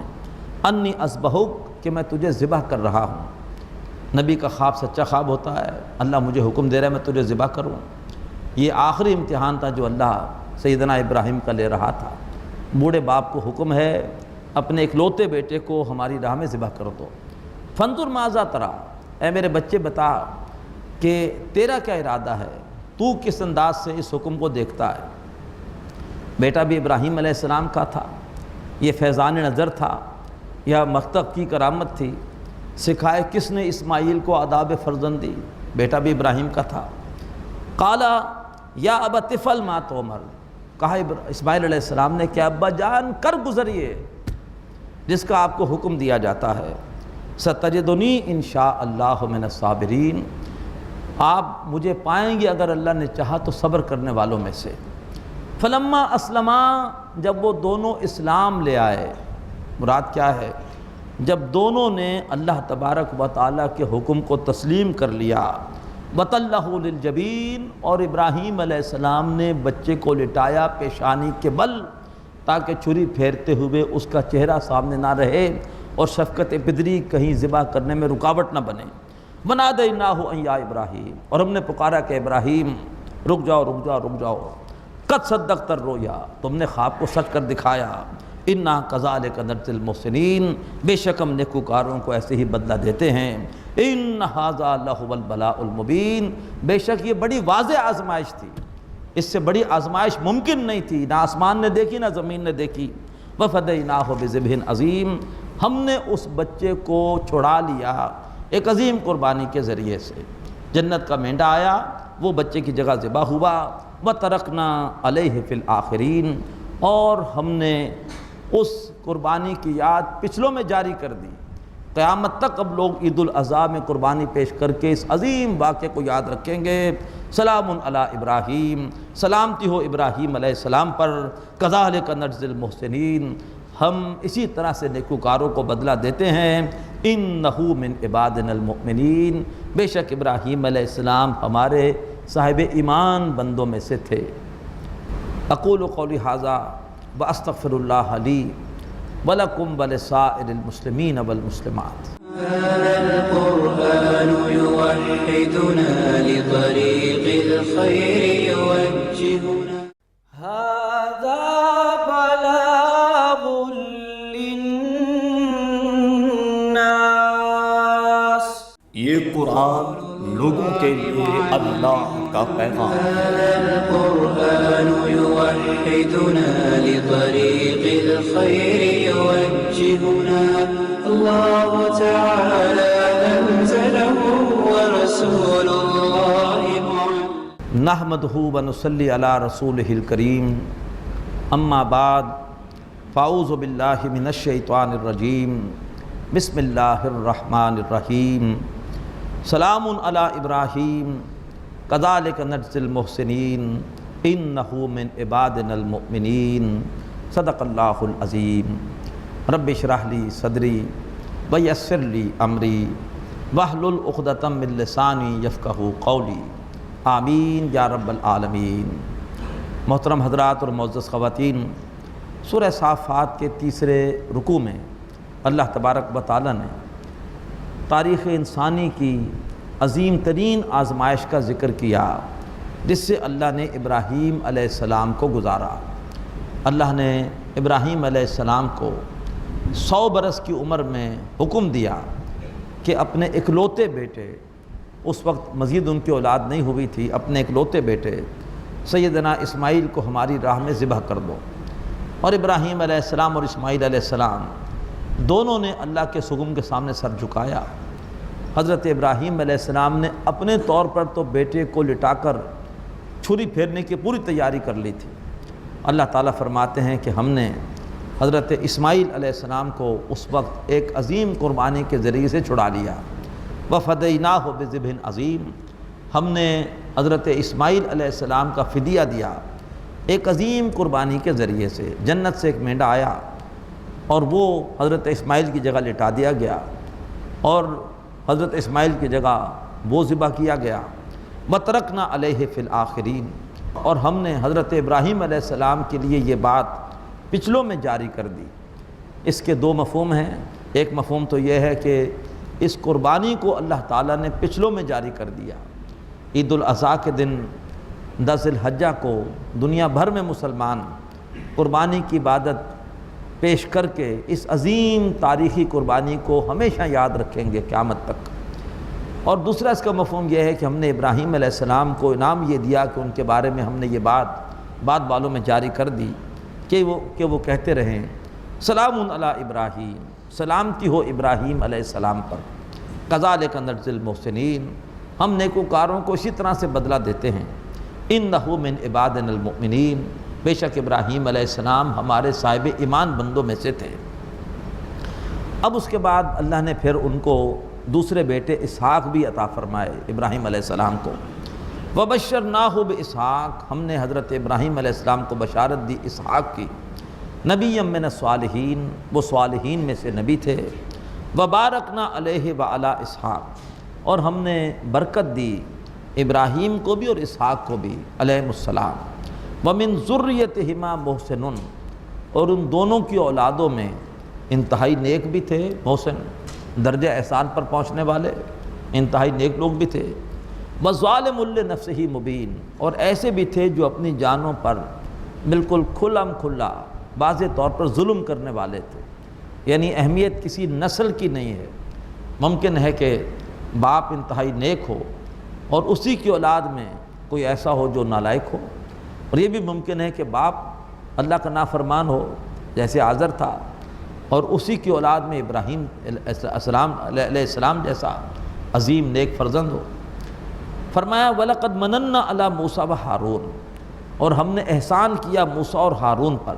انی اذبحک، کہ میں تجھے ذبح کر رہا ہوں۔ نبی کا خواب سچا خواب ہوتا ہے، اللہ مجھے حکم دے رہا ہے میں تجھے ذبح کروں۔ یہ آخری امتحان تھا جو اللہ سیدنا ابراہیم کا لے رہا تھا۔ بوڑھے باپ کو حکم ہے اپنے اکلوتے بیٹے کو ہماری راہ میں ذبح کر دو۔ فانظر ماذا ترا، اے میرے بچے بتا کہ تیرا کیا ارادہ ہے، تو کس انداز سے اس حکم کو دیکھتا ہے۔ بیٹا بھی ابراہیم علیہ السلام کا تھا، یہ فیضان نظر تھا یا مختق کی کرامت تھی، سکھائے کس نے اسماعیل کو آداب فرزندی، بیٹا بھی ابراہیم کا تھا۔ قال یا ابت افعل ما تؤمر، کہا اسماعیل علیہ السلام نے کہ ابا جان کر گزریے جس کا آپ کو حکم دیا جاتا ہے، ستجدنی انشاء اللہ من الصابرین، آپ مجھے پائیں گے اگر اللہ نے چاہا تو صبر کرنے والوں میں سے۔ فلما اسلما، جب وہ دونوں اسلام لے آئے، مراد کیا ہے، جب دونوں نے اللہ تبارک و تعالیٰ کے حکم کو تسلیم کر لیا، وَتَلَّهُ لِلْجَبِينِ، اور ابراہیم علیہ السلام نے بچے کو لٹایا پیشانی کے بل تاکہ چھری پھیرتے ہوئے اس کا چہرہ سامنے نہ رہے اور شفقت پدری کہیں ذبح کرنے میں رکاوٹ نہ بنے۔ وَنَادَيْنَاهُ أَن يَا إِبْرَاهِيمُ، اور ہم نے پکارا کہ ابراہیم رک جاؤ رک جاؤ رک جاؤ، قد صدقت الرؤیا، تم نے خواب کو سچ کر دکھایا، اِنَّا كَذَلِكَ نَجْزِي الْمُحْسِنِينَ، بے شک ہم نیکوکاروں کو ایسے ہی بدلہ دیتے ہیں۔ اِنَّ هَذَا لَهُوَ الْبَلَاءُ الْمُبِينُ، بے شک یہ بڑی واضح آزمائش تھی، اس سے بڑی آزمائش ممکن نہیں تھی، نہ آسمان نے دیکھی نہ زمین نے دیکھی۔ وَفَدَيْنَاهُ بِذِبْحٍ عَظِيمٍ، ہم نے اس بچے کو چھڑا لیا ایک عظیم قربانی کے ذریعے سے۔ جنت کا مینڈا آیا، وہ بچے کی جگہ ذبح ہوا۔ وَتَرَكْنَا عَلَيْهِ فِي الْآخِرِينَ، اور ہم نے اس قربانی کی یاد پچھلوں میں جاری کر دی، قیامت تک اب لوگ عید الاضحیٰ میں قربانی پیش کر کے اس عظیم واقعے کو یاد رکھیں گے۔ سلام علی ابراہیم، سلامتی ہو ابراہیم علیہ السلام پر، کذالک نجزی المحسنین، ہم اسی طرح سے نیکوکاروں کو بدلہ دیتے ہیں۔ انہ من عبادنا المؤمنین، بے شک ابراہیم علیہ السلام ہمارے صاحب ایمان بندوں میں سے تھے۔ اقول قولی ھذا واستغفر اللہ لی ولکم ولسائر المسلمین والمسلمات۔ هذا القرآن يوحدنا لطريق الخير يوجهنا، هذا بلاغ للناس، یہ قرآن لوگوں کے لیے اللہ کا پیغام ہے۔ هذا القرآن يوحدنا لطريق الخير يوجهنا، الله تعالى أنزله ورسول الله معه، نحمدہ ونصلی علی رسولہ الکریم، اما بعد، فاعوذ باللہ من الشیطان الرجیم، بسم اللہ الرحمن الرحیم، سلام علی ابراہیم کذالک نجزی المحسنین انہ من عبادنا المؤمنین، صدق اللہ العظیم۔ رب اشرح لی صدری ویسر لی امری واحلل عقدۃ من لسانی یفقہوا قولی، آمین یا رب العالمین۔ محترم حضرات اور معزز خواتین، سورہ صافات کے تیسرے رکوع میں اللہ تبارک و تعالیٰ نے تاریخ انسانی کی عظیم ترین آزمائش کا ذکر کیا، جس سے اللہ نے ابراہیم علیہ السلام کو گزارا۔ اللہ نے ابراہیم علیہ السلام کو 100 برس کی عمر میں حکم دیا کہ اپنے اکلوتے بیٹے، اس وقت مزید ان کی اولاد نہیں ہوئی تھی، اپنے اکلوتے بیٹے سیدنا اسماعیل کو ہماری راہ میں ذبح کر دو۔ اور ابراہیم علیہ السلام اور اسماعیل علیہ السلام دونوں نے اللہ کے حکم کے سامنے سر جھکایا۔ حضرت ابراہیم علیہ السلام نے اپنے طور پر تو بیٹے کو لٹا کر چھری پھیرنے کی پوری تیاری کر لی تھی۔ اللہ تعالیٰ فرماتے ہیں کہ ہم نے حضرت اسماعیل علیہ السلام کو اس وقت ایک عظیم قربانی کے ذریعے سے چھڑا لیا۔ وَفَدَيْنَاهُ بِذِبْحٍ عظیم، ہم نے حضرت اسماعیل علیہ السلام کا فدیہ دیا ایک عظیم قربانی کے ذریعے سے۔ جنت سے ایک مینڈا آیا اور وہ حضرت اسماعیل کی جگہ لٹا دیا گیا، اور حضرت اسماعیل کی جگہ وہ ذبح کیا گیا۔ وَتَرَكْنَا عَلَيْهِ فِي الْآخِرِينَ، اور ہم نے حضرت ابراہیم علیہ السلام کے لیے یہ بات پچھلوں میں جاری کر دی۔ اس کے دو مفہوم ہیں۔ ایک مفہوم تو یہ ہے کہ اس قربانی کو اللہ تعالیٰ نے پچھلوں میں جاری کر دیا۔ عید الاضحیٰ کے دن 10 ذی الحجہ کو دنیا بھر میں مسلمان قربانی کی عبادت پیش کر کے اس عظیم تاریخی قربانی کو ہمیشہ یاد رکھیں گے قیامت تک۔ اور دوسرا اس کا مفہوم یہ ہے کہ ہم نے ابراہیم علیہ السلام کو انعام یہ دیا کہ ان کے بارے میں ہم نے یہ بات والوں میں جاری کر دی کہ وہ کہتے رہیں سلام علی ابراہیم، سلامتی ہو ابراہیم علیہ السلام پر، کذالک نجزی المحسنین، ہم نیکوکاروں کو اسی طرح سے بدلہ دیتے ہیں۔ انہ من عبادنا المؤمنین، بے شک ابراہیم علیہ السلام ہمارے صاحب ایمان بندوں میں سے تھے۔ اب اس کے بعد اللہ نے پھر ان کو دوسرے بیٹے اسحاق بھی عطا فرمائے ابراہیم علیہ السلام کو۔ وبشرناہ باسحاق، ہم نے حضرت ابراہیم علیہ السلام کو بشارت دی اسحاق کی، نبی من الصالحین، وہ صالحین میں سے نبی تھے۔ وبارکنا علیہ وعلی اسحاق، اور ہم نے برکت دی ابراہیم کو بھی اور اسحاق کو بھی علیہم السلام۔ ومن ذریتہما محسن، اور ان دونوں کی اولادوں میں انتہائی نیک بھی تھے، محسن درجہ احسان پر پہنچنے والے انتہائی نیک لوگ بھی تھے۔ وظالم لنفسہ مبین، اور ایسے بھی تھے جو اپنی جانوں پر بالکل کھلم کھلا واضح طور پر ظلم کرنے والے تھے، یعنی اہمیت کسی نسل کی نہیں ہے۔ ممکن ہے کہ باپ انتہائی نیک ہو اور اسی کی اولاد میں کوئی ایسا ہو جو نالائق ہو، اور یہ بھی ممکن ہے کہ باپ اللہ کا نافرمان ہو جیسے آزر تھا، اور اسی کی اولاد میں ابراہیم علیہ السلام جیسا عظیم نیک فرزند ہو۔ فرمایا وَلَقَدْ مَنَنَّا عَلَى مُوسَىٰ وَهَارُونَ، اور ہم نے احسان کیا موسیٰ اور ہارون پر۔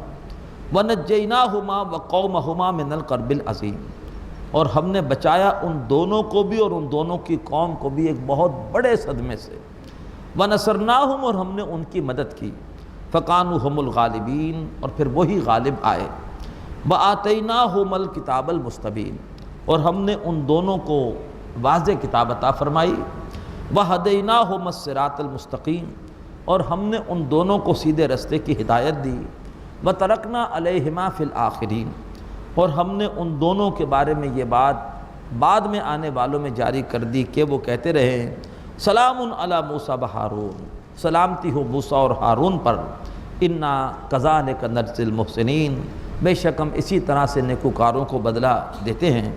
وَنَجَّيْنَاهُمَا وَقَوْمَهُمَا مِنَ الْكَرْبِ الْعَظِيمِ، اور ہم نے بچایا ان دونوں کو بھی اور ان دونوں کی قوم کو بھی ایک بہت بڑے صدمے سے۔ وَنَصَرْنَاهُمْ، اور ہم نے ان کی مدد کی۔ فَكَانُوا هُمُ الْغَالِبِينَ، اور پھر وہی غالب آئے۔ وَآتَيْنَاهُمَ الْكِتَابَ الْمُسْتَبِينَ، اور ہم نے ان دونوں کو واضح کتاب عطا فرمائی۔ وَهَدَيْنَاهُمَ الصِّرَاطَ الْمُسْتَقِيمَ، اور ہم نے ان دونوں کو سیدھے رستے کی ہدایت دی۔ وَتَرَكْنَا عَلَيْهِمَا فِي الْآخِرِينَ، اور ہم نے ان دونوں کے بارے میں یہ بات بعد میں آنے والوں میں جاری کر دی کہ وہ کہتے رہے سلام علی موسیٰ وہارون، سلامتی ہو موسیٰ اور ہارون پر۔ انا کذالک نجزی المحسنین، بے شک ہم اسی طرح سے نیکوکاروں کو بدلہ دیتے ہیں۔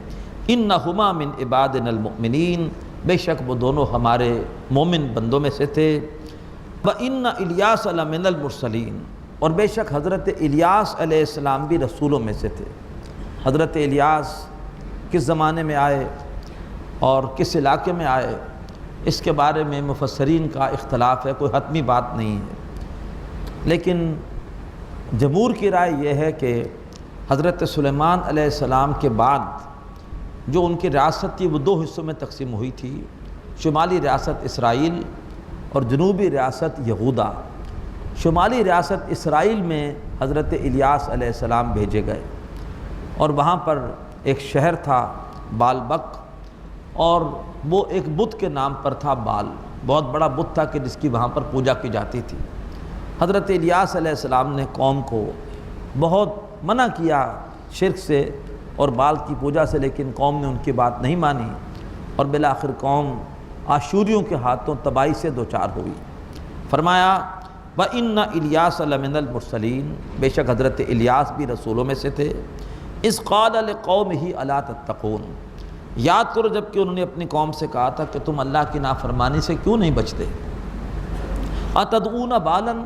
انہما من عبادنا المؤمنین، بے شک وہ دونوں ہمارے مومن بندوں میں سے تھے۔ وَإِنَّ إِلْيَاسَ لَمِنَ الْمُرْسَلِينَ، اور بے شک حضرت الیاس علیہ السلام بھی رسولوں میں سے تھے۔ حضرت الیاس کس زمانے میں آئے اور کس علاقے میں آئے، اس کے بارے میں مفسرین کا اختلاف ہے، کوئی حتمی بات نہیں ہے، لیکن جمہور کی رائے یہ ہے کہ حضرت سلیمان علیہ السلام کے بعد جو ان کی ریاست تھی وہ 2 حصوں میں تقسیم ہوئی تھی، شمالی ریاست اسرائیل اور جنوبی ریاست یہودا۔ شمالی ریاست اسرائیل میں حضرت الیاس علیہ السلام بھیجے گئے، اور وہاں پر ایک شہر تھا بالبک، اور وہ ایک بت کے نام پر تھا بال، بہت بڑا بت تھا کہ جس کی وہاں پر پوجا کی جاتی تھی۔ حضرت الیاس علیہ السلام نے قوم کو بہت منع کیا شرک سے اور بال کی پوجا سے، لیکن قوم نے ان کی بات نہیں مانی اور بالآخر قوم آشوریوں کے ہاتھوں تباہی سے دوچار ہوئی۔ فرمایا وَإِنَّ إِلْيَاسَ لَمِنَ الْمُرْسَلِينَ، بے شک حضرت الیاس بھی رسولوں میں سے تھے۔ اِذْ قَالَ لِقَوْمِهِ أَلَا تَتَّقُونَ، یاد کرو جب کہ انہوں نے اپنی قوم سے کہا تھا کہ تم اللہ کی نافرمانی سے کیوں نہیں بچتے۔ أَتَدْعُونَ بَالًا،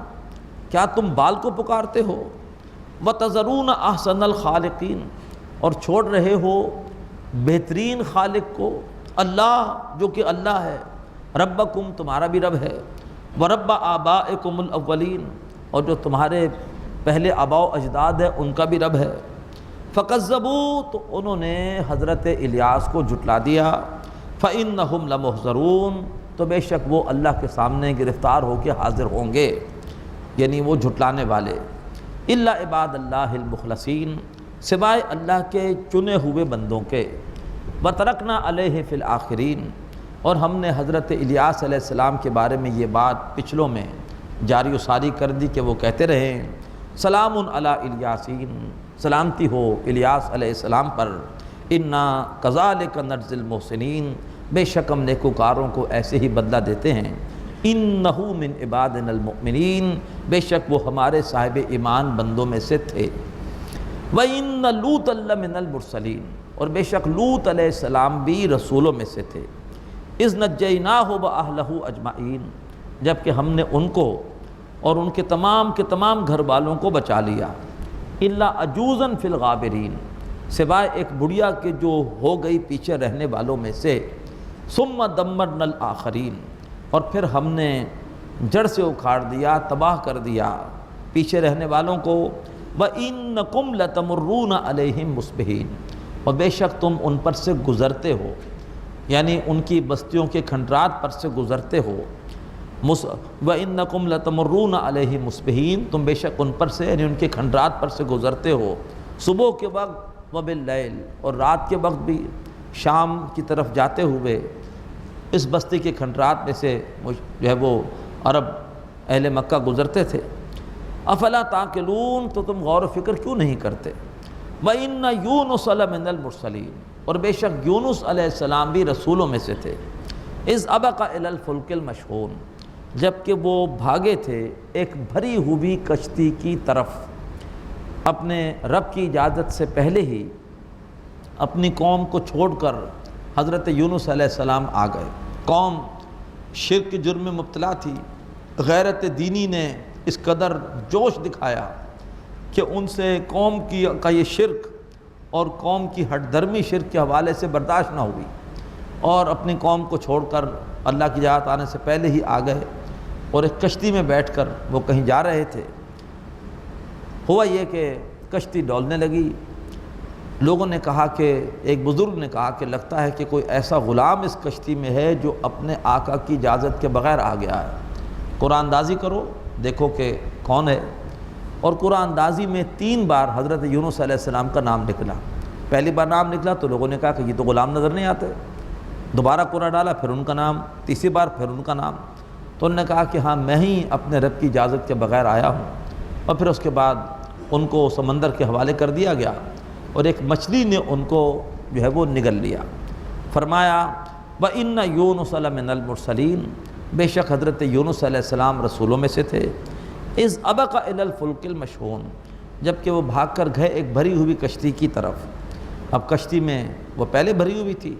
کیا تم بال کو پکارتے ہو، وَتَذَرُونَ أَحْسَنَ الْخَالِقِينَ، اور چھوڑ رہے ہو بہترین خالق کو، اللہ جو کہ اللہ ہے، ربکم تمہارا بھی رب ہے، وَرَبَّ آبائکم الْأَوَّلِينَ، اور جو تمہارے پہلے آباء و اجداد ہے ان کا بھی رب ہے۔ فَكَذَّبُوا، تو انہوں نے حضرت الیاس کو جھٹلا دیا۔ فَإِنَّهُمْ لَمُحْضَرُونَ، تو بے شک وہ اللہ کے سامنے گرفتار ہو کے حاضر ہوں گے، یعنی وہ جھٹلانے والے۔ إِلَّا عِبَادَ اللَّهِ الْمُخْلَصِينَ، سوائے اللہ کے چنے ہوئے بندوں کے۔ وَتَرَكْنَا عَلَيْهِ فِي الْآخِرِينَ، اور ہم نے حضرت الیاس علیہ السلام کے بارے میں یہ بات پچھلوں میں جاری و ساری کر دی کہ وہ کہتے رہے سلام علی الیاسین، سلامتی ہو الیاس علیہ السلام پر، انا کذالک نجزی المحسنین، بے شک ہم نیکوکاروں کو ایسے ہی بدلہ دیتے ہیں۔ انہ من عبادنا المؤمنین، بے شک وہ ہمارے صاحب ایمان بندوں میں سے تھے۔ وَإِنَّ لُوطًا لَّمِنَ الْمُرْسَلِينَ، اور بے شک لوط علیہ السلام بھی رسولوں میں سے تھے۔ اِذْ نَجَّيْنَاهُ وَأَهْلَهُ أَجْمَعِينَ، جب کہ ہم نے ان کو اور ان کے تمام گھر والوں کو بچا لیا۔ إِلَّا عَجُوزًا فِي الْغَابِرِينَ، سوائے ایک بڑھیا کے جو ہو گئی پیچھے رہنے والوں میں سے۔ ثُمَّ دَمَّرْنَا الْآخَرِينَ، اور پھر ہم نے جڑ سے اکھاڑ دیا، تباہ کر دیا پیچھے رہنے والوں کو۔ وَإِنَّكُمْ لَتَمُرُّونَ عَلَيْهِمْ مُصْبِحِينَ، اور بے شک تم ان پر سے گزرتے ہو، یعنی ان کی بستیوں کے کھنڈرات پر سے گزرتے ہو۔ وَإِنَّكُمْ لَتَمُرُّونَ عَلَيْهِمْ مُصْبِحِينَ، تم بے شک ان پر سے یعنی ان کے کھنڈرات پر سے گزرتے ہو، صبح کے وقت وباللیل، اور رات کے وقت بھی شام کی طرف جاتے ہوئے اس بستی کے کھنڈرات میں سے جو ہے وہ عرب اہل مکہ گزرتے تھے۔ افلا تعقلون، تو تم غور و فکر کیوں نہیں کرتے۔ وَإِنَّ يُونُسَ لَمِنَ الْمُرْسَلِينَ، اور بے شک یونس علیہ السلام بھی رسولوں میں سے تھے۔ اِذْ أَبَقَ إِلَى الْفُلْكِ الْمَشْحُونِ، جب کہ وہ بھاگے تھے ایک بھری ہوئی کشتی کی طرف، اپنے رب کی اجازت سے پہلے ہی اپنی قوم کو چھوڑ کر حضرت یونس علیہ السلام آ گئے۔ قوم شرک کے جرم میں مبتلا تھی، غیرت دینی نے اس قدر جوش دکھایا کہ ان سے قوم کا یہ شرک اور قوم کی ہٹ درمی شرک کے حوالے سے برداشت نہ ہوئی، اور اپنی قوم کو چھوڑ کر اللہ کی اجازت آنے سے پہلے ہی آ گئے، اور ایک کشتی میں بیٹھ کر وہ کہیں جا رہے تھے۔ ہوا یہ کہ کشتی ڈولنے لگی۔ لوگوں نے کہا کہ ایک بزرگ نے کہا کہ لگتا ہے کہ کوئی ایسا غلام اس کشتی میں ہے جو اپنے آقا کی اجازت کے بغیر آ گیا ہے، قرآن اندازی کرو دیکھو کہ کون ہے۔ اور قرآن اندازی میں 3 بار حضرت یونس علیہ السلام کا نام نکلا۔ پہلی بار نام نکلا تو لوگوں نے کہا کہ یہ تو غلام نظر نہیں آتے، دوبارہ قرآن ڈالا پھر ان کا نام، تیسری بار پھر ان کا نام، تو انہوں نے کہا کہ ہاں میں ہی اپنے رب کی اجازت کے بغیر آیا ہوں۔ اور پھر اس کے بعد ان کو سمندر کے حوالے کر دیا گیا، اور ایک مچھلی نے ان کو جو ہے وہ نگل لیا۔ فرمایا وَإِنَّ يُونُسَ لَمِنَ الْمُرْسَلِينَ، بے شک حضرت یونس علیہ السلام رسولوں میں سے تھے۔ اِذْ أَبَقَ إِلَى الْفُلْكِ الْمَشْحُونِ، جب کہ وہ بھاگ کر گئے ایک بھری ہوئی کشتی کی طرف۔ اب کشتی میں وہ پہلے بھری ہوئی تھی،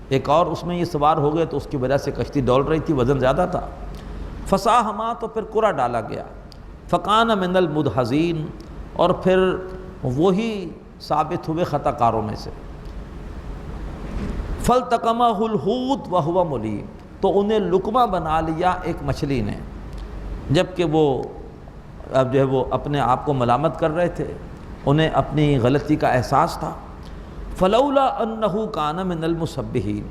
ایک اور اس میں یہ سوار ہو گئے تو اس کی وجہ سے کشتی ڈول رہی تھی، وزن زیادہ تھا۔ فَسَاهَمَا، تو پھر قرعہ ڈالا گیا۔ فَكَانَ مِنَ الْمُدْحَضِينَ، اور پھر وہی ثابت ہوئے خطا کاروں میں سے۔ فَالْتَقَمَهُ الْحُوتُ وَهُوَ مُلِيمٌ، تو انہیں لقمہ بنا لیا ایک مچھلی نے، جب کہ وہ اب جو ہے وہ اپنے آپ کو ملامت کر رہے تھے، انہیں اپنی غلطی کا احساس تھا۔ فلولا انہ کان من المسبحین،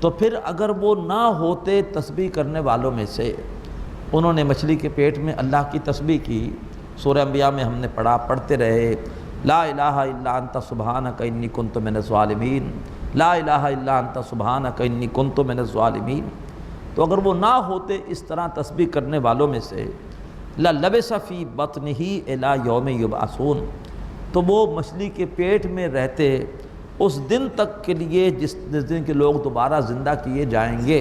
تو پھر اگر وہ نہ ہوتے تسبیح کرنے والوں میں سے۔ انہوں نے مچھلی کے پیٹ میں اللہ کی تسبیح کی، سورہ انبیاء میں ہم نے پڑھتے رہے لا الہ الا انت سبحانک انی کنت من الظالمین، لا الہ الا انت سبحانک انی کنت من الظالمین۔ تو اگر وہ نہ ہوتے اس طرح تسبیح کرنے والوں میں سے، لَلَبِسَ فِي بَطْنِهِ إِلَى يَوْمِ يُبْعَثُونَ، تو وہ مچھلی کے پیٹ میں رہتے اس دن تک کے لیے جس دن کے لوگ دوبارہ زندہ کیے جائیں گے۔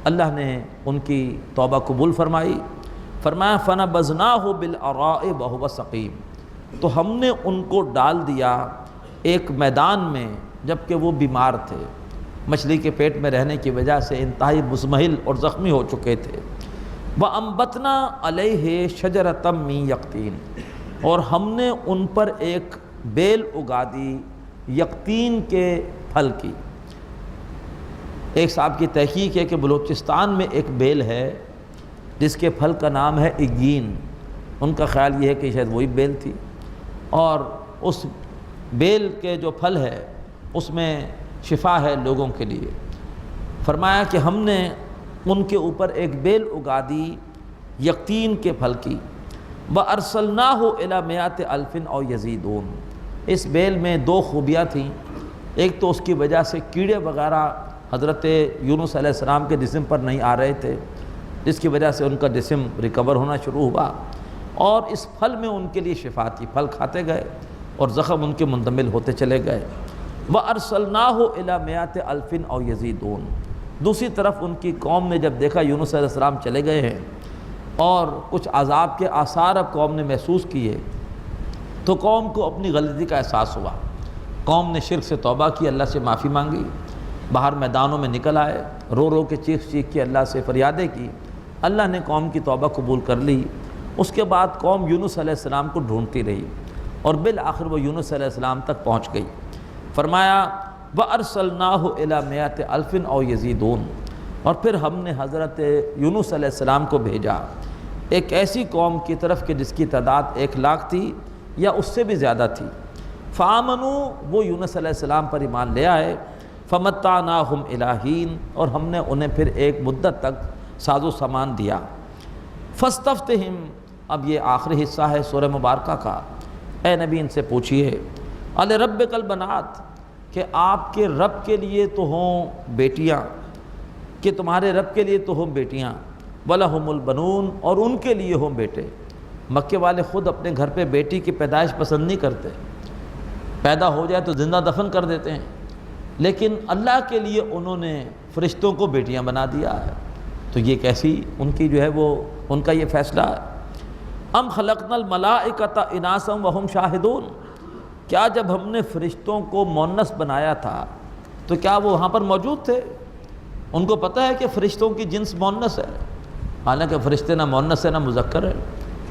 اللہ نے ان کی توبہ قبول فرمائی، فرمایا فَنَبَذْنَاهُ بِالْعَرَاءِ وَهُوَ سَقِيمٌ، تو ہم نے ان کو ڈال دیا ایک میدان میں جبکہ وہ بیمار تھے، مچھلی کے پیٹ میں رہنے کی وجہ سے انتہائی مزمحل اور زخمی ہو چکے تھے۔ وَأَنبَتْنَا عَلَيْهِ شَجَرَةً مِّن يَقْطِينٍ، اور ہم نے ان پر ایک بیل اگا دی یقطین کے پھل کی۔ ایک صاحب کی تحقیق ہے کہ بلوچستان میں ایک بیل ہے جس کے پھل کا نام ہے ایگین، ان کا خیال یہ ہے کہ شاید وہی بیل تھی، اور اس بیل کے جو پھل ہے اس میں شفا ہے لوگوں کے لیے۔ فرمایا کہ ہم نے ان کے اوپر ایک بیل اگا دی یقطین کے پھل کی۔ وَأَرْسَلْنَاهُ إِلَى مِائَةِ أَلْفٍ أَوْ يَزِيدُونَ، اس بیل میں دو خوبیاں تھیں، ایک تو اس کی وجہ سے کیڑے وغیرہ حضرت یونس علیہ السلام کے جسم پر نہیں آ رہے تھے، جس کی وجہ سے ان کا جسم ریکور ہونا شروع ہوا، اور اس پھل میں ان کے لیے شفا تھی، پھل کھاتے گئے اور زخم ان کے مندمل ہوتے چلے گئے۔ وَأَرْسَلْنَاهُ إِلَى مِائَةِ أَلْفٍ أَوْ يَزِيدُونَ، دوسری طرف ان کی قوم نے جب دیکھا یونس علیہ السلام چلے گئے ہیں اور کچھ عذاب کے آثار اب قوم نے محسوس کیے، تو قوم کو اپنی غلطی کا احساس ہوا، قوم نے شرک سے توبہ کی، اللہ سے معافی مانگی، باہر میدانوں میں نکل آئے، رو رو کے چیخ چیخ کے اللہ سے فریادیں کی، اللہ نے قوم کی توبہ قبول کر لی۔ اس کے بعد قوم یونس علیہ السلام کو ڈھونڈتی رہی اور بالآخر وہ یونس علیہ السلام تک پہنچ گئی۔ فرمایا وَأَرْسَلْنَاهُ إِلَى مِائَةِ أَلْفٍ أَوْ يَزِيدُونَ، اور پھر ہم نے حضرت یونس علیہ السلام کو بھیجا ایک ایسی قوم کی طرف کہ جس کی تعداد 1,00,000 تھی یا اس سے بھی زیادہ تھی۔ فَآمَنُوا، وہ یونس علیہ السلام پر ایمان لے آئے۔ فَمَتَّعْنَاهُمْ إِلَىٰ حِينٍ، اور ہم نے انہیں پھر ایک مدت تک ساز و سامان دیا۔ فَاسْتَفْتِهِمْ، اب یہ آخری حصہ ہے سورہ مبارکہ کا، اے نبی ان سے پوچھئے أَلِرَبِّكَ الْبَنَاتُ، کہ آپ کے رب کے لیے تو ہوں بیٹیاں، کہ تمہارے رب کے لیے تو ہوں بیٹیاں، وَلَهُمُ الْبَنُونَ، اور ان کے لیے ہوں بیٹے۔ مکے والے خود اپنے گھر پہ بیٹی کی پیدائش پسند نہیں کرتے، پیدا ہو جائے تو زندہ دفن کر دیتے ہیں، لیکن اللہ کے لیے انہوں نے فرشتوں کو بیٹیاں بنا دیا ہے، تو یہ کیسی ان کی جو ہے وہ ان کا یہ فیصلہ ہے۔ ام خلقنا الملائکۃ اناسا وہم شاہدون، کیا جب ہم نے فرشتوں کو مونس بنایا تھا تو کیا وہ وہاں پر موجود تھے؟ ان کو پتہ ہے کہ فرشتوں کی جنس مونس ہے، حالانکہ فرشتے نہ مونس ہے نہ مذکر ہے،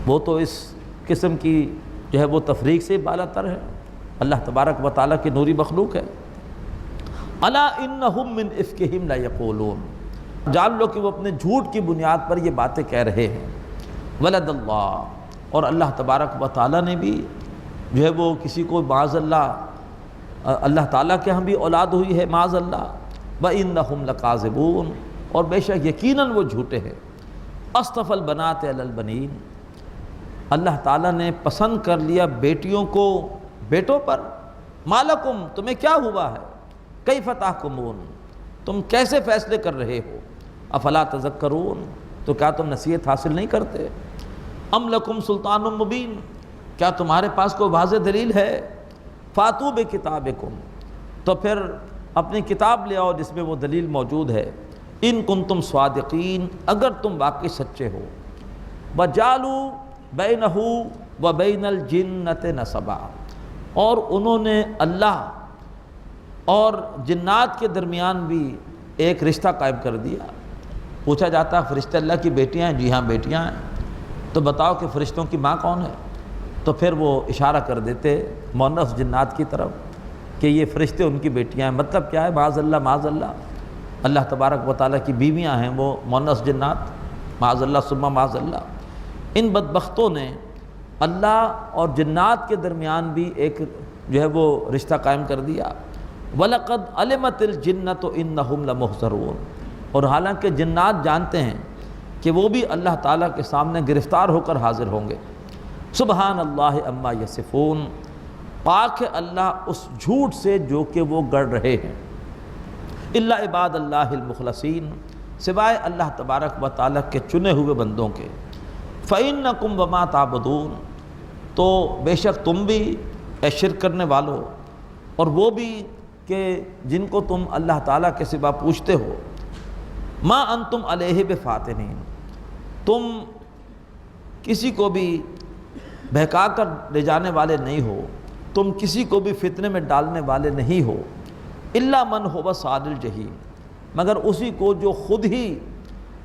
وہ تو اس قسم کی جو ہے وہ تفریق سے بالا تر ہے، اللہ تبارک و تعالیٰ کی نوری مخلوق ہے۔ الا انہم من افکہم لیقولون، جان لو کہ وہ اپنے جھوٹ کی بنیاد پر یہ باتیں کہہ رہے ہیں۔ ولد اللہ، اور اللہ تبارک و تعالیٰ نے بھی جو ہے وہ کسی کو معاذ اللہ تعالیٰ کے ہم بھی اولاد ہوئی ہے معاذ اللہ۔ وَإِنَّهُمْ لَكَاذِبُونَ، اور بے شک یقیناً وہ جھوٹے ہیں۔ اصطفى البنات علی البنین، اللہ تعالیٰ نے پسند کر لیا بیٹیوں کو بیٹوں پر۔ مالکم، تمہیں کیا ہوا ہے؟ کیف تحکمون، تم کیسے فیصلے کر رہے ہو؟ افلا تذکرون، تو کیا تم نصیحت حاصل نہیں کرتے؟ ام لکم سلطان مبین، کیا تمہارے پاس کوئی واضح دلیل ہے؟ فاتو بکتابکم، تو پھر اپنی کتاب لے آؤ جس میں وہ دلیل موجود ہے۔ ان کنتم صادقین، اگر تم واقعی سچے ہو۔ وجعلوا بینہ وبین الجنۃ نسبا، اور انہوں نے اللہ اور جنات کے درمیان بھی ایک رشتہ قائم کر دیا۔ پوچھا جاتا ہے فرشتے اللہ کی بیٹیاں ہیں؟ جی ہاں بیٹیاں ہیں۔ تو بتاؤ کہ فرشتوں کی ماں کون ہے؟ تو پھر وہ اشارہ کر دیتے مونس جنات کی طرف کہ یہ فرشتے ان کی بیٹیاں ہیں۔ مطلب کیا ہے؟ معاذ اللہ معاذ اللہ، اللہ تبارک و تعالیٰ کی بیویاں ہیں وہ مونس جنات، معاذ اللہ ثم معاذ اللہ۔ ان بدبختوں نے اللہ اور جنات کے درمیان بھی ایک جو ہے وہ رشتہ قائم کر دیا۔ وَلَقَدْ عَلِمَتِ الْجِنَّةُ إِنَّهُمْ لَمُحْضَرُونَ، اور حالانکہ جنات جانتے ہیں کہ وہ بھی اللہ تعالیٰ کے سامنے گرفتار ہو کر حاضر ہوں گے۔ سبحان اللہ عما یصفون، پاک ہے اللہ اس جھوٹ سے جو کہ وہ گڑ رہے ہیں۔ الا عباد اللہ المخلصین، سوائے اللہ تبارک و تعالیٰ کے چنے ہوئے بندوں کے۔ فَإِنَّكُمْ وَمَا تَعْبُدُونَ، تو بے شک تم بھی اے شرک کرنے والو اور وہ بھی کہ جن کو تم اللہ تعالیٰ کے سوا پوچھتے ہو، ما انتم علیہ بفاتنین، تم کسی کو بھی بہکا کر لے جانے والے نہیں ہو، تم کسی کو بھی فتنے میں ڈالنے والے نہیں ہو، الا من هو صال الجحیم، مگر اسی کو جو خود ہی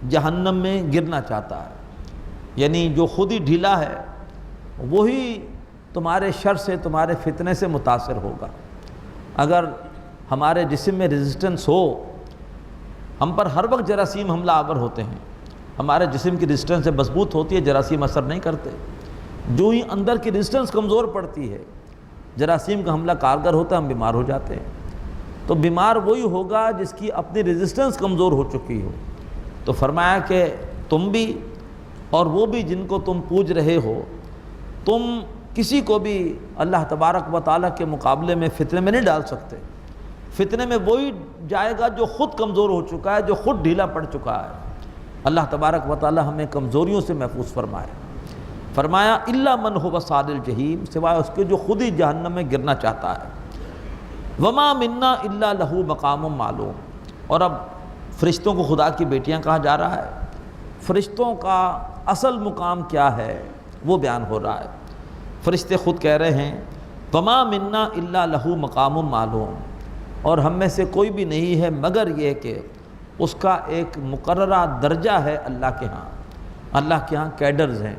جہنم میں گرنا چاہتا ہے، یعنی جو خود ہی ڈھیلا ہے وہی تمہارے شر سے تمہارے فتنے سے متاثر ہوگا۔ اگر ہمارے جسم میں ریزسٹنس ہو، ہم پر ہر وقت جراثیم حملہ آور ہوتے ہیں، ہمارے جسم کی ریزسٹنس جب مضبوط ہوتی ہے جراثیم اثر نہیں کرتے، جو ہی اندر کی ریزسٹنس کمزور پڑتی ہے جراثیم کا حملہ کارگر ہوتا ہے، ہم بیمار ہو جاتے ہیں۔ تو بیمار وہی ہوگا جس کی اپنی ریزسٹنس کمزور ہو چکی ہو۔ تو فرمایا کہ تم بھی اور وہ بھی جن کو تم پوج رہے ہو، تم کسی کو بھی اللہ تبارک و تعالیٰ کے مقابلے میں فتنے میں نہیں ڈال سکتے۔ فتنے میں وہی جائے گا جو خود کمزور ہو چکا ہے، جو خود ڈھیلا پڑ چکا ہے۔ اللہ تبارک و تعالیٰ ہمیں کمزوریوں سے محفوظ فرمائے۔ فرمایا الا من هو صال الجحیم، سوائے اس کے جو خود ہی جہنم میں گرنا چاہتا ہے۔ وما منا الا له مقام معلوم، اور اب فرشتوں کو خدا کی بیٹیاں کہا جا رہا ہے، فرشتوں کا اصل مقام کیا ہے وہ بیان ہو رہا ہے۔ فرشتے خود کہہ رہے ہیں وما منا الا له مقام معلوم، اور ہم میں سے کوئی بھی نہیں ہے مگر یہ کہ اس کا ایک مقررہ درجہ ہے اللہ کے ہاں۔ اللہ کے ہاں کیڈرز ہیں،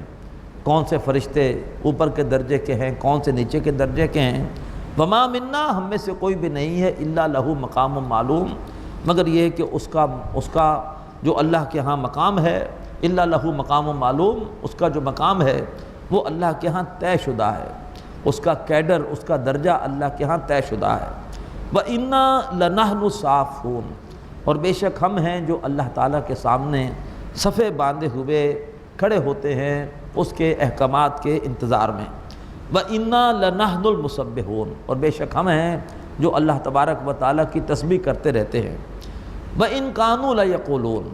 کون سے فرشتے اوپر کے درجے کے ہیں، کون سے نیچے کے درجے کے ہیں۔ وما منا، ہم میں سے کوئی بھی نہیں ہے الا له مقام معلوم، مگر یہ کہ اس کا جو اللہ کے ہاں مقام ہے، الا له مقام معلوم، اس کا جو مقام ہے وہ اللہ کے ہاں طے شدہ ہے، اس کا کیڈر، اس کا درجہ اللہ کے ہاں طے شدہ ہے۔ وَإِنَّا لَنَحْنُ الصَّافُونَ، اور بے شک ہم ہیں جو اللہ تعالیٰ کے سامنے صفے باندھے ہوئے کھڑے ہوتے ہیں اس کے احکامات کے انتظار میں۔ وَإِنَّا لَنَحْنُ الْمُسَبِّحُونَ، اور بے شک ہم ہیں جو اللہ تبارک و تعالیٰ کی تسبیح کرتے رہتے ہیں۔ وَإِن كَانُوا لَيَقُولُونَ،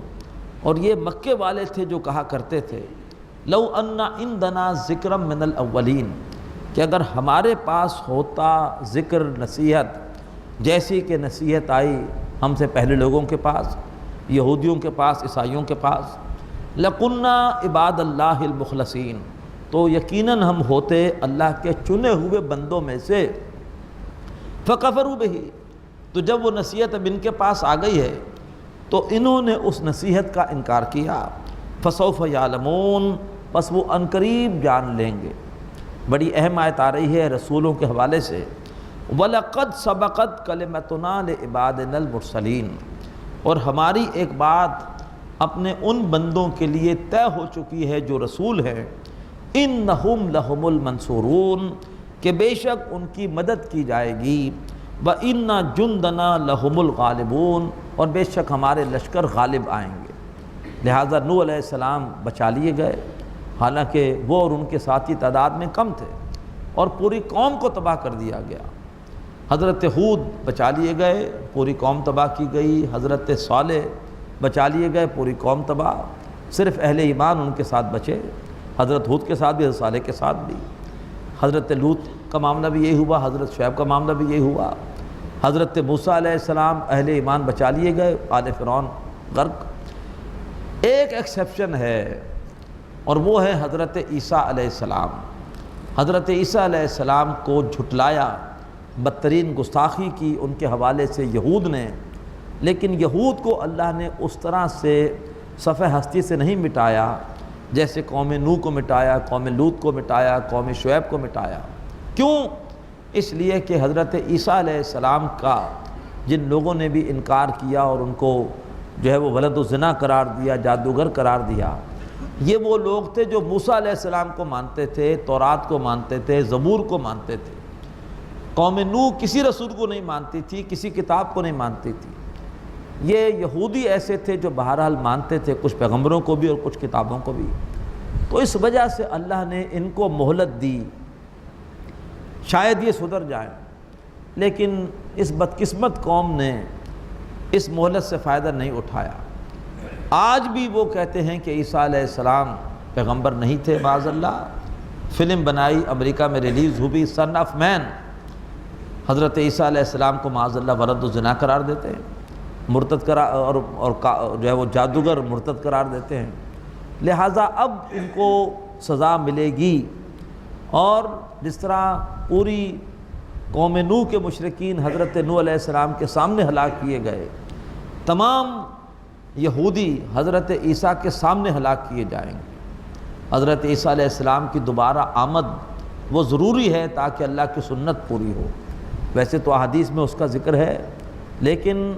اور یہ مکے والے تھے جو کہا کرتے تھے لَوْ أَنَّ عِندَنَا ذِكْرًا مِّنَ الْأَوَّلِينَ، کہ اگر ہمارے پاس ہوتا ذکر، نصیحت جیسی کہ نصیحت آئی ہم سے پہلے لوگوں کے پاس، یہودیوں کے پاس، عیسائیوں کے پاس، لَقُلْنَا عِبَادَ اللَّهِ الْمُخْلَصِينَ، تو یقیناً ہم ہوتے اللہ کے چنے ہوئے بندوں میں سے۔ فَكَفَرُوا بِهِ، تو جب وہ نصیحت اب ان کے پاس آ گئی ہے تو انہوں نے اس نصیحت کا انکار کیا۔ فَسَوْفَ يَعْلَمُونَ، پس وہ عنقریب جان لیں گے۔ بڑی اہم آیت آ رہی ہے رسولوں کے حوالے سے، وَلَقَدْ سَبَقَتْ كَلِمَتُنَا لِعِبَادِنَا الْمُرْسَلِينَ، اور ہماری ایک بات اپنے ان بندوں کے لیے طے ہو چکی ہے جو رسول ہیں، اِنَّهُمْ لَهُمُ الْمَنْصُورُونَ، کہ بے شک ان کی مدد کی جائے گی۔ وَإِنَّ جُنْدَنَا لَهُمُ الْغَالِبُونَ، اور بے شک ہمارے لشکر غالب آئیں گے۔ لہٰذا نوح علیہ السلام بچا لیے گئے، حالانکہ وہ اور ان کے ساتھی تعداد میں کم تھے، اور پوری قوم کو تباہ کر دیا گیا۔ حضرت ہود بچا لیے گئے، پوری قوم تباہ کی گئی۔ حضرت صالح بچا لیے گئے، پوری قوم تباہ، صرف اہل ایمان ان کے ساتھ بچے۔ حضرت ہود کے ساتھ بھی، حضرت صالح کے ساتھ بھی۔ حضرت لوط کا معاملہ بھی یہی ہوا، حضرت شعیب کا معاملہ بھی یہی ہوا۔ حضرت موسیٰ علیہ السلام اہل ایمان بچا لیے گئے، آل فرعون غرق۔ ایک ایکسیپشن ہے اور وہ ہے حضرت عیسیٰ علیہ السلام۔ حضرت عیسیٰ علیہ السلام کو جھٹلایا، بدترین گستاخی کی ان کے حوالے سے یہود نے، لیکن یہود کو اللہ نے اس طرح سے صفحہ ہستی سے نہیں مٹایا جیسے قوم نوح کو مٹایا، قوم لوط کو مٹایا، قوم شعیب کو مٹایا۔ کیوں؟ اس لیے کہ حضرت عیسیٰ علیہ السلام کا جن لوگوں نے بھی انکار کیا اور ان کو جو ہے وہ ولد الزنا قرار دیا، جادوگر قرار دیا، یہ وہ لوگ تھے جو موسیٰ علیہ السلام کو مانتے تھے، تورات کو مانتے تھے، زبور کو مانتے تھے۔ قوم نوح کسی رسول کو نہیں مانتی تھی، کسی کتاب کو نہیں مانتی تھی۔ یہ یہودی ایسے تھے جو بہرحال مانتے تھے کچھ پیغمبروں کو بھی اور کچھ کتابوں کو بھی۔ تو اس وجہ سے اللہ نے ان کو مہلت دی، شاید یہ سدھر جائیں، لیکن اس بدقسمت قوم نے اس مہلت سے فائدہ نہیں اٹھایا۔ آج بھی وہ کہتے ہیں کہ عیسیٰ علیہ السلام پیغمبر نہیں تھے معاذ اللہ، فلم بنائی، امریکہ میں ریلیز ہوئی، سن آف مین، حضرت عیسیٰ علیہ السلام کو معاذ اللہ ولد الزنا قرار دیتے ہیں، مرتد قرار اور جو ہے وہ جادوگر مرتد قرار دیتے ہیں۔ لہٰذا اب ان کو سزا ملے گی، اور جس طرح پوری قوم نوح کے مشرکین حضرت نوح علیہ السلام کے سامنے ہلاک کیے گئے، تمام یہودی حضرت عیسیٰ کے سامنے ہلاک کیے جائیں گے۔ حضرت عیسیٰ علیہ السلام کی دوبارہ آمد وہ ضروری ہے تاکہ اللہ کی سنت پوری ہو۔ ویسے تو احادیث میں اس کا ذکر ہے، لیکن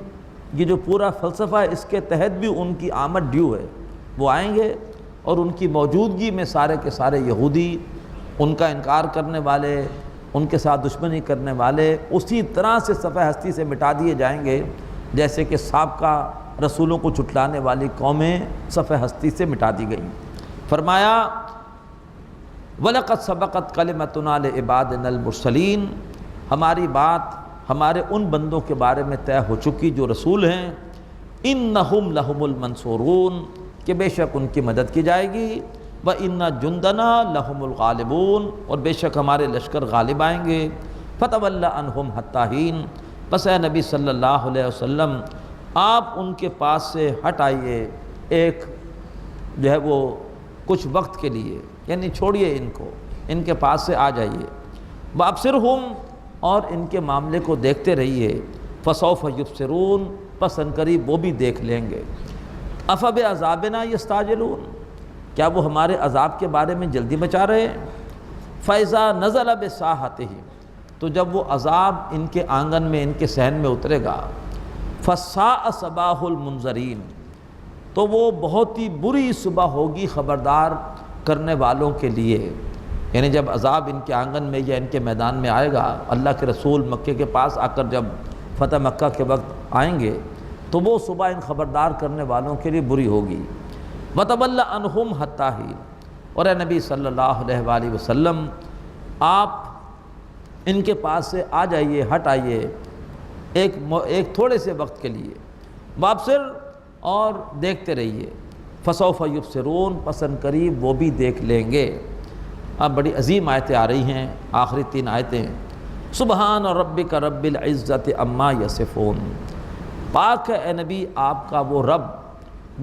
یہ جو پورا فلسفہ ہے اس کے تحت بھی ان کی آمد ڈیو ہے، وہ آئیں گے، اور ان کی موجودگی میں سارے کے سارے یہودی، ان کا انکار کرنے والے، ان کے ساتھ دشمنی کرنے والے اسی طرح سے صفحہ ہستی سے مٹا دیے جائیں گے جیسے کہ سابقہ رسولوں کو جھٹلانے والی قومیں صفحہ ہستی سے مٹا دی گئیں۔ فرمایا وَلَقَدْ سَبَقَتْ كَلِمَتُنَا لِعِبَادِنَا الْمُرْسَلِينَ، ہماری بات ہمارے ان بندوں کے بارے میں طے ہو چکی جو رسول ہیں، اِنَّهُمْ لَهُمُ الْمَنْصُورُونَ، کہ بے شک ان کی مدد کی جائے گی، وَإِنَّ جُنْدَنَا لَهُمُ الْغَالِبُونَ، اور بے شک ہمارے لشکر غالب آئیں گے۔ فَتَوَلَّ عَنْهُمْ حَتَّىٰ حِينٍ، بس اے نبی صلی اللہ علیہ وسلم آپ ان کے پاس سے ہٹ آئیے ایک جو ہے وہ کچھ وقت کے لیے، یعنی چھوڑیے ان کو، ان کے پاس سے آ جائیے۔ وَأَبْصِرْهُمْ، اور ان کے معاملے کو دیکھتے رہیے، فَسَوْفَ يُبْصِرُونَ، پس ان قریب وہ بھی دیکھ لیں گے۔ أَفَبِعَذَابِنَا يَسْتَعْجِلُونَ، کیا وہ ہمارے عذاب کے بارے میں جلدی مچا رہے ہیں؟ فَإِذَا نَزَلَ بِسَاحَتِهِمْ، تو جب وہ عذاب ان کے آنگن میں، ان کے صحن میں اترے گا، فَسَاءَ صَبَاحُ الْمُنذَرِينَ، تو وہ بہت ہی بری صبح ہوگی خبردار کرنے والوں کے لیے۔ یعنی جب عذاب ان کے آنگن میں یا ان کے میدان میں آئے گا، اللہ کے رسول مکے کے پاس آ کر جب فتح مکہ کے وقت آئیں گے تو وہ صبح ان خبردار کرنے والوں کے لیے بری ہوگی۔ وَتَوَلَّ عَنْهُمْ حَتَّىٰ حِينٍ، اور اے نبی صلی اللہ علیہ وآلہ وسلم آپ ان کے پاس سے آ جائیے، ہٹ آئیے ایک تھوڑے سے وقت کے لیے۔ وابصر، اور دیکھتے رہیے، فَسَوْفَ يُبْصِرُونَ، پس ان قریب وہ بھی دیکھ لیں گے۔ اب بڑی عظیم آیتیں آ رہی ہیں، آخری 3 آیتیں۔ سبحان ربک رب العزت عما یصفون، پاک ہے اے نبی آپ کا وہ رب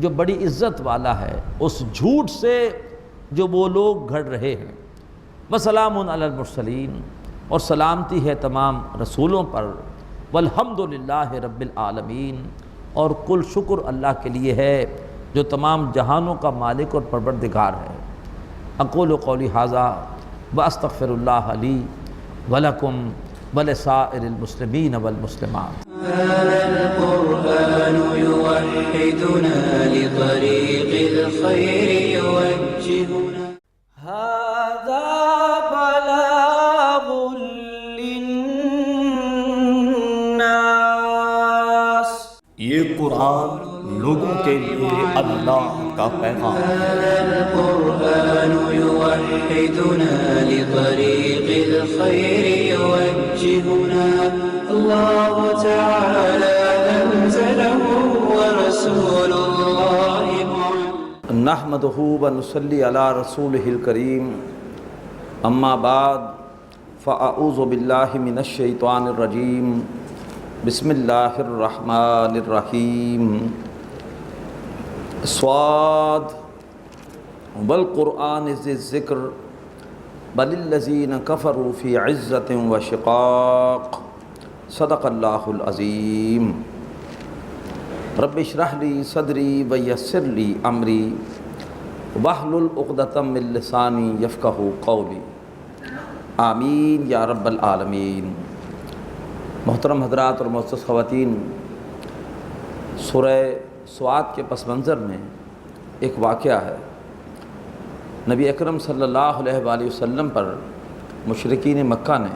جو بڑی عزت والا ہے اس جھوٹ سے جو وہ لوگ گھڑ رہے ہیں۔ وسلام علی المرسلین، اور سلامتی ہے تمام رسولوں پر۔ والحمد للہ رب العالمین، اور کل شکر اللہ کے لیے ہے جو تمام جہانوں کا مالک اور پروردگار ہے۔ اقول قولی ھذا واستغفر اللہ لی ولکم ولسائر المسلمین والمسلمات۔ هذا القرآن يوحدنا لطريق الخير يوجهنا، هذا بلاغ للناس، یہ قرآن لوگوں کے لیے اللہ کا پیغام ہے۔ هذا القرآن يوحدنا لطريق الخير يوجهنا، الله تعالى أنزله ورسول الله معلم۔ نحمدہ ونصلی علی رسولہ الکریم، اما بعد فاعوذ باللہ من الشیطان الرجیم، بسم اللہ الرحمن الرحیم۔ صاد والقرآن ذی الذکر بل الذین کفروا فی عزۃ وشقاق، صدق اللہ العظیم۔ رب اشرح لی صدری ویسر لی امری واحلل عقدۃ من لسانی یفقہوا قولی، آمین یا رب العالمین۔ محترم حضرات اور معزز خواتین، سورہ سواد کے پس منظر میں ایک واقعہ ہے۔ نبی اکرم صلی اللہ علیہ وآلہ وسلم پر مشرکین مکہ نے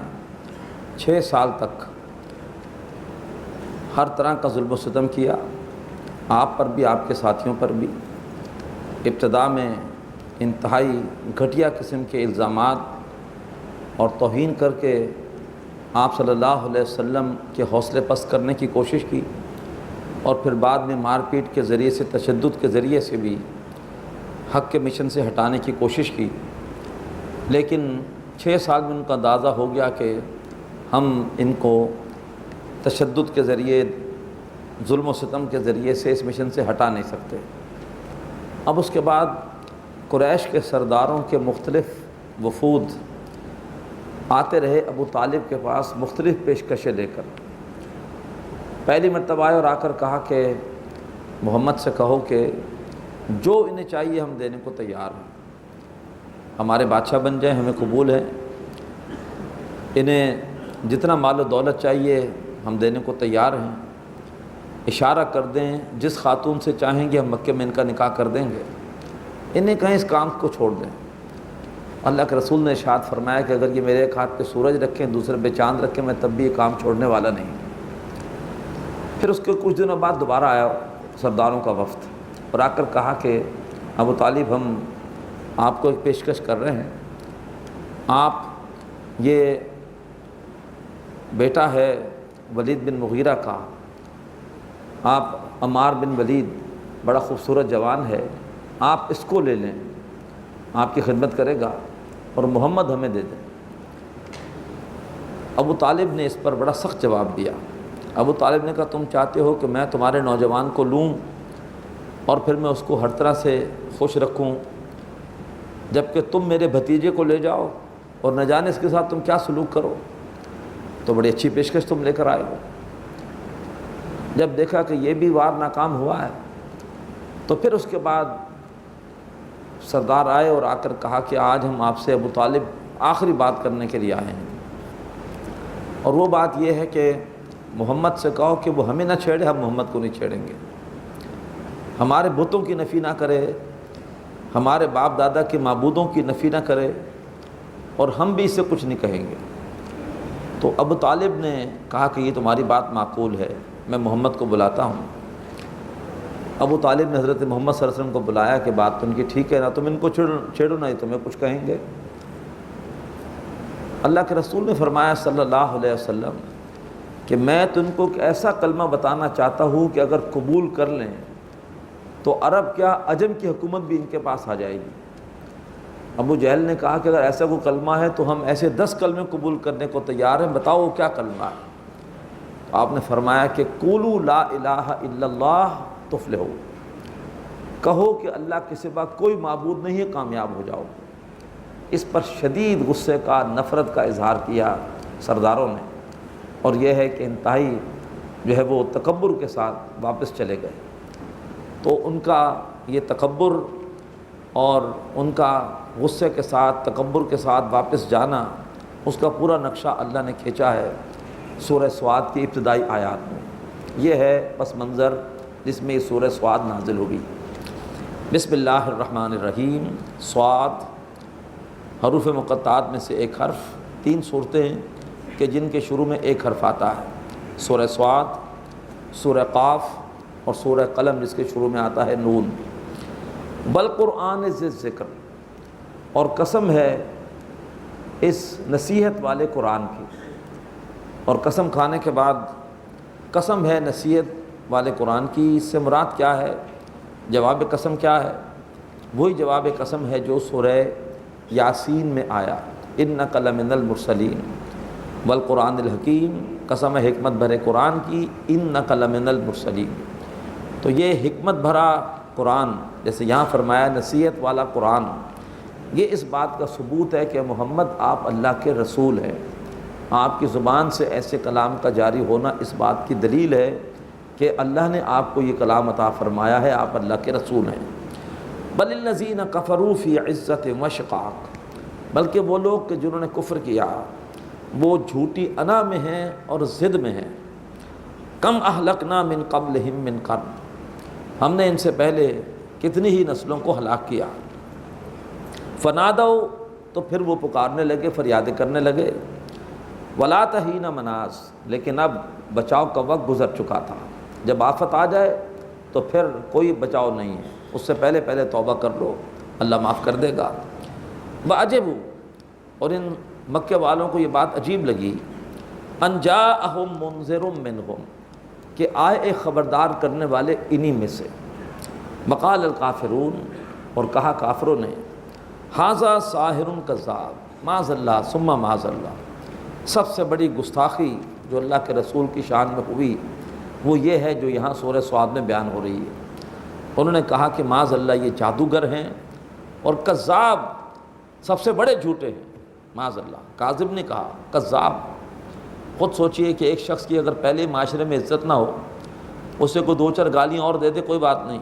6 سال تک ہر طرح کا ظلم و ستم کیا، آپ پر بھی آپ کے ساتھیوں پر بھی۔ ابتدا میں انتہائی گھٹیا قسم کے الزامات اور توہین کر کے آپ صلی اللہ علیہ وسلم کے حوصلے پست کرنے کی کوشش کی، اور پھر بعد میں مار پیٹ کے ذریعے سے، تشدد کے ذریعے سے بھی حق کے مشن سے ہٹانے کی کوشش کی، لیکن 6 سال میں ان کا اندازہ ہو گیا کہ ہم ان کو تشدد کے ذریعے، ظلم و ستم کے ذریعے سے اس مشن سے ہٹا نہیں سکتے۔ اب اس کے بعد قریش کے سرداروں کے مختلف وفود آتے رہے ابو طالب کے پاس مختلف پیشکشیں لے کر۔ پہلی مرتبہ آئے اور آ کر کہا کہ محمد سے کہو کہ جو انہیں چاہیے ہم دینے کو تیار ہیں، ہمارے بادشاہ بن جائیں، ہمیں قبول ہے، انہیں جتنا مال و دولت چاہیے ہم دینے کو تیار ہیں، اشارہ کر دیں جس خاتون سے چاہیں گے ہم مکے میں ان کا نکاح کر دیں گے، انہیں کہیں اس کام کو چھوڑ دیں۔ اللہ کے رسول نے ارشاد فرمایا کہ اگر یہ میرے ایک ہاتھ پہ سورج رکھیں دوسرے پہ چاند رکھیں میں تب بھی یہ کام چھوڑنے والا نہیں۔ پھر اس کے کچھ دنوں بعد دوبارہ آیا سرداروں کا وفد اور آ کر کہا کہ ابو طالب ہم آپ کو ایک پیشکش کر رہے ہیں، آپ یہ بیٹا ہے ولید بن مغیرہ کا، آپ عمار بن ولید، بڑا خوبصورت جوان ہے، آپ اس کو لے لیں، آپ کی خدمت کرے گا، اور محمد ہمیں دے دیں۔ ابو طالب نے اس پر بڑا سخت جواب دیا۔ ابو طالب نے کہا تم چاہتے ہو کہ میں تمہارے نوجوان کو لوں اور پھر میں اس کو ہر طرح سے خوش رکھوں، جبکہ تم میرے بھتیجے کو لے جاؤ اور نہ جانے اس کے ساتھ تم کیا سلوک کرو؟ تو بڑی اچھی پیشکش تم لے کر آئے ہو۔ جب دیکھا کہ یہ بھی وار ناکام ہوا ہے تو پھر اس کے بعد سردار آئے اور آ کر کہا کہ آج ہم آپ سے ابو طالب آخری بات کرنے کے لیے آئے ہیں، اور وہ بات یہ ہے کہ محمد سے کہو کہ وہ ہمیں نہ چھیڑے، ہم محمد کو نہیں چھیڑیں گے، ہمارے بتوں کی نفی نہ کرے، ہمارے باپ دادا کے معبودوں کی نفی نہ کرے، اور ہم بھی اس سے کچھ نہیں کہیں گے۔ تو ابو طالب نے کہا کہ یہ تمہاری بات معقول ہے، میں محمد کو بلاتا ہوں۔ ابو طالب نے حضرت محمد صلی اللہ علیہ وسلم کو بلایا کہ بات تو ان کی ٹھیک ہے، نہ تم ان کو چھیڑو نہ ہی تمہیں کچھ کہیں گے۔ اللہ کے رسول نے فرمایا صلی اللہ علیہ وسلم کہ میں تم کو ایک ایسا کلمہ بتانا چاہتا ہوں کہ اگر قبول کر لیں تو عرب کیا عجم کی حکومت بھی ان کے پاس آ جائے گی۔ ابو جہل نے کہا کہ اگر ایسا کوئی کلمہ ہے تو ہم ایسے 10 کلمے قبول کرنے کو تیار ہیں، بتاؤ وہ کیا کلمہ ہے؟ تو آپ نے فرمایا کہ قولوا لا الہ الا اللہ تفلحوا، کہو کہ اللہ کے سوا کوئی معبود نہیں ہے، کامیاب ہو جاؤ۔ اس پر شدید غصے کا، نفرت کا اظہار کیا سرداروں نے، اور یہ ہے کہ انتہائی جو ہے وہ تکبر کے ساتھ واپس چلے گئے۔ تو ان کا یہ تکبر اور ان کا غصے کے ساتھ، تکبر کے ساتھ واپس جانا، اس کا پورا نقشہ اللہ نے کھینچا ہے سورہ سواد کی ابتدائی آیات میں۔ یہ ہے پس منظر جس میں یہ سورہ سواد نازل ہوگی۔ بسم اللہ الرحمن الرحیم۔ سواد حروف مقطعات میں سے ایک حرف، 3 صورتیں ہیں کہ جن کے شروع میں ایک حرف آتا ہے، سورہ سواد، سورہ قاف اور سورہ قلم جس کے شروع میں آتا ہے نون۔ بل قرآن ذی ذکر، اور قسم ہے اس نصیحت والے قرآن کی، اور قسم کھانے کے بعد قسم ہے نصیحت والے قرآن کی، اس سے مراد کیا ہے؟ جواب قسم کیا ہے؟ وہی جواب قسم ہے جو سورہ یاسین میں آیا، انک لمن المرسلین والقرآن الحکیم، قسم ہے حکمت بھرے قرآن کی، انک لمن المرسلین۔ تو یہ حکمت بھرا قرآن، جیسے یہاں فرمایا نصیحت والا قرآن، یہ اس بات کا ثبوت ہے کہ محمد آپ اللہ کے رسول ہیں۔ آپ کی زبان سے ایسے کلام کا جاری ہونا اس بات کی دلیل ہے کہ اللہ نے آپ کو یہ کلام عطا فرمایا ہے، آپ اللہ کے رسول ہیں۔ بل الذین کفروا فی عزت و شقاق، بلکہ وہ لوگ کہ جنہوں نے کفر کیا وہ جھوٹی انا میں ہیں اور ضد میں ہیں۔ کم اہلکنا من قبلہم من قرن، ہم نے ان سے پہلے کتنی ہی نسلوں کو ہلاک کیا۔ فنادوا، تو پھر وہ پکارنے لگے، فریادیں کرنے لگے۔ ولا تحین مناص، لیکن اب بچاؤ کا وقت گزر چکا تھا، جب آفت آ جائے تو پھر کوئی بچاؤ نہیں ہے، اس سے پہلے پہلے توبہ کر لو، اللہ معاف کر دے گا۔ وعجبوا، اور ان مکے والوں کو یہ بات عجیب لگی، ان جاءہم منذر منہم، کہ آئے ایک خبردار کرنے والے انہی میں سے۔ وقال الکافرون، اور کہا کافروں نے ھذا ساحر کذاب معاذ اللہ ثم معاذ اللہ۔ سب سے بڑی گستاخی جو اللہ کے رسول کی شان میں ہوئی وہ یہ ہے جو یہاں سورہ صاد میں بیان ہو رہی ہے۔ انہوں نے کہا کہ معاذ اللہ یہ جادوگر ہیں اور کذاب سب سے بڑے جھوٹے ہیں، معاذ اللہ۔ کاذب نے کہا، کذاب۔ خود سوچئے کہ ایک شخص کی اگر پہلے معاشرے میں عزت نہ ہو، اسے کو دو چار گالیاں اور دے دے کوئی بات نہیں،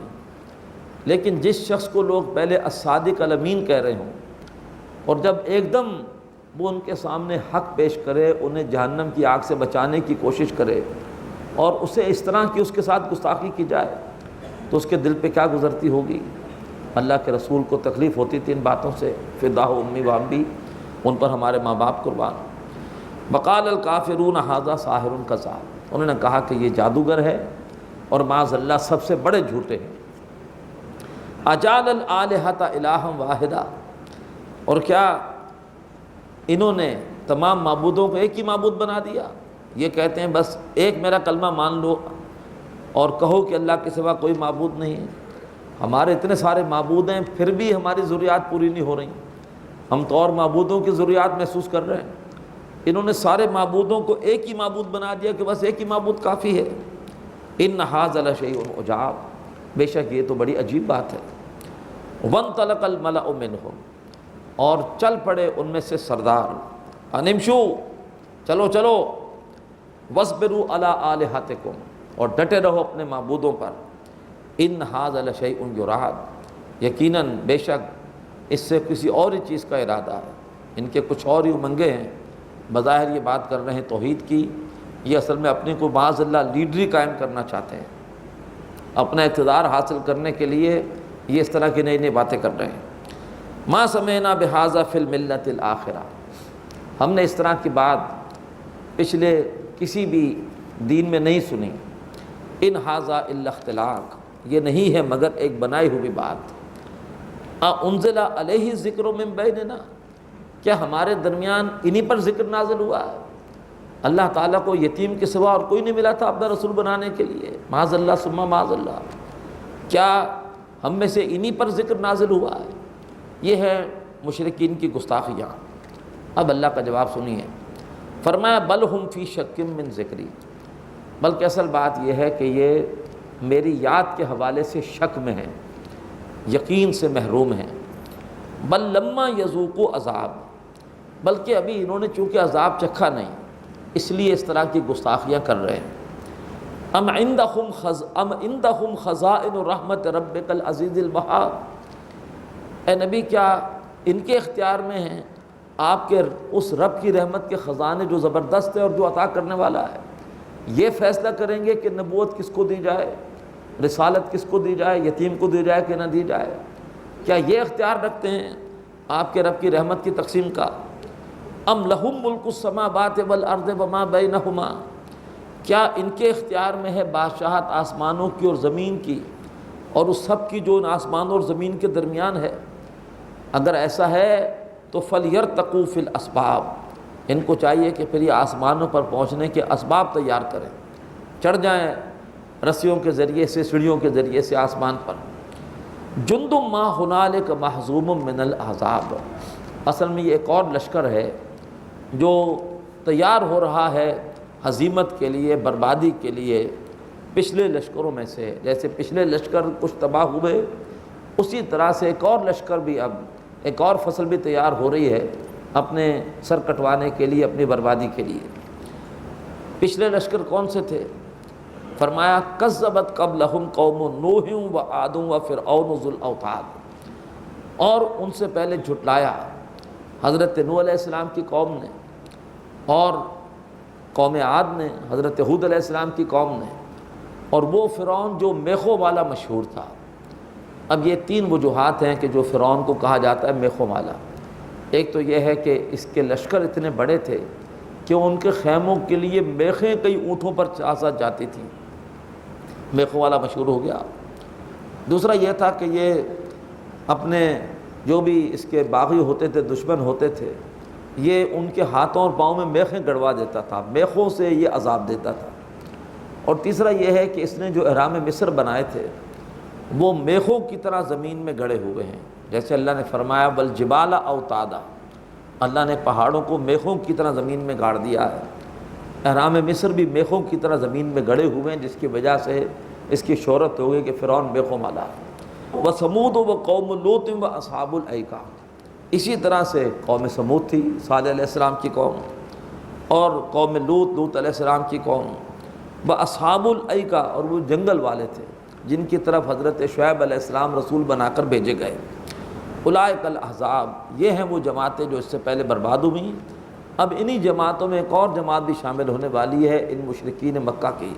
لیکن جس شخص کو لوگ پہلے الصادق الامین کہہ رہے ہوں اور جب ایک دم وہ ان کے سامنے حق پیش کرے، انہیں جہنم کی آگ سے بچانے کی کوشش کرے اور اسے اس طرح کی اس کے ساتھ گستاخی کی جائے تو اس کے دل پہ کیا گزرتی ہوگی۔ اللہ کے رسول کو تکلیف ہوتی تھی ان باتوں سے، فداہ امی و ابی، ان پر ہمارے ماں باپ قربان۔ وقال الکافرون ھذا ساحر کذاب، انہوں نے کہا کہ یہ جادوگر ہے اور معاذ اللہ سب سے بڑے جھوٹے ہیں۔ اجعل الآلہۃ الہا واحدا، اور کیا انہوں نے تمام معبودوں کو ایک ہی معبود بنا دیا؟ یہ کہتے ہیں بس ایک میرا کلمہ مان لو اور کہو کہ اللہ کے سوا کوئی معبود نہیں ہے۔ ہمارے اتنے سارے معبود ہیں پھر بھی ہماری ضروریات پوری نہیں ہو رہی، ہم تو اور معبودوں کی ضروریات محسوس کر رہے ہیں۔ انہوں نے سارے معبودوں کو ایک ہی معبود بنا دیا کہ بس ایک ہی معبود کافی ہے۔ ان ھذا لشیء عجاب، بے شک یہ تو بڑی عجیب بات ہے۔ وانطلق الملأ منهم، اور چل پڑے ان میں سے سردار، ان امشوا، چلو چلو، واصبروا علی آلہتکم، اور ڈٹے رہو اپنے معبودوں پر۔ ان ھذا لشیء یراد، یقیناً بے شک اس سے کسی اور ہی چیز کا ارادہ ہے، ان کے کچھ اور ہی امنگیں ہیں۔ بظاہر یہ بات کر رہے ہیں توحید کی، یہ اصل میں اپنے کو معاذ اللہ لیڈری قائم کرنا چاہتے ہیں، اپنا اقتدار حاصل کرنے کے لیے یہ اس طرح کی نئی نئی باتیں کر رہے ہیں۔ ما سمعنا بہذا فی الملۃ الآخرہ، ہم نے اس طرح کی بات پچھلے کسی بھی دین میں نہیں سنی۔ ان ھذا الا اختلاق، یہ نہیں ہے مگر ایک بنائی ہوئی بات۔ انزل علیہ ذکر من بیننا، کیا ہمارے درمیان انہی پر ذکر نازل ہوا ہے؟ اللہ تعالیٰ کو یتیم کے سوا اور کوئی نہیں ملا تھا اپنا رسول بنانے کے لیے، معاذ اللہ ثم معاذ اللہ۔ کیا ہم میں سے انہی پر ذکر نازل ہوا ہے؟ یہ ہے مشرکین کی گستاخیاں۔ اب اللہ کا جواب سنیے، فرمایا بل ہم فی شک من ذکری، بلکہ اصل بات یہ ہے کہ یہ میری یاد کے حوالے سے شک میں ہیں، یقین سے محروم ہیں۔ بل لما یذوقوا عذاب، بلکہ ابھی انہوں نے چونکہ عذاب چکھا نہیں اس لیے اس طرح کی گستاخیاں کر رہے ہیں۔ ام عندہم خزائن رحمت ربک العزیز الوہاب، اے نبی کیا ان کے اختیار میں ہیں آپ کے اس رب کی رحمت کے خزانے جو زبردست ہے اور جو عطا کرنے والا ہے؟ یہ فیصلہ کریں گے کہ نبوت کس کو دی جائے، رسالت کس کو دی جائے، یتیم کو دی جائے کہ نہ دی جائے؟ کیا یہ اختیار رکھتے ہیں آپ کے رب کی رحمت کی تقسیم کا؟ ام لہم ملک السماوات والارض وما بینہما، کیا ان کے اختیار میں ہے بادشاہت آسمانوں کی اور زمین کی اور اس سب کی جو ان آسمانوں اور زمین کے درمیان ہے؟ اگر ایسا ہے تو فَلْيَرْتَقُوا فِي الْأَسْبَابِ، ان کو چاہیے کہ پھر یہ آسمانوں پر پہنچنے کے اسباب تیار کریں، چڑھ جائیں رسیوں کے ذریعے سے، سیڑھیوں کے ذریعے سے آسمان پر۔ جند ما ہنالک محزوم من الاحزاب، اصل میں یہ ایک اور لشکر ہے جو تیار ہو رہا ہے ہزیمت کے لیے، بربادی کے لیے پچھلے لشکروں میں سے۔ جیسے پچھلے لشکر کچھ تباہ ہوئے، اسی طرح سے ایک اور لشکر بھی، اب ایک اور فصل بھی تیار ہو رہی ہے اپنے سر کٹوانے کے لیے، اپنی بربادی کے لیے۔ پچھلے لشکر کون سے تھے؟ فرمایا کذبت قبلہم قوم نوح وعاد وفرعون ذو الاوتاد، اور ان سے پہلے جھٹلایا حضرت نوح علیہ السلام کی قوم نے، اور قوم عاد نے، حضرت ہود علیہ السلام کی قوم نے، اور وہ فرعون جو میخوں والا مشہور تھا۔ اب یہ تین وجوہات ہیں کہ جو فرعون کو کہا جاتا ہے میخوں والا۔ ایک تو یہ ہے کہ اس کے لشکر اتنے بڑے تھے کہ ان کے خیموں کے لیے میخیں کئی اونٹوں پر ساتھ جاتی تھیں، میخوں والا مشہور ہو گیا۔ دوسرا یہ تھا کہ یہ اپنے جو بھی اس کے باغی ہوتے تھے، دشمن ہوتے تھے، یہ ان کے ہاتھوں اور پاؤں میں میخیں گڑوا دیتا تھا، میخوں سے یہ عذاب دیتا تھا۔ اور تیسرا یہ ہے کہ اس نے جو احرام مصر بنائے تھے وہ میخوں کی طرح زمین میں گڑے ہوئے ہیں، جیسے اللہ نے فرمایا والجبال اوتادا، اللہ نے پہاڑوں کو میخوں کی طرح زمین میں گاڑ دیا ہے۔ احرام مصر بھی میخوں کی طرح زمین میں گڑے ہوئے ہیں، جس کی وجہ سے اس کی شہرت ہو گئی کہ فرعون میخوں مالا ہے۔ وثمود وقوم لوط واصحاب الایکہ، اسی طرح سے قوم سمود تھی صالح علیہ السلام کی قوم، اور قوم لوط علیہ السلام کی قوم، واصحاب الایکہ، اور وہ جنگل والے تھے جن کی طرف حضرت شعیب علیہ السلام رسول بنا کر بھیجے گئے۔ اولئک الاحزاب، یہ ہیں وہ جماعتیں جو اس سے پہلے برباد ہوئیں۔ اب انہی جماعتوں میں ایک اور جماعت بھی شامل ہونے والی ہے، ان مشرکین مکہ کی،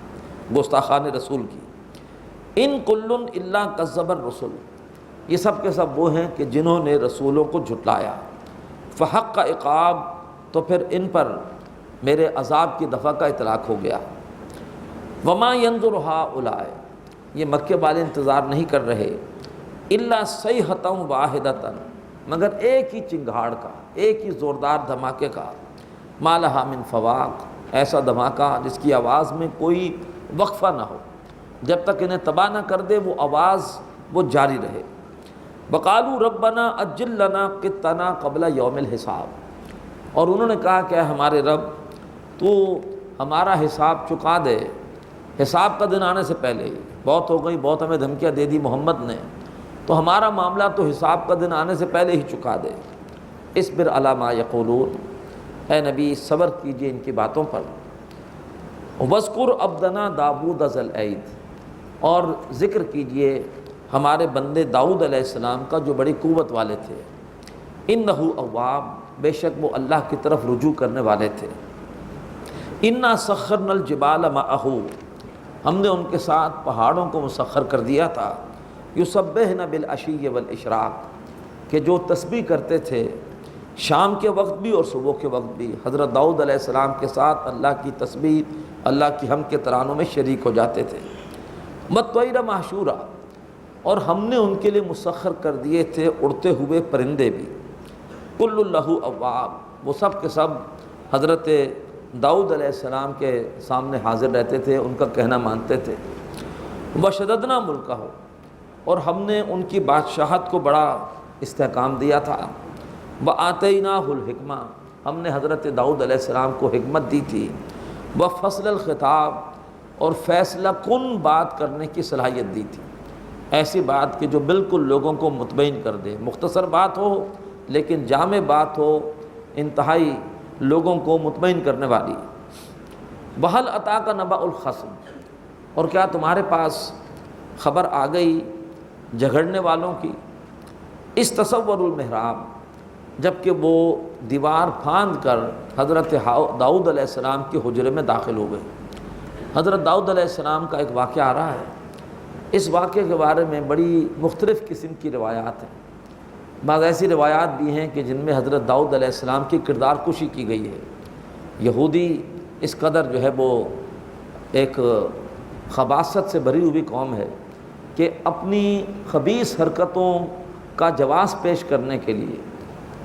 گستاخان رسول کی۔ ان کل الا کذب الرسل، یہ سب کے سب وہ ہیں کہ جنہوں نے رسولوں کو جھٹلایا۔ فحق عقاب، تو پھر ان پر میرے عذاب کی دفعہ کا اطلاق ہو گیا۔ وما ينظر هؤلاء، یہ مکے والے انتظار نہیں کر رہے، الا صیحۃ واحدۃ، مگر ایک ہی چنگھاڑ کا، ایک ہی زوردار دھماکے کا، ما لہا من فواق، ایسا دھماکہ جس کی آواز میں کوئی وقفہ نہ ہو، جب تک انہیں تباہ نہ کر دے وہ آواز وہ جاری رہے۔ وقالوا ربنا اجل لنا قطنا قبل یوم الحساب، اور انہوں نے کہا کہ اے ہمارے رب تو ہمارا حساب چکا دے، حساب کا دن آنے سے پہلے ہی، بہت ہو گئی، بہت ہمیں دھمکیاں دے دی محمد نے، تو ہمارا معاملہ تو حساب کا دن آنے سے پہلے ہی چکا دے۔ اصبر علی ما یقولون، اے نبی صبر کیجئے ان کی باتوں پر۔ واذکر عبدنا داؤد ذا الایدی، اور ذکر کیجئے ہمارے بندے داؤد علیہ السلام کا جو بڑی قوت والے تھے۔ انہ اواب، بے شک وہ اللہ کی طرف رجوع کرنے والے تھے۔ انا سخرنا الجبال معہ، ہم نے ان کے ساتھ پہاڑوں کو مسخر کر دیا تھا۔ یسبحن بالعشی والاشراق، کہ جو تسبیح کرتے تھے شام کے وقت بھی اور صبح کے وقت بھی، حضرت داؤد علیہ السلام کے ساتھ اللہ کی تسبیح، اللہ کی حمد کے ترانوں میں شریک ہو جاتے تھے۔ والطیر محشورا، اور ہم نے ان کے لیے مسخر کر دیے تھے اڑتے ہوئے پرندے بھی۔ کل لہ اواب، وہ سب کے سب حضرت داؤد علیہ السلام کے سامنے حاضر رہتے تھے، ان کا کہنا مانتے تھے۔ وشددنا ملکہ، اور ہم نے ان کی بادشاہت کو بڑا استحکام دیا تھا۔ وآتیناہ الحکمہ، ہم نے حضرت داؤد علیہ السلام کو حکمت دی تھی۔ وفصل الخطاب، اور فیصلہ کن بات کرنے کی صلاحیت دی تھی، ایسی بات کہ جو بالکل لوگوں کو مطمئن کر دے، مختصر بات ہو لیکن جامع بات ہو، انتہائی لوگوں کو مطمئن کرنے والی۔ وہل اتاک نبأ الخصم، اور کیا تمہارے پاس خبر آ گئی جھگڑنے والوں کی؟ استصور المحراب، جب کہ وہ دیوار پھاند کر حضرت داؤد علیہ السلام کے حجرے میں داخل ہو گئے۔ حضرت داؤد علیہ السلام کا ایک واقعہ آ رہا ہے، اس واقعے کے بارے میں بڑی مختلف قسم کی روایات ہیں۔ بعض ایسی روایات بھی ہیں کہ جن میں حضرت داؤد علیہ السلام کی کردار کشی کی گئی ہے۔ یہودی اس قدر جو ہے وہ ایک خباثت سے بھری ہوئی قوم ہے کہ اپنی خبیث حرکتوں کا جواز پیش کرنے کے لیے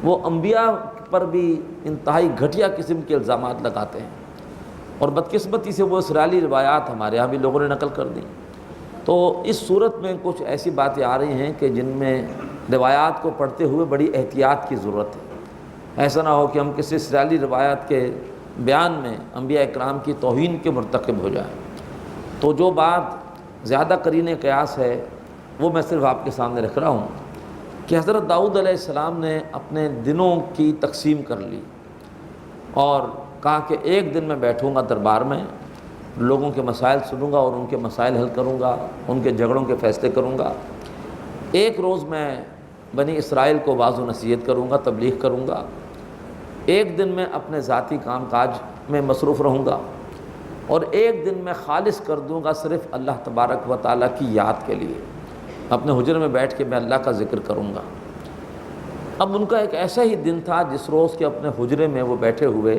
وہ انبیاء پر بھی انتہائی گھٹیا قسم کے الزامات لگاتے ہیں، اور بدقسمتی سے وہ اسرائیلی روایات ہمارے ہاں بھی لوگوں نے نقل کر دیں۔ تو اس صورت میں کچھ ایسی باتیں آ رہی ہیں کہ جن میں روایات کو پڑھتے ہوئے بڑی احتیاط کی ضرورت ہے، ایسا نہ ہو کہ ہم کسی اسرائیلی روایات کے بیان میں انبیاء اکرام کی توہین کے مرتکب ہو جائیں۔ تو جو بات زیادہ قرین قیاس ہے وہ میں صرف آپ کے سامنے رکھ رہا ہوں کہ حضرت داؤد علیہ السلام نے اپنے دنوں کی تقسیم کر لی اور کہا کہ ایک دن میں بیٹھوں گا دربار میں، لوگوں کے مسائل سنوں گا اور ان کے مسائل حل کروں گا، ان کے جھگڑوں کے فیصلے کروں گا۔ ایک روز میں بنی اسرائیل کو واعظ و نصیحت کروں گا، تبلیغ کروں گا۔ ایک دن میں اپنے ذاتی کام کاج میں مصروف رہوں گا، اور ایک دن میں خالص کر دوں گا صرف اللہ تبارک و تعالیٰ کی یاد کے لیے، اپنے حجرے میں بیٹھ کے میں اللہ کا ذکر کروں گا۔ اب ان کا ایک ایسا ہی دن تھا جس روز کے اپنے حجرے میں وہ بیٹھے ہوئے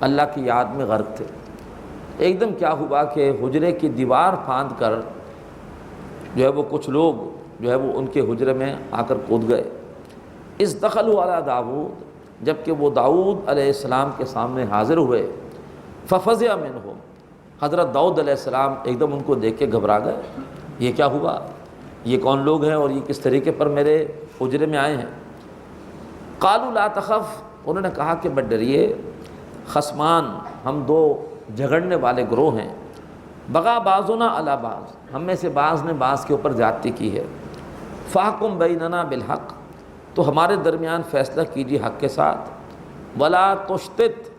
اللہ کی یاد میں غرق تھے۔ ایک دم کیا ہوا کہ حجرے کی دیوار پھاند کر جو ہے وہ کچھ لوگ جو ہے وہ ان کے حجرے میں آ کر کود گئے۔ اس دخلوا علی داؤد، جب کہ وہ داؤد علیہ السلام کے سامنے حاضر ہوئے، ففزع منہم، حضرت داؤد علیہ السلام ایک دم ان کو دیکھ کے گھبرا گئے، یہ کیا ہوا؟ یہ کون لوگ ہیں اور یہ کس طریقے پر میرے حجرے میں آئے ہیں؟ قالوا لا تخف، انہوں نے کہا کہ مت ڈریے، خصمان، ہم دو جھگڑنے والے گروہ ہیں، بغا بعضنا علی بعض، ہم میں سے بعض نے بعض کے اوپر زیادتی کی ہے، فاحکم بیننا بالحق، تو ہمارے درمیان فیصلہ کیجیے حق کے ساتھ، ولا تشتت،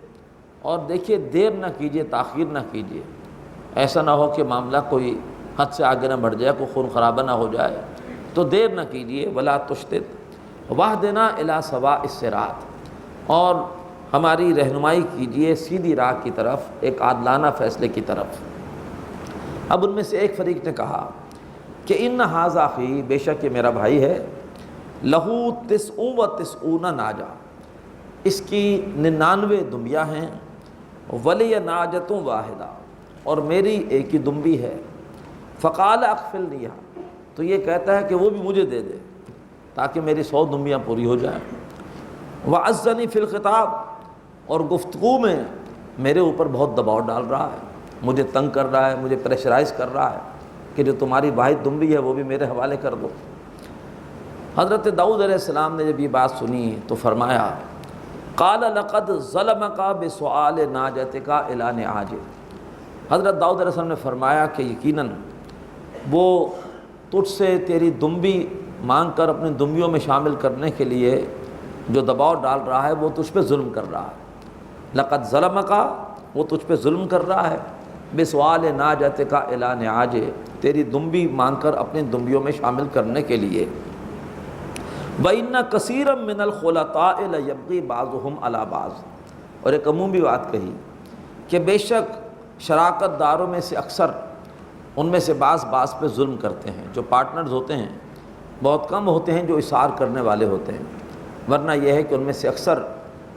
اور دیکھیے دیر نہ کیجیے، تاخیر نہ کیجیے، ایسا نہ ہو کہ معاملہ کوئی حد سے آگے نہ بڑھ جائے، کوئی خون خرابہ نہ ہو جائے، تو دیر نہ کیجیے، ولا تشتت، واہدنا الی سواء الصراط، اور ہماری رہنمائی کیجیے سیدھی راہ کی طرف، ایک عادلانہ فیصلے کی طرف۔ اب ان میں سے ایک فریق نے کہا کہ ان ھذا اخی، بے شک یہ میرا بھائی ہے، لہو 99 ناجا، اس کی 99 دمبیاں ہیں، ولی ناجۃ واحدہ، اور میری ایک ہی دمبی ہے، فقال اغفلنیھا، تو یہ کہتا ہے کہ وہ بھی مجھے دے دے تاکہ میری 100 دمبیاں پوری ہو جائیں، وعزنی فی الخطاب، اور گفتگو میں میرے اوپر بہت دباؤ ڈال رہا ہے، مجھے تنگ کر رہا ہے، مجھے پریشرائز کر رہا ہے کہ جو تمہاری واحد دمبی ہے وہ بھی میرے حوالے کر دو۔ حضرت داؤد علیہ السلام نے جب یہ بات سنی تو فرمایا، قال لقد ظلمک بسؤال ناجتک الی نعاجہ، حضرت داؤد علیہ السلام نے فرمایا کہ یقیناً وہ تجھ سے تیری دمبی مانگ کر اپنی دمبیوں میں شامل کرنے کے لیے جو دباؤ ڈال رہا ہے وہ تجھ پہ ظلم کر رہا ہے، لقد ظلمک، وہ تجھ پہ ظلم کر رہا ہے، بسؤال ناجتک الی نعاجہ، تیری دمبی مانگ کر اپنی دمبیوں میں شامل کرنے کے لیے، وَإِنَّ كَثِيرًا مِّنَ الْخُلَطَاءِ لَيَبْغِي بَعْضُهُمْ عَلَى بَعْضٍ، اور ایک عمومی بات کہی کہ بے شک شراکت داروں میں سے اکثر ان میں سے بعض پہ ظلم کرتے ہیں، جو پارٹنرز ہوتے ہیں بہت کم ہوتے ہیں جو اصرار کرنے والے ہوتے ہیں، ورنہ یہ ہے کہ ان میں سے اکثر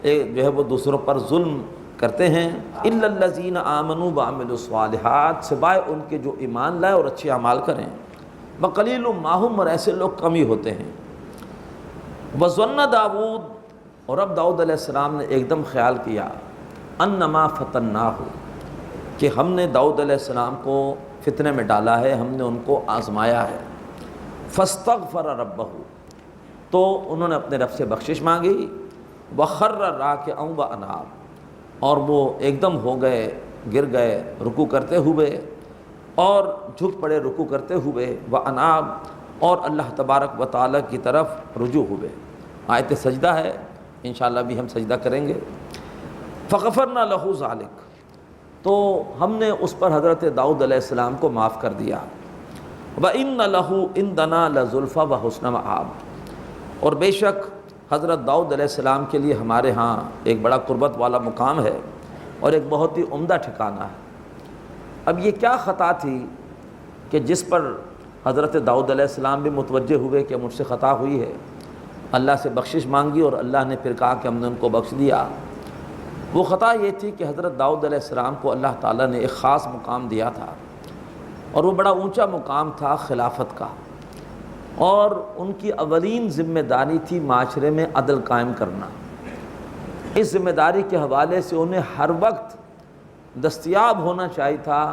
جو ہے وہ دوسروں پر ظلم کرتے ہیں، الا الذین آمنوا وعملوا الصالحات، سوائے ان کے جو ایمان لائے اور اچھے اعمال کریں، وقلیل ما ہم، اور ایسے لوگ کم ہی ہوتے ہیں۔ وظن داؤد، اور اب داؤد علیہ السلام نے ایک دم خیال کیا، انما فتناہ، کہ ہم نے داؤد علیہ السلام کو فتنے میں ڈالا ہے، ہم نے ان کو آزمایا ہے، فاستغفر ربہ، تو انہوں نے اپنے رب سے بخشش مانگی، وخر راکعا واناب، اور وہ ایک دم ہو گئے، گر گئے رکوع کرتے ہوئے، اور جھک پڑے رکوع کرتے ہوئے، واناب، اور اللہ تبارک و تعالیٰ کی طرف رجوع ہوئے۔ آیت سجدہ ہے، انشاءاللہ بھی ہم سجدہ کریں گے۔ فغفرنا لہ ذالک، تو ہم نے اس پر حضرت داؤد علیہ السلام کو معاف کر دیا۔ وَإِنَّ لَهُ عِندَنَا لَزُلْفَىٰ وَحُسْنَ مَآب، اور بے شک حضرت داؤد علیہ السلام کے لیے ہمارے ہاں ایک بڑا قربت والا مقام ہے اور ایک بہت ہی عمدہ ٹھکانہ ہے۔ اب یہ کیا خطا تھی کہ جس پر حضرت داؤد علیہ السلام بھی متوجہ ہوئے کہ مجھ سے خطا ہوئی ہے، اللہ سے بخشش مانگی اور اللہ نے پھر کہا کہ ہم نے ان کو بخش دیا۔ وہ خطا یہ تھی کہ حضرت داؤد علیہ السلام کو اللہ تعالیٰ نے ایک خاص مقام دیا تھا، اور وہ بڑا اونچا مقام تھا خلافت کا، اور ان کی اولین ذمہ داری تھی معاشرے میں عدل قائم کرنا۔ اس ذمہ داری کے حوالے سے انہیں ہر وقت دستیاب ہونا چاہیے تھا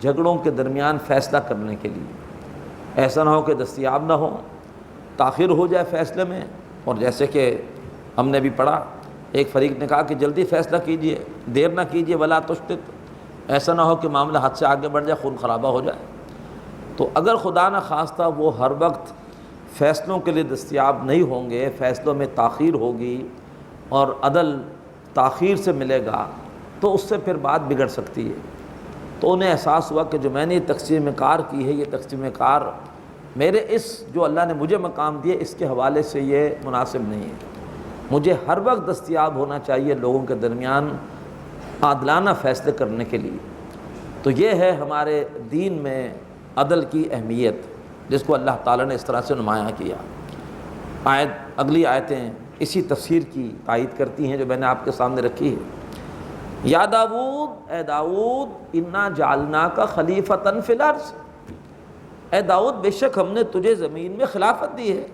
جھگڑوں کے درمیان فیصلہ کرنے کے لیے، ایسا نہ ہو کہ دستیاب نہ ہو، تاخیر ہو جائے فیصلے میں، اور جیسے کہ ہم نے بھی پڑھا، ایک فریق نے کہا کہ جلدی فیصلہ کیجئے، دیر نہ کیجئے، ولا تشتت، ایسا نہ ہو کہ معاملہ حد سے آگے بڑھ جائے، خون خرابہ ہو جائے۔ تو اگر خدا نہ خواستہ وہ ہر وقت فیصلوں کے لیے دستیاب نہیں ہوں گے، فیصلوں میں تاخیر ہوگی اور عدل تاخیر سے ملے گا، تو اس سے پھر بات بگڑ سکتی ہے۔ تو انہیں احساس ہوا کہ جو میں نے یہ تقسیم کار کی ہے، یہ تقسیم کار میرے اس جو اللہ نے مجھے مقام دیا اس کے حوالے سے یہ مناسب نہیں ہے، مجھے ہر وقت دستیاب ہونا چاہیے لوگوں کے درمیان عادلانہ فیصلے کرنے کے لیے۔ تو یہ ہے ہمارے دین میں عدل کی اہمیت، جس کو اللہ تعالیٰ نے اس طرح سے نمایاں کیا۔ اگلی آیتیں اسی تفسیر کی تائید کرتی ہیں جو میں نے آپ کے سامنے رکھی ہے۔ یا داؤد، اے داؤد، انا جعلناک خلیفتً فی الارض، اے داؤد بے شک ہم نے تجھے زمین میں خلافت دی ہے،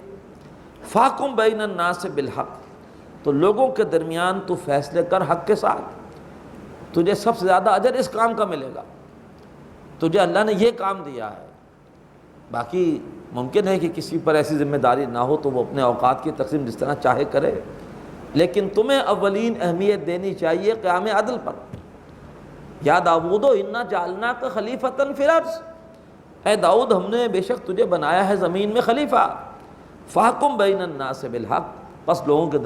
فاحکم بین الناس بالحق، تو لوگوں کے درمیان تو فیصلے کر حق کے ساتھ، تجھے سب سے زیادہ اجر اس کام کا ملے گا، تجھے اللہ نے یہ کام دیا ہے، باقی ممکن ہے کہ کسی پر ایسی ذمہ داری نہ ہو تو وہ اپنے اوقات کی تقسیم جس طرح چاہے کرے، لیکن تمہیں اولین اہمیت دینی چاہیے قیام عدل پر۔ یا داؤد انا جعلناک خلیفۃ فی الارض، اے داؤد ہم نے بے شک تجھے بنایا ہے زمین میں خلیفہ، فاحکم بین الناس بالحق، بس لوگوں کے